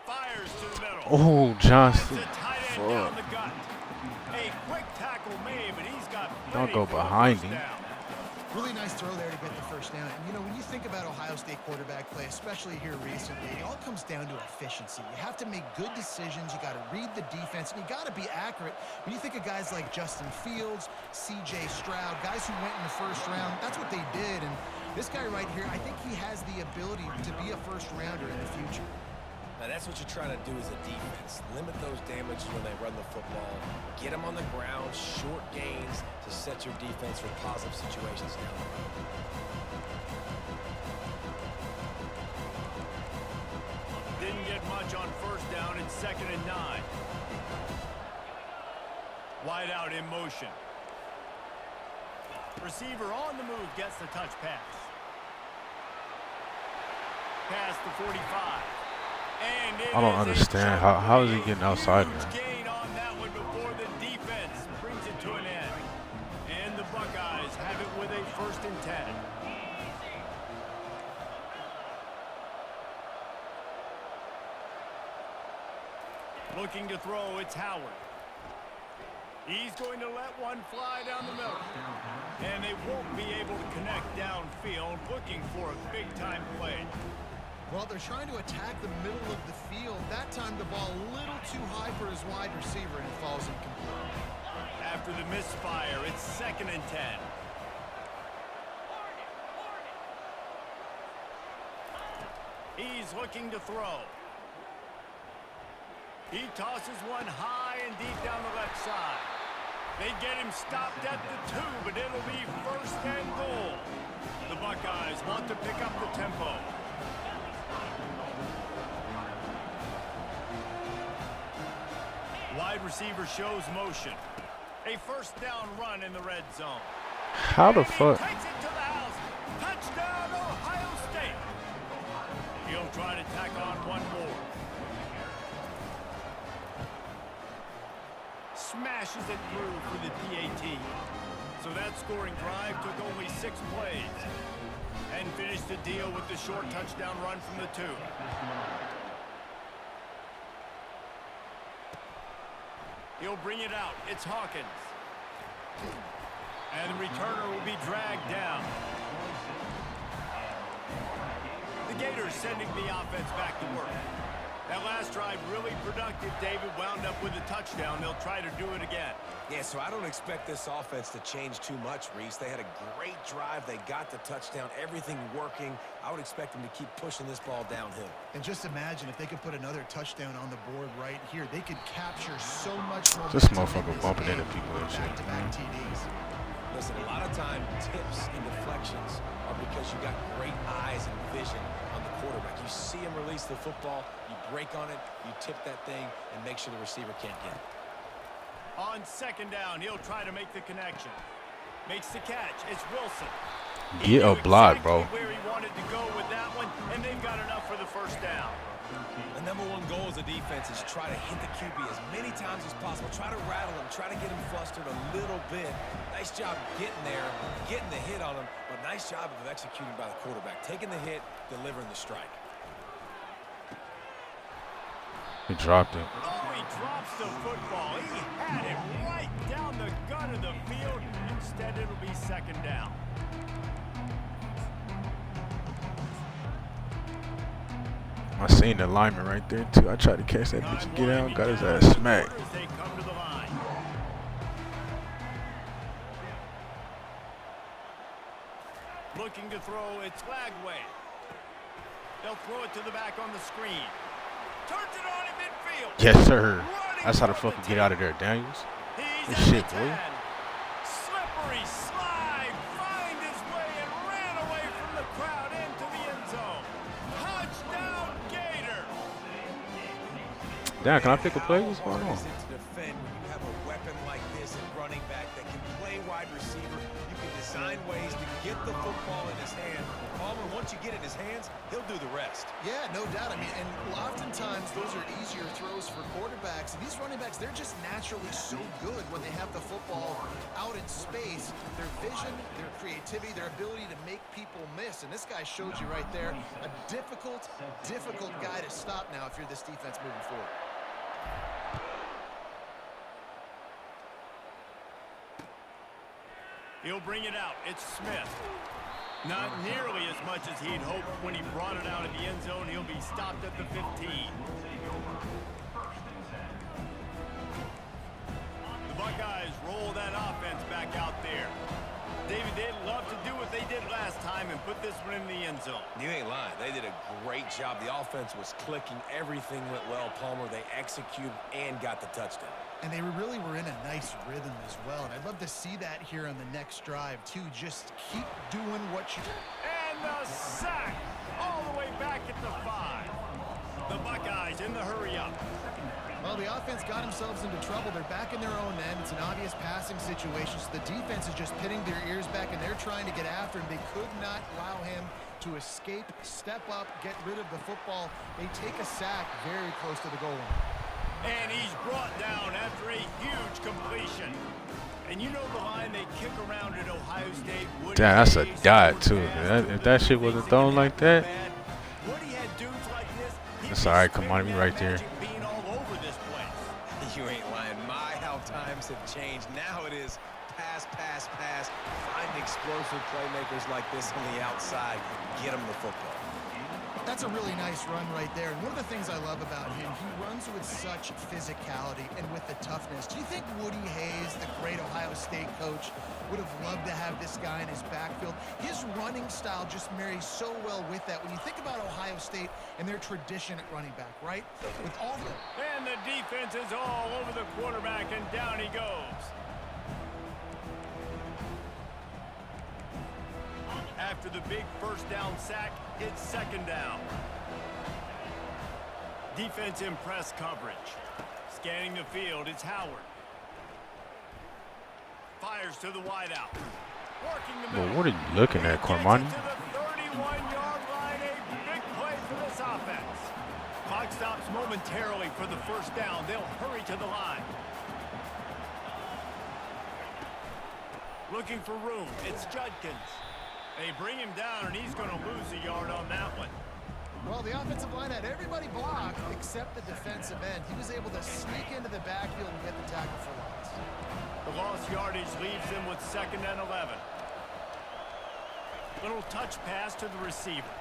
Fires to the middle. Oh, Johnson. It's a tight end down the gut. A quick tackle made, but he's got Don't go behind him. Really nice throw there to get the first down. And, you know, when you think about Ohio State quarterback play, especially here recently, it all comes down to efficiency. You have to make good decisions. You got to read the defense, and you got to be accurate. When you think of guys like Justin Fields, C.J. Stroud, guys who went in the first round, that's what they did. And this guy right here, I think he has the ability to be a first-rounder in the future. Now, that's what you're trying to do as a defense. Limit those damages when they run the football. Get them on the ground, short gains to set your defense for positive situations down the road. Didn't get much on first down. It's 2nd and 9. Wide out in motion. Receiver on the move gets the touch pass. Past the 45. I don't understand. How is he getting outside, man? Gain on that one before the defense brings it to an end. And the Buckeyes have it with a 1st and 10. Looking to throw, it's Howard. He's going to let one fly down the middle. And they won't be able to connect downfield, looking for a big-time play. Well, they're trying to attack the middle of the field. That time the ball a little too high for his wide receiver, and it falls incomplete. After the misfire, it's 2nd and 10. He's looking to throw. He tosses one high and deep down the left side. They get him stopped at the 2, but it'll be 1st and goal. The Buckeyes want to pick up the tempo. Wide receiver shows motion. A 1st down run in the red zone. How the fuck? Takes it to the house. Touchdown, Ohio State. He'll try to tack on one more. Smashes it through for the PAT. So that scoring drive took only 6 plays. And finished the deal with the short touchdown run from the 2. He'll bring it out. It's Hawkins. And the returner will be dragged down. The Gators sending the offense back to work. That last drive really productive. David wound up with a touchdown. They'll try to do it again. Yeah, so I don't expect this offense to change too much, Reese. They had a great drive. They got the touchdown. Everything working. I would expect them to keep pushing this ball downhill. And just imagine if they could put another touchdown on the board right here. They could capture so much momentum. This motherfucker bumping into people and shit. Back-to-back TDs. Listen, a lot of time, tips and deflections are because you got great eyes and vision on the quarterback. You see him release the football, you break on it, you tip that thing, and make sure the receiver can't get it. On 2nd down, he'll try to make the connection. Makes the catch. It's Wilson. Get a block, bro. Where he wanted to go with that one, and they've got enough for the 1st down. The number one goal as a defense is try to hit the QB as many times as possible. Try to rattle him. Try to get him flustered a little bit. Nice job getting there, getting the hit on him, but nice job of executing by the quarterback. Taking the hit, delivering the strike. He dropped it. Oh, he drops the football. He had it right down the gut of the field. Instead, it'll be 2nd down. I seen the lineman right there too. I tried to catch that bitch and get out, got his ass smacked. They come to the line. Looking to throw, it's Lagway. They'll throw it to the back on the screen. Turns it on in midfield. Yes, sir. That's how the fuck you get out of there, Daniels. Good shit, boy. Slippery slide, find his way and ran away from the crowd into the end zone. Damn, can I Man, pick a play? how What's going hard on? is it to defend when you have a weapon like this at running back that can play wide receiver? You can design ways to get the football in his hand. Palmer, once you get it in his hands, he'll do the rest. Yeah, no doubt. I mean, and oftentimes those are easier throws for quarterbacks. And these running backs, they're just naturally so good when they have the football out in space. Their vision, their creativity, their ability to make people miss. And this guy showed you right there, a difficult guy to stop now if you're this defense moving forward. He'll bring it out. It's Smith. Not nearly as much as he'd hoped when he brought it out of the end zone. He'll be stopped at the 15. The Buckeyes roll that offense back out there. David, they'd love to do what they did last time and put this one in the end zone. You ain't lying. They did a great job. The offense was clicking. Everything went well, Palmer. They executed and got the touchdown. And they really were in a nice rhythm as well. And I'd love to see that here on the next drive, too. Just keep doing what you do. And the sack all the way back at the 5. The Buckeyes in the hurry-up. Well, the offense got themselves into trouble. They're back in their own end. It's an obvious passing situation. So the defense is just pinning their ears back, and they're trying to get after him. They could not allow him to escape, step up, get rid of the football. They take a sack very close to the goal line. And he's brought down after a huge completion. And you know the line they kick around at Ohio State. Damn, that's a dot, too. If that shit wasn't thrown like that, that's all right. Come on, be right there. You ain't lying. My, how times have changed. Now it is pass, pass, pass. Find explosive playmakers like this on the outside. Get them the football. That's a really nice run right there. And one of the things I love about him, he runs with such physicality and with the toughness. Do you think Woody Hayes, the great Ohio State coach, would have loved to have this guy in his backfield? His running style just marries so well with that. When you think about Ohio State and their tradition at running back, right? With all the... And the defense is all over the quarterback, and down he goes. After the big first down sack, it's second down. Defense in press coverage. Scanning the field, it's Howard. Fires to the wideout. Working the middle. But what are you looking at, Cormani? To the 31-yard line, a big play for this offense. Clock stops momentarily for the first down. They'll hurry to the line. Looking for room, it's Judkins. They bring him down, and he's going to lose a yard on that one. Well, the offensive line had everybody blocked except the defensive end. He was able to sneak into the backfield and get the tackle for loss. The lost yardage leaves them with 2nd and 11. Little touch pass to the receiver.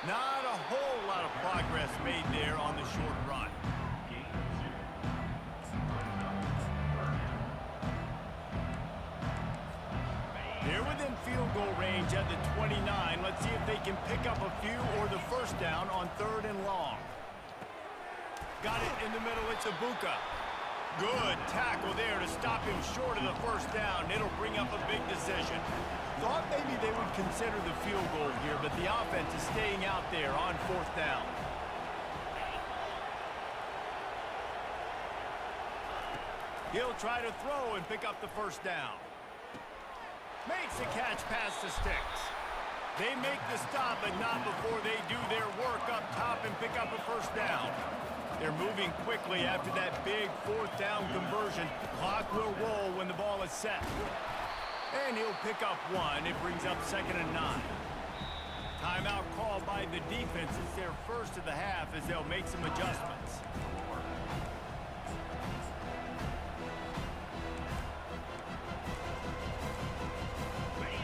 Not a whole lot of progress made there on the short run. They're within field goal range at the 29. Let's see if they can pick up a few or the first down on 3rd and long. Got it in the middle. It's Ibuka. Good tackle there to stop him short of the first down. It'll bring up a big decision. Thought maybe they would consider the field goal here, but the offense is staying out there on 4th down. He'll try to throw and pick up the first down. Makes a catch past the sticks. They make the stop, but not before they do their work up top and pick up a first down. They're moving quickly after that big 4th down conversion. Clock will roll when the ball is set. And he'll pick up 1. It brings up 2nd and 9. Timeout called by the defense. It's their first of the half as they'll make some adjustments.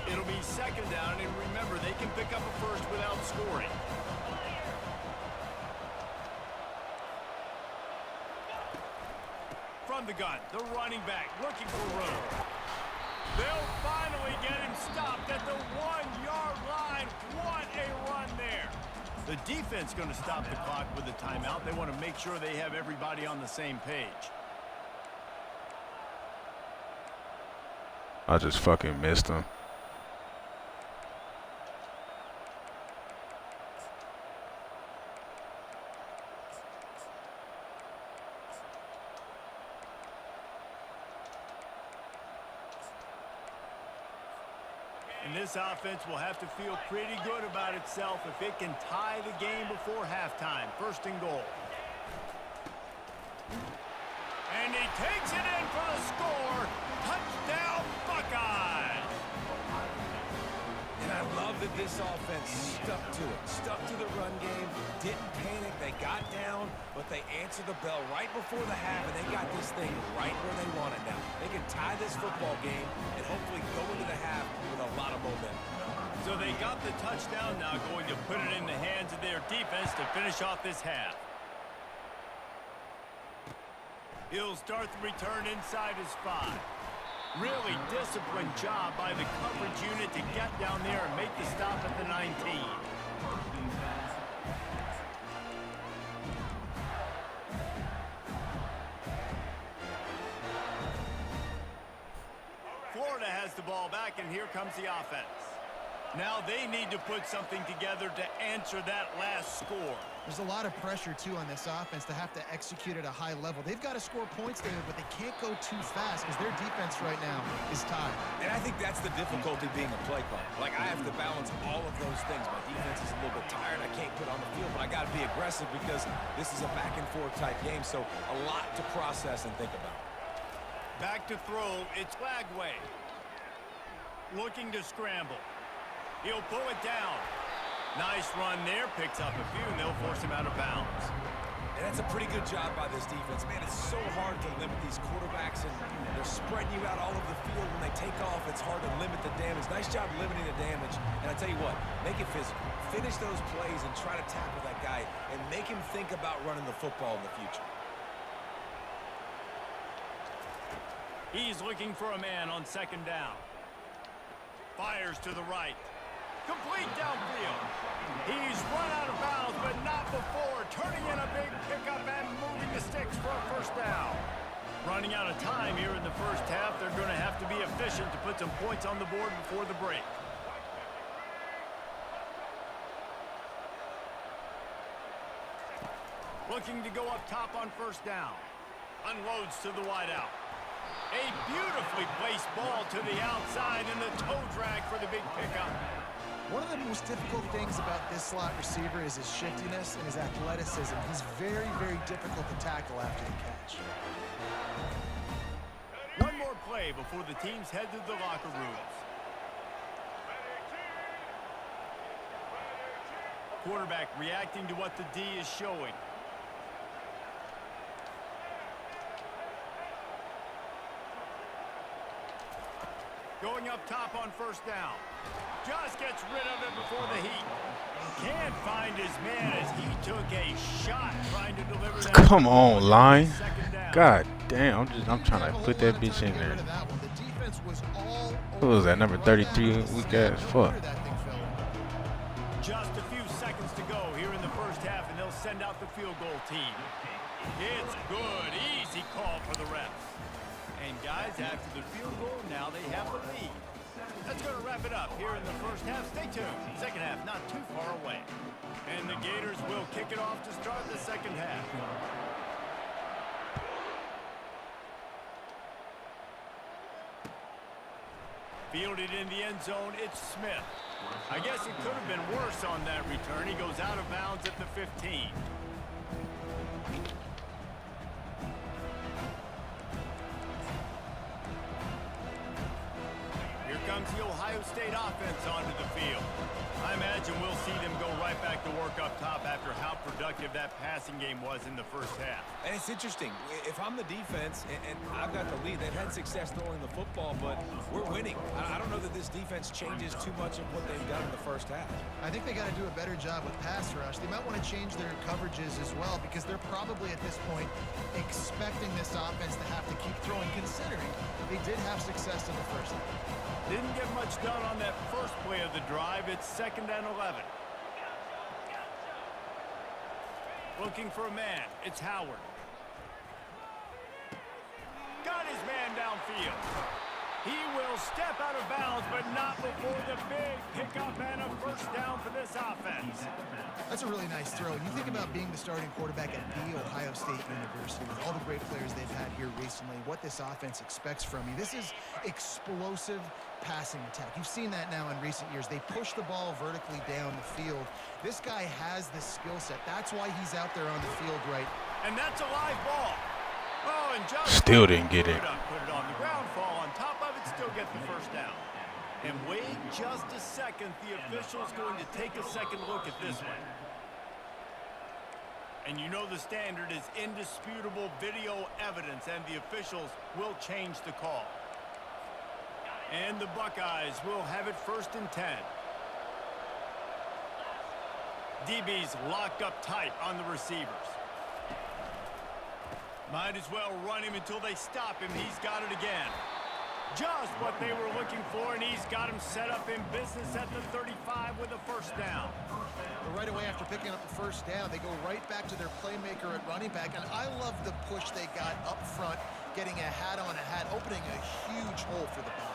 It'll be 2nd down, and remember, they can pick up a first without scoring. From the gun, the running back looking for room. They'll finally get him stopped at the 1-yard line. What a run there. The defense going to stop the clock with a timeout. They want to make sure they have everybody on the same page. I just fucking missed him. And this offense will have to feel pretty good about itself if it can tie the game before halftime. First and goal. And he takes it in for the score. Touchdown, Buckeyes! And I love that this offense stuck to it, stuck to the run game, didn't panic. They got down, but they answered the bell right before the half, and they got this thing right where they want it now. They can tie this football game and hopefully go into the half with a lot of momentum. So they got the touchdown, now going to put it in the hands of their defense to finish off this half. He'll start the return inside his 5. Really disciplined job by the coverage unit to get down there and make the stop at the 19. Florida has the ball back, and here comes the offense. Now they need to put something together to answer that last score. There's a lot of pressure, too, on this offense to have to execute at a high level. They've got to score points, David, but they can't go too fast because their defense right now is tired. And I think that's the difficulty being a play caller. Like, I have to balance all of those things. My defense is a little bit tired. I can't put on the field, but I got to be aggressive because this is a back-and-forth type game, so a lot to process and think about. Back to throw. It's Flagway. Looking to scramble. He'll pull it down. Nice run there. Picks up a few, and they'll force him out of bounds. And that's a pretty good job by this defense. Man, it's so hard to limit these quarterbacks, and they're spreading you out all over the field. When they take off, it's hard to limit the damage. Nice job limiting the damage. And I tell you what, make it physical. Finish those plays and try to tackle that guy and make him think about running the football in the future. He's looking for a man on second down. Fires to the right. Complete downfield. He's run out of bounds, but not before. Turning in a big pickup and moving the sticks for a first down. Running out of time here in the first half. They're going to have to be efficient to put some points on the board before the break. Looking to go up top on first down. Unloads to the wideout. A beautifully placed ball to the outside and the toe drag for the big pickup. One of the most difficult things about this slot receiver is his shiftiness and his athleticism. He's very, very difficult to tackle after the catch. One more play before the teams head to the locker rooms. Quarterback reacting to what the D is showing. Going up top on first down. Just gets rid of it before the heat. Can't find his man as he took a shot trying to deliver that. Come on, line. God damn, I'm trying to put that bitch in there. Who was that, number 33, weak ass fuck? Just a few seconds to go here in the first half, and they'll send out the field goal team. It's good. Easy call for the refs. And guys, after the field goal, now they have the lead. That's going to wrap it up here in the first half. Stay tuned. Second half not too far away. And the Gators will kick it off to start the second half. Fielded in the end zone, it's Smith. I guess it could have been worse on that return. He goes out of bounds at the 15. Comes the Ohio State offense onto the field. I imagine we'll see them go right back to work up top after how productive that passing game was in the first half. And it's interesting. If I'm the defense and I've got the lead, they've had success throwing the football, but we're winning. I don't know that this defense changes too much of what they've done in the first half. I think they got to do a better job with pass rush. They might want to change their coverages as well because they're probably at this point expecting this offense to have to keep throwing, considering they did have success in the first half. Didn't get much done on that first play of the drive. It's 2nd and 11. Looking for a man. It's Howard. Got his man downfield. He will step out of bounds, but not before the big pickup and a first down for this offense. That's a really nice throw. You think about being the starting quarterback at The Ohio State University with all the great players they've had here recently, what this offense expects from you. This is explosive passing attack. You've seen that now in recent years. They push the ball vertically down the field. This guy has the skill set. That's why he's out there on the field right. And that's a live ball. Oh, and just Still didn't get it. Put it on the ground, fall on top of it, still get the first down. And wait just a second. The official's going to take a second look at this one. And you know the standard is indisputable video evidence, and the officials will change the call. And the Buckeyes will have it 1st and 10. DB's locked up tight on the receivers. Might as well run him until they stop him. He's got it again. Just what they were looking for, and he's got him set up in business at the 35 with a first down. But right away after picking up the first down, they go right back to their playmaker at running back, and I love the push they got up front, getting a hat on a hat, opening a huge hole for the ball.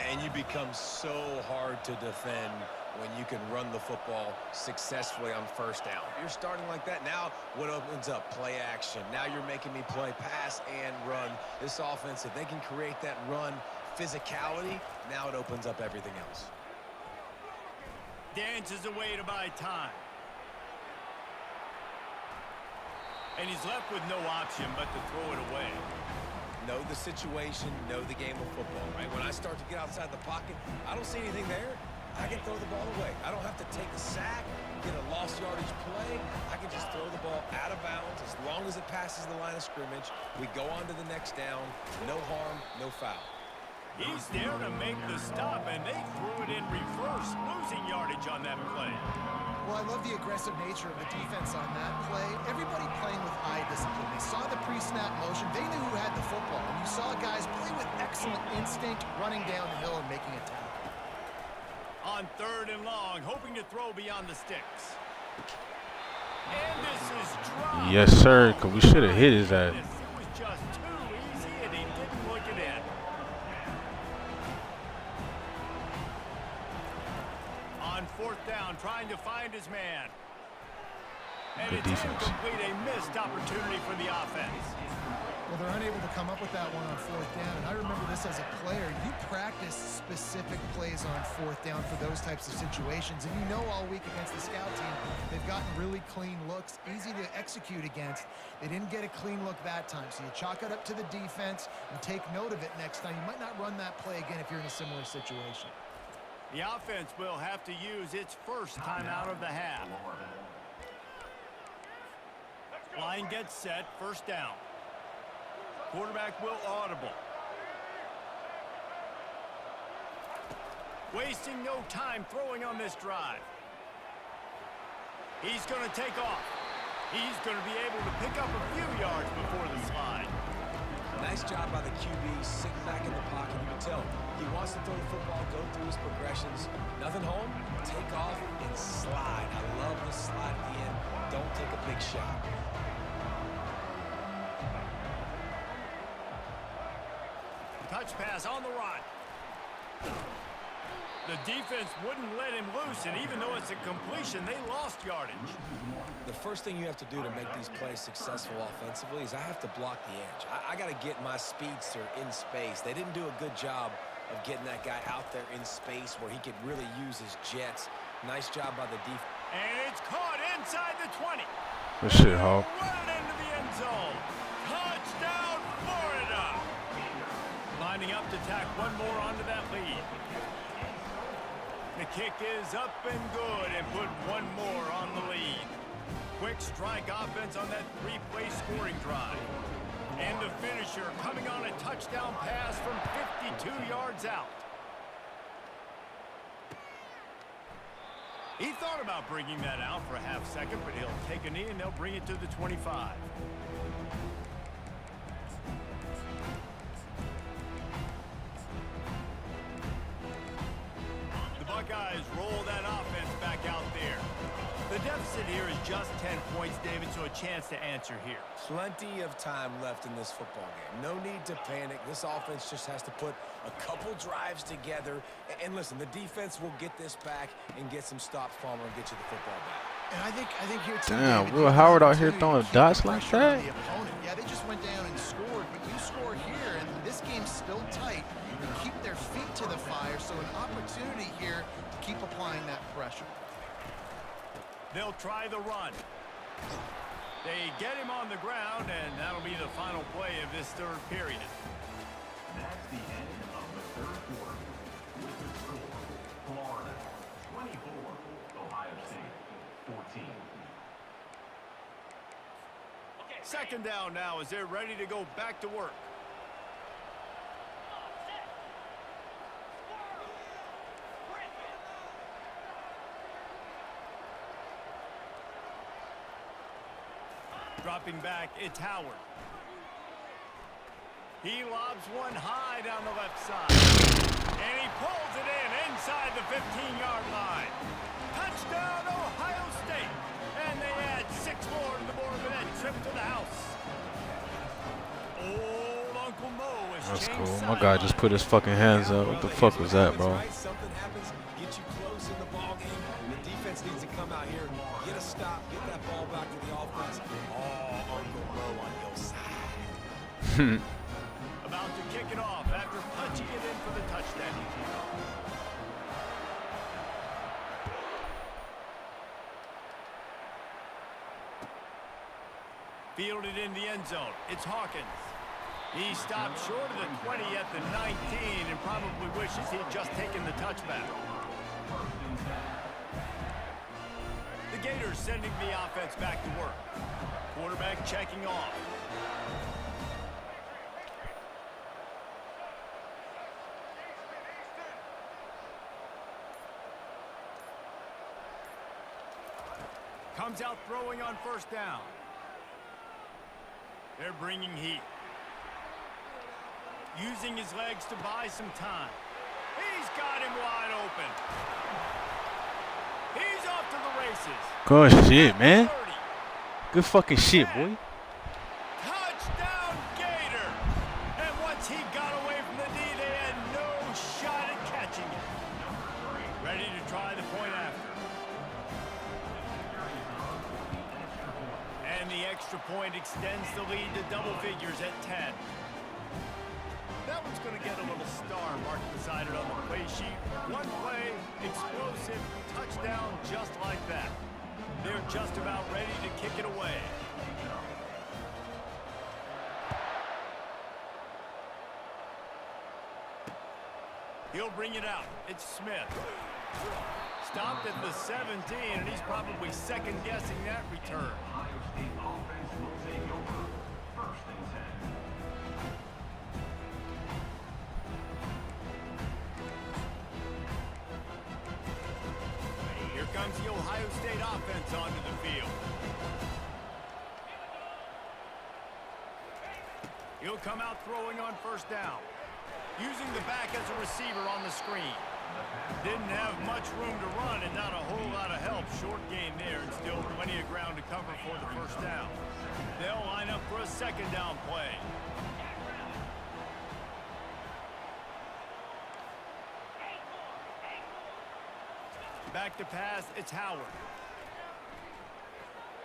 And you become so hard to defend when you can run the football successfully on first down. You're starting like that. Now what opens up? Play action. Now you're making me play pass and run. This offense, if they can create that run physicality, now it opens up everything else. Dances away to buy time. And he's left with no option but to throw it away. Know the situation, know the game of football, right? When I start to get outside the pocket, I don't see anything there. I can throw the ball away. I don't have to take a sack, get a lost yardage play. I can just throw the ball out of bounds as long as it passes the line of scrimmage. We go on to the next down. No harm, no foul. He's there to make the stop, and they threw it in reverse, losing yardage on that play. Well, I love the aggressive nature of the defense on that play. Everybody playing with eye discipline. They saw the pre-snap motion. They knew who had the football. And you saw guys play with excellent instinct, running down the hill and making a tackle. On 3rd and long, hoping to throw beyond the sticks. And this is dropped. Yes, sir, because we should have hit his ass. It was just too easy, and he didn't look it in. On 4th down, trying to find his man. And Good it's defense. incomplete, a missed opportunity for the offense. Well, they're unable to come up with that one on 4th down, and I remember this as a player. You practice specific plays on 4th down for those types of situations, and you know all week against the scout team, they've gotten really clean looks, easy to execute against. They didn't get a clean look that time, so you chalk it up to the defense and take note of it next time. You might not run that play again if you're in a similar situation. The offense will have to use its first timeout of the half. Line gets set, 1st down. Quarterback will audible. Wasting no time throwing on this drive. He's going to take off. He's going to be able to pick up a few yards before the slide. Nice job by the QB, sitting back in the pocket. You can tell he wants to throw the football, go through his progressions. Nothing home, take off and slide. I love the slide at the end. Don't take a big shot. Touch pass on the run. The defense wouldn't let him loose, and even though it's a completion, they lost yardage. The first thing you have to do to make these plays successful offensively is I have to block the edge. I got to get my speedster in space. They didn't do a good job of getting that guy out there in space where he could really use his jets. Nice job by the defense. And it's caught inside the 20. Good shit, Hawk. Run it into the end zone. Touchdown, Florida. Lining up to tack one more onto that lead. The kick is up and good and put one more on the lead. Quick strike offense on that 3-play scoring drive. And the finisher coming on a touchdown pass from 52 yards out. He thought about bringing that out for a half second, but he'll take a knee and they'll bring it to the 25. The Buckeyes roll that offense back out there. The deficit here is just 10 points, David, so a chance to answer here. Plenty of time left in this football game. No need to panic. This offense just has to put a couple drives together. And listen, the defense will get this back and get some stops, Palmer, and get you the football back. And I think here too. Damn, David, Will Howard out here throwing dots like that. Yeah, they just went down and scored, but you score here, and this game's still tight. You keep their feet to the fire, so an opportunity here to keep applying that pressure. They'll try the run. They get him on the ground, and that'll be the final play of this third period. That's the end of the third quarter. With the score, Florida 24, Ohio State 14. Second down now as they're ready to go back to work. Dropping back, it's Howard. He lobs one high down the left side. And he pulls it in inside the 15-yard line. Touchdown, Ohio State. And they add 6 more to the board with that trip to the house. Old Uncle Mo is That's changed cool. My guy just put his fucking hands up. What the fuck was that, bro? Something happens, get you close in the ball game, and the defense needs to come out here, get a stop, get that ball back to the offense. Oh, Uncle Mo on your side. about to kick it off after punching it in for the touchdown. Fielded in the end zone. It's Hawkins. He stopped short of the 20 at the 19 and probably wishes he'd just taken the touchback. The Gators sending the offense back to work. Quarterback checking off. Comes out throwing on first down. They're bringing heat. Using his legs to buy some time. He's got him wide open. He's off to the races. Good shit, man. Good fucking shit, boy. Touchdown, Gator. And once he got away from the knee, they had no shot at catching it. Ready to try the point after. And the extra point extends the lead to double figures at 10. That one's going to get a little star marked beside it on the play sheet. One play, explosive, touchdown just like that. They're just about ready to kick it away. He'll bring it out. It's Smith. Stopped at the 17, and he's probably second-guessing that return. Ohio State offense will take over. First and 10. Here comes the Ohio State offense onto the field. He'll come out throwing on first down. Using the back as a receiver on the screen. Didn't have much room to run and not a whole lot of help. Short gain there and still plenty of ground to cover for the first down. They'll line up for a second down play. Back to pass, it's Howard.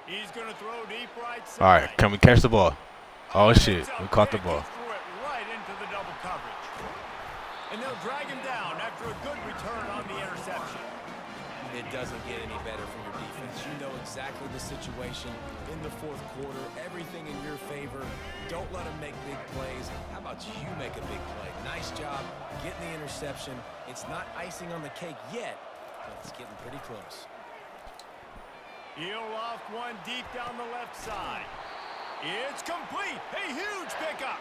He's going to throw deep right side. All right, can we catch the ball? Oh shit, we caught the ball. He threw it right into the double coverage. And they'll drag him down after a good return on the interception. It doesn't get any better for your defense. You know exactly the situation in the fourth quarter. Everything in your favor. Don't let them make big plays. How about you make a big play? Nice job getting the interception. It's not icing on the cake yet, but it's getting pretty close. He'll loft one deep down the left side. It's complete. A huge pickup.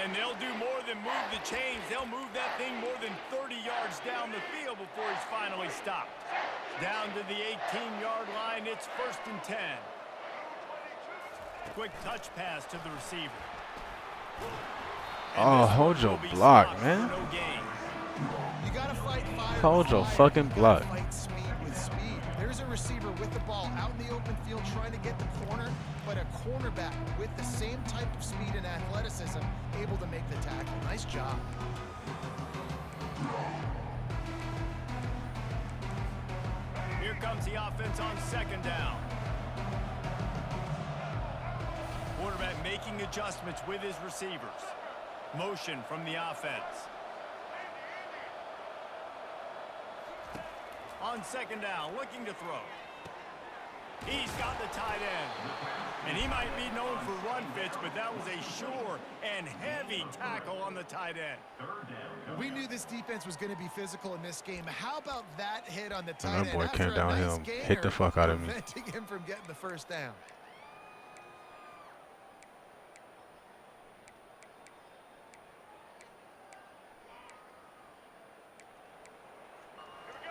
And they'll do more than move the chains. They'll move that thing more than 30 yards down the field before he's finally stopped. Down to the 18-yard line, it's first and 10. Quick touch pass to the receiver. Oh, hold your block, man. No gain. You gotta fight fire. Hold your fucking block. Fight speed with speed. There's a receiver with the ball out in the open field trying to get the corner, but a cornerback with the same type of speed and athleticism able to make the tackle. Nice job. Here comes the offense on second down. Quarterback making adjustments with his receivers. Motion from the offense. On second down, looking to throw. He's got the tight end. And he might be known for run fits, but that was a sure and heavy tackle on the tight end. We knew this defense was going to be physical in this game. How about that hit on the tight And end? that boy After came a down nice him, gainer, hit the fuck out of me. preventing him from getting the first down.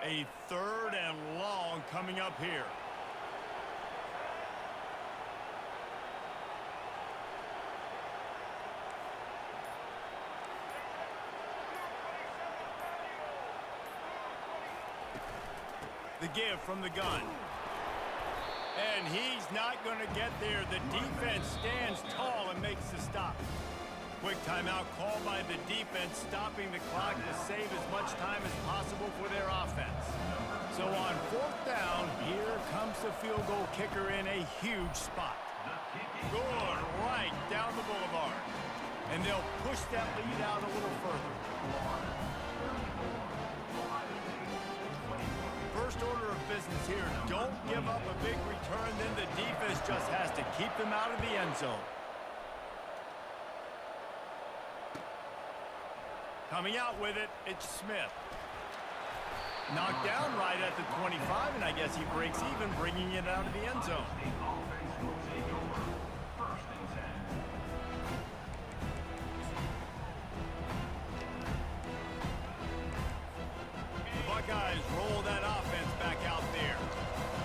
A third and long coming up here. The give from the gun. And he's not going to get there. The defense stands tall and makes the stop. Quick timeout called by the defense, stopping the clock to save as much time as possible for their offense. So on fourth down, here comes the field goal kicker in a huge spot. Good, right down the boulevard. And they'll push that lead out a little further. First order of business here, don't give up a big return, then the defense just has to keep them out of the end zone. Coming out with it, it's Smith. Knocked down right at the 25, and I guess he breaks even, bringing it out of the end zone. Buckeyes roll that offense back out there.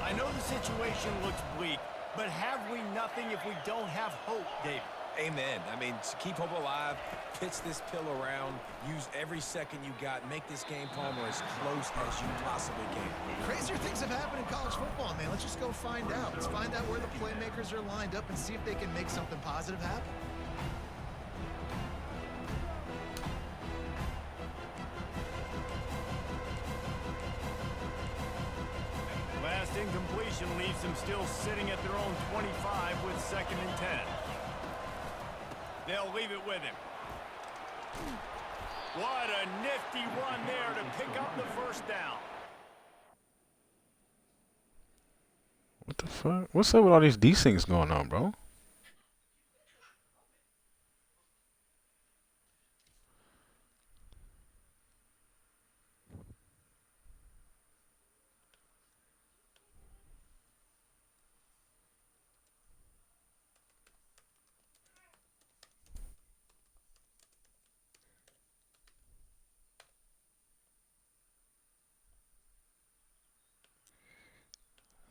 I know the situation looks bleak, but have we nothing if we don't have hope, David? Amen. I mean, to keep hope alive, pitch this pill around, use every second you got, make this game, Palmer, as close as you possibly can. Crazier things have happened in college football, man. Let's just go find out. Let's find out where the playmakers are lined up and see if they can make something positive happen. Last incompletion leaves them still sitting at their own 25 with 2nd and 10. They'll leave it with him. What a nifty run there to pick up the first down. What the fuck? What's up with all these things going on, bro?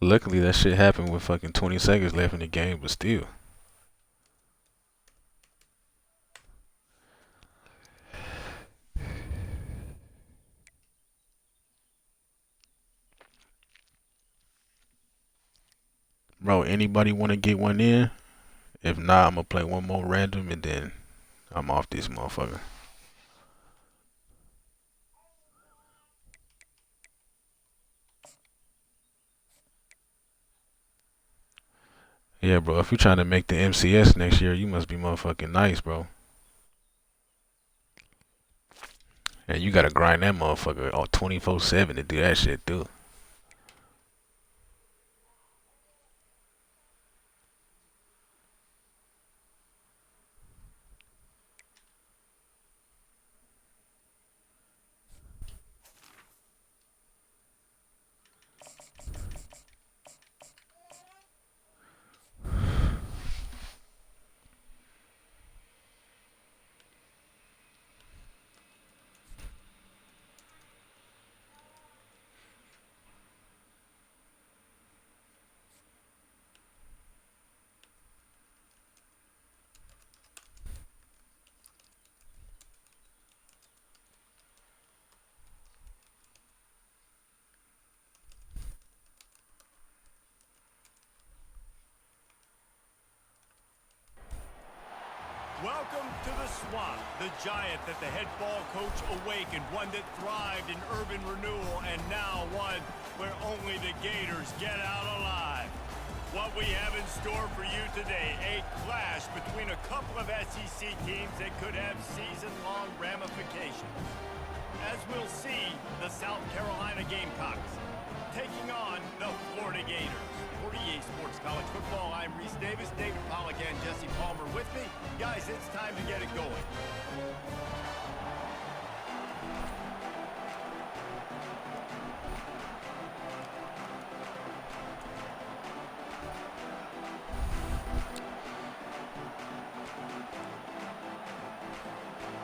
Luckily, that shit happened with fucking 20 seconds left in the game, but still. Bro, anybody want to get one in? If not, I'm going to play one more random and then I'm off this motherfucker. Yeah, bro, if you're trying to make the MCS next year, you must be motherfucking nice, bro. And you gotta grind that motherfucker all 24/7 to do that shit, too. Welcome to the swamp, the giant that the head ball coach awakened, one that thrived in urban renewal, and now one where only the Gators get out alive. What we have in store for you today, a clash between a couple of SEC teams that could have season-long ramifications. As we'll see, the South Carolina Gamecocks taking on the Florida Gators. For EA Sports College Football, I'm Reese Davis, David Pollack, and Jesse Palmer with me. Guys, it's time to get it going.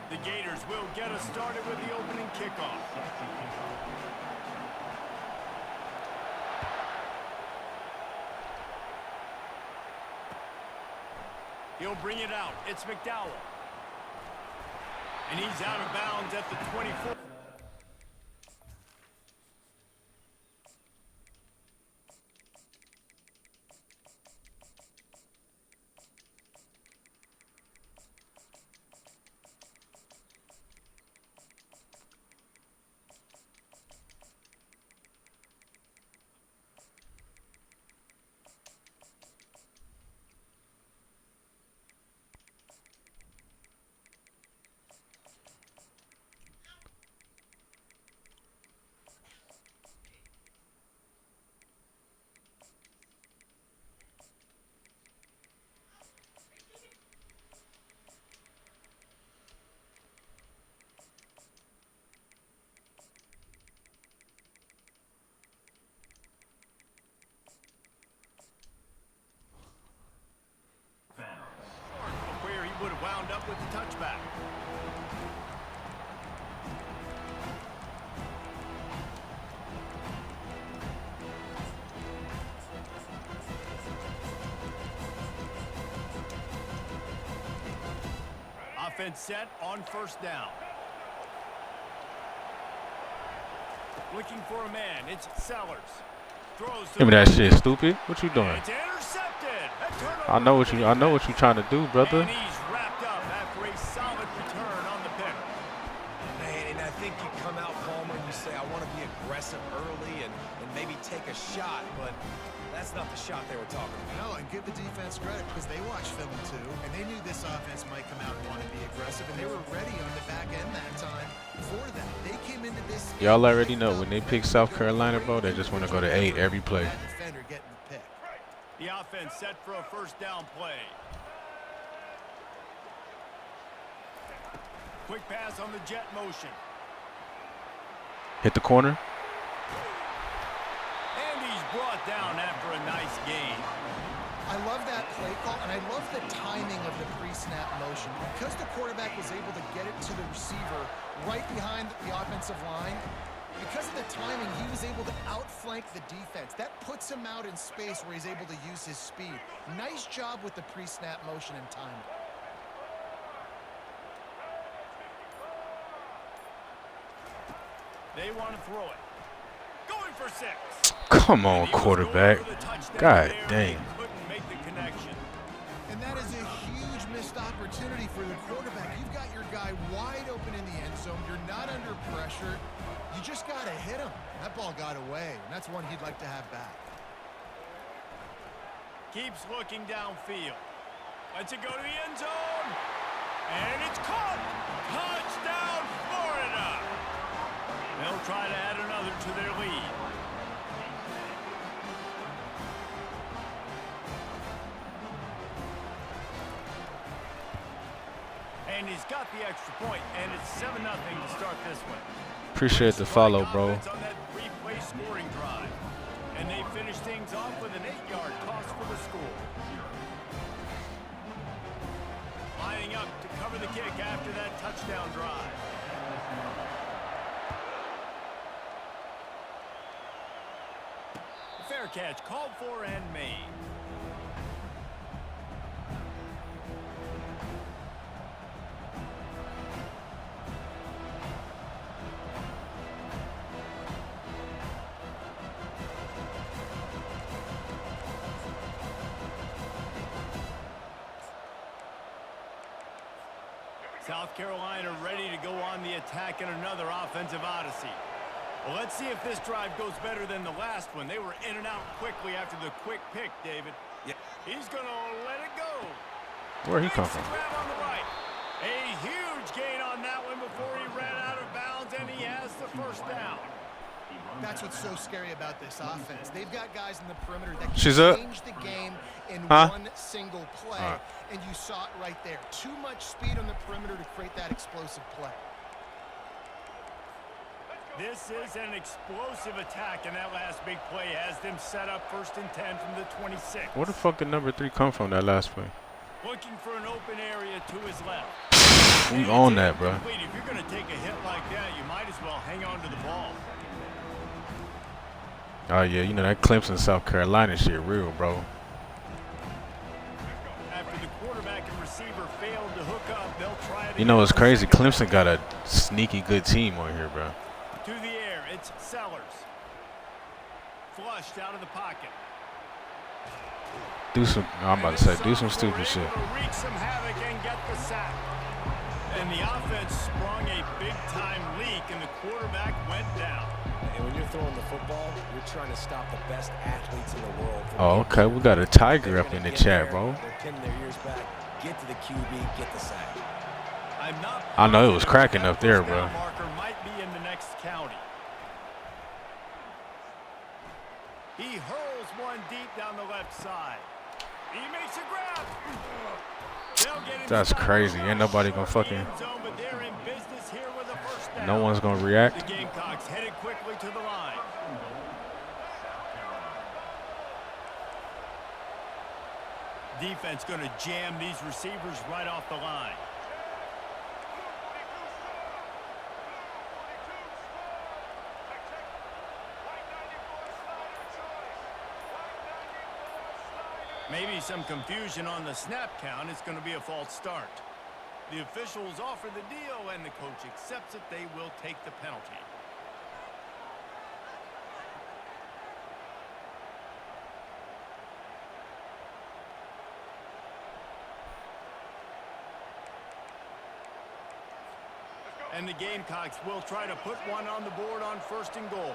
The Gators will get us started with the opening kickoff. He'll bring it out. It's McDowell. And he's out of bounds at the 24. Where he would have wound up with the touchback. Offense set on first down. Looking for a man. It's Sellers. Throws to Give me that shit, stupid. What you doing? It's intercepted. I know what you trying to do, brother. And he's wrapped up after a solid return on the pick. Man, and I think you come out, Palmer, and you say, I want to be aggressive early and maybe take a shot, but that's not the shot they were talking about. No, and give the defense credit because they watched film too, and they knew this offense might come out and want to be aggressive, and they were ready on the back end that time for that. They came into this. Y'all already know when they pick South Carolina, bro, they just want to go to 8 every play. That defender getting the pick. The offense set for a first down play. Quick pass on the jet motion. Hit the corner. And he's brought down after a nice gain. I love that play call, and I love the timing of the pre-snap motion. Because the quarterback was able to get it to the receiver right behind the offensive line, because of the timing, he was able to outflank the defense. That puts him out in space where he's able to use his speed. Nice job with the pre-snap motion and timing. They want to throw it. Going for 6. Come on, quarterback. God dang. Couldn't make the connection. And that is a huge missed opportunity for the quarterback. You've got your guy wide open in the end zone. You're not under pressure. You just got to hit him. That ball got away, and that's one he'd like to have back. Keeps looking downfield. Lets it go to the end zone. And it's caught. Touchdown, Florida. They'll try to add another to their lead. And he's got the extra point, and it's 7-0 to start this one. Appreciate the follow, bro. On that 3-play scoring drive. And they finish things off with an 8-yard toss for the score. Lining up to cover the kick after that touchdown drive. Fair catch called for and made. South Carolina ready to go on the attack in another offensive odyssey. Well, let's see if this drive goes better than the last one. They were in and out quickly after the quick pick, David. Yeah. He's going to let it go. Where'd he come from? Grab on the right. A huge gain on that one before he ran out of bounds, and he has the first down. That's what's so scary about this offense. They've got guys in the perimeter that can She's up. change the game in Huh? one single play, All right. and you saw it right there. Too much speed on the perimeter to create that explosive play. This is an explosive attack, and that last big play has them set up 1st and 10 from the 26. Where the fuck did number 3 come from that last play? Looking for an open area to his left. We own that, bro. If you're going to take a hit like that, you might as well hang on to the ball. Oh yeah, you know that Clemson, South Carolina shit real, bro. After the quarterback and receiver failed to hook up, they'll try it. You know what's crazy? Clemson got a sneaky good team on here, bro. To the air, it's Sellers. Flushed out of the pocket. Do some, I'm about to say, do some stupid shit. Wreak some havoc and get the sack. And the offense sprung a big-time leak, and the quarterback went down. And when you're throwing the football, you're trying to stop the best athletes in the world. Oh, okay, we got a tiger up in the chat, bro. They're pinning their ears back. Get to the QB, get the sack. I'm not I know it was cracking that up there, first down bro. marker might be in the next county. He hurls one deep down the left side. He makes a grab. That's crazy. Ain't nobody gonna fucking. No one's gonna react. The Gamecocks headed quickly to the line. Defense going to jam these receivers right off the line. Maybe some confusion on the snap count. It's going to be a false start. The officials offer the deal, and the coach accepts it. They will take the penalty. And the Gamecocks will try to put one on the board on 1st and goal.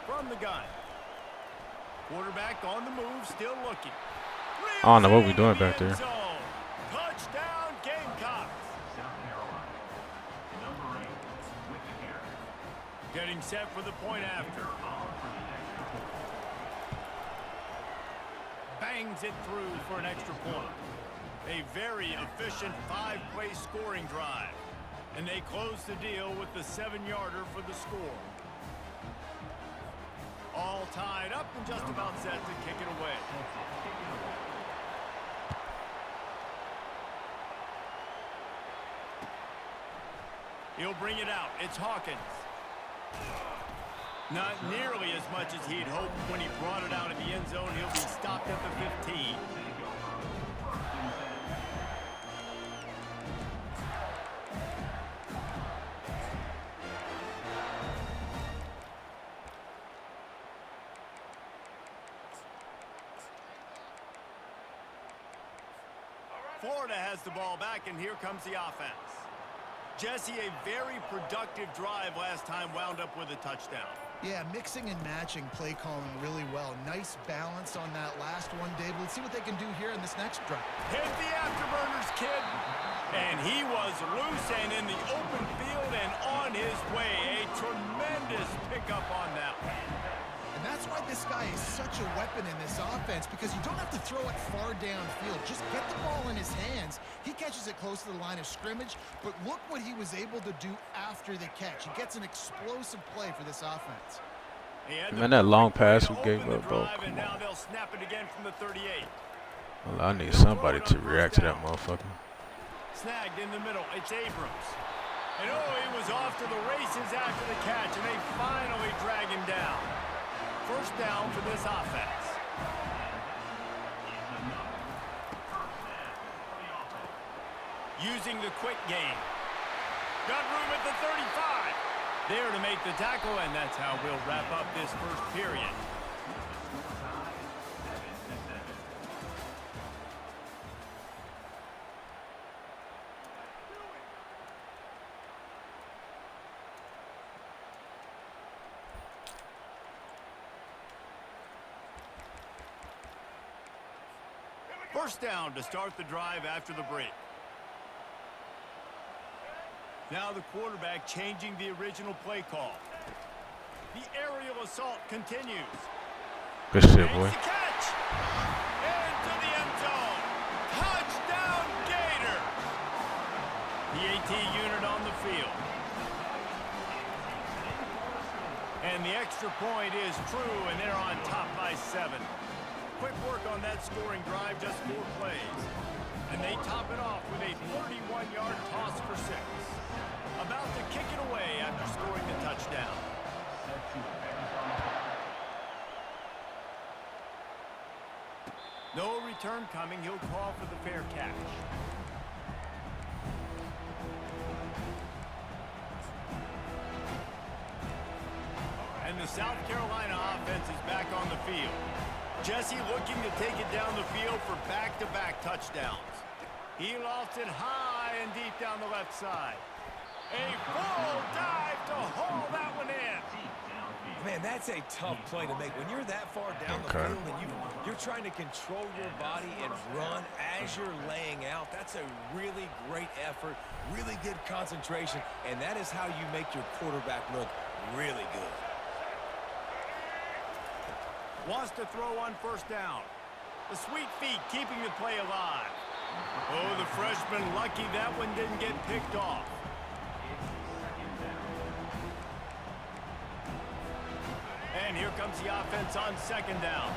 From the gun. Quarterback on the move, still looking. I don't know what we're doing back there. Touchdown, Gamecocks. Getting set for the point after. Bangs it through for an extra point. A very efficient 5-play scoring drive. And they close the deal with the 7-yarder for the score. All tied up and just about set to kick it away. He'll bring it out. It's Hawkins. Not nearly as much as he'd hoped when he brought it out of the end zone. He'll be stopped at the 15. Florida has the ball back, and here comes the offense. Jesse, a very productive drive last time, wound up with a touchdown. Yeah, mixing and matching play calling really well. Nice balance on that last one, Dave. Let's see what they can do here in this next drive. Hit the afterburners, kid. And he was loose and in the open field and on his way. A tremendous pickup on that one. And that's why this guy is such a weapon in this offense, because you don't have to throw it far downfield. Just get the ball in his hands. He catches it close to the line of scrimmage, but look what he was able to do after the catch. He gets an explosive play for this offense. Man, that long pass we gave up, bro. And now they'll snap it again from the 38. Well, I need somebody to react to that motherfucker. Snagged in the middle. It's Abrams. And oh, he was off to the races after the catch, and they finally drag him down. First down for this offense. Using the quick game. Got room at the 35. There to make the tackle, and that's how we'll wrap up this first period. First down to start the drive after the break. Now the quarterback changing the original play call. The aerial assault continues. Good shit, boy. Makes the catch. Into the end zone. Touchdown, Gators. The AT unit on the field. And the extra point is true, and they're on top by 7. Quick work on that scoring drive, just 4 plays. And they top it off with a 31-yard toss for 6. About to kick it away after scoring the touchdown. No return coming. He'll call for the fair catch. And the South Carolina offense is back on the field. Jesse looking to take it down the field for back-to-back touchdowns. He lofts it high and deep down the left side. A full dive to haul that one in. Man, that's a tough play to make. When you're that far down the field and you're trying to control your body and run as you're laying out, that's a really great effort, really good concentration, and that is how you make your quarterback look really good. Wants to throw on first down. The sweet feet keeping the play alive. Oh, the freshman lucky that one didn't get picked off. And here comes the offense on second down.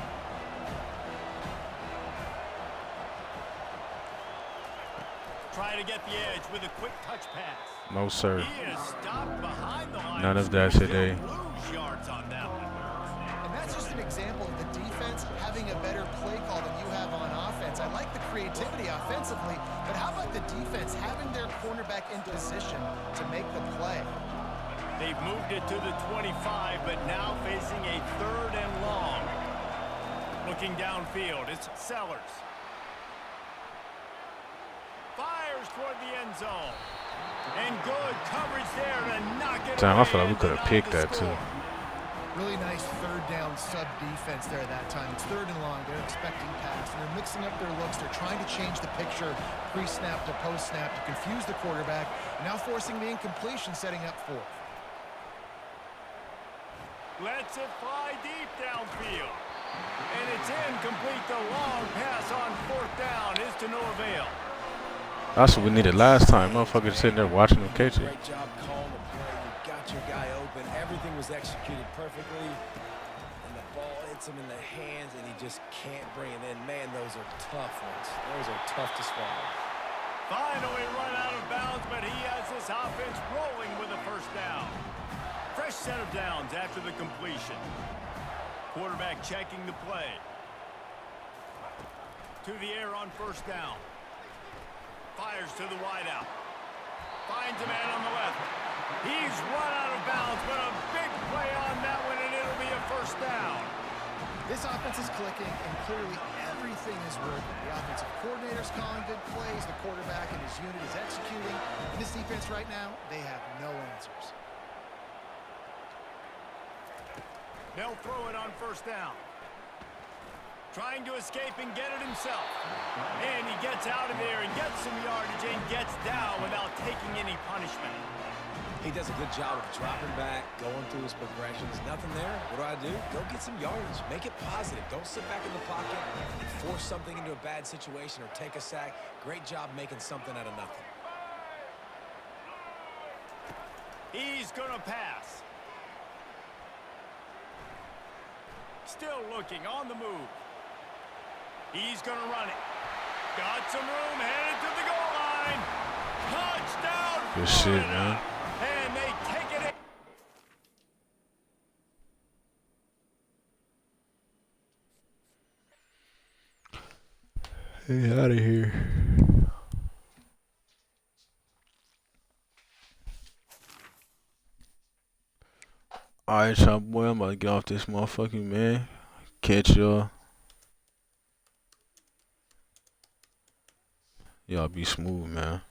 Trying to get the edge with a quick touch pass. No, sir. He is stopped behind the line. None of that today. Lose yards on that one. And that's just an example of the defense having a better play call than you have on offense. I like the creativity offensively, but how about the defense having their cornerback in position to make the play? They've moved it to the 25, but now facing a 3rd and long. Looking downfield, it's Sellers. Fires toward the end zone. And good coverage there to knock it Damn, I away feel like we and could have not picked to that too. score. Really nice 3rd down sub defense there that time. It's 3rd and long. They're expecting pass, and they're mixing up their looks. They're trying to change the picture pre-snap to post-snap to confuse the quarterback. Now forcing the incompletion, setting up 4th. Lets it fly deep downfield. And it's incomplete. The long pass on 4th down is to no avail. That's what we needed last time. Motherfuckers sitting there watching them catch it. Great job calling the play. You got your guy open. Everything was executed perfectly. And the ball hits him in the hands, and he just can't bring it in. Man, those are tough ones. Those are tough to swallow. Finally run out of bounds, but he has this offense rolling with a first down. Fresh set of downs after the completion. Quarterback checking the play. To the air on first down. Fires to the wideout. Finds a man on the left. He's run out of bounds, but a big play on that one, and it'll be a first down. This offense is clicking, and clearly everything is working. The offensive coordinator's calling good plays. The quarterback and his unit is executing. And this defense right now, they have no answers. They'll throw it on first down. Trying to escape and get it himself. And he gets out of there and gets some yardage and gets down without taking any punishment. He does a good job of dropping back, going through his progressions. Nothing there. What do? Go get some yardage. Make it positive. Don't sit back in the pocket and force something into a bad situation or take a sack. Great job making something out of nothing. He's going to pass. Still looking on the move. He's going to run it. Got some room, headed to the goal line. Touchdown, Good shit, Florida. man. And they take it. Get out of here. Alright, y'all boy, I'm about to get off this motherfucking man. Catch y'all. Y'all be smooth, man.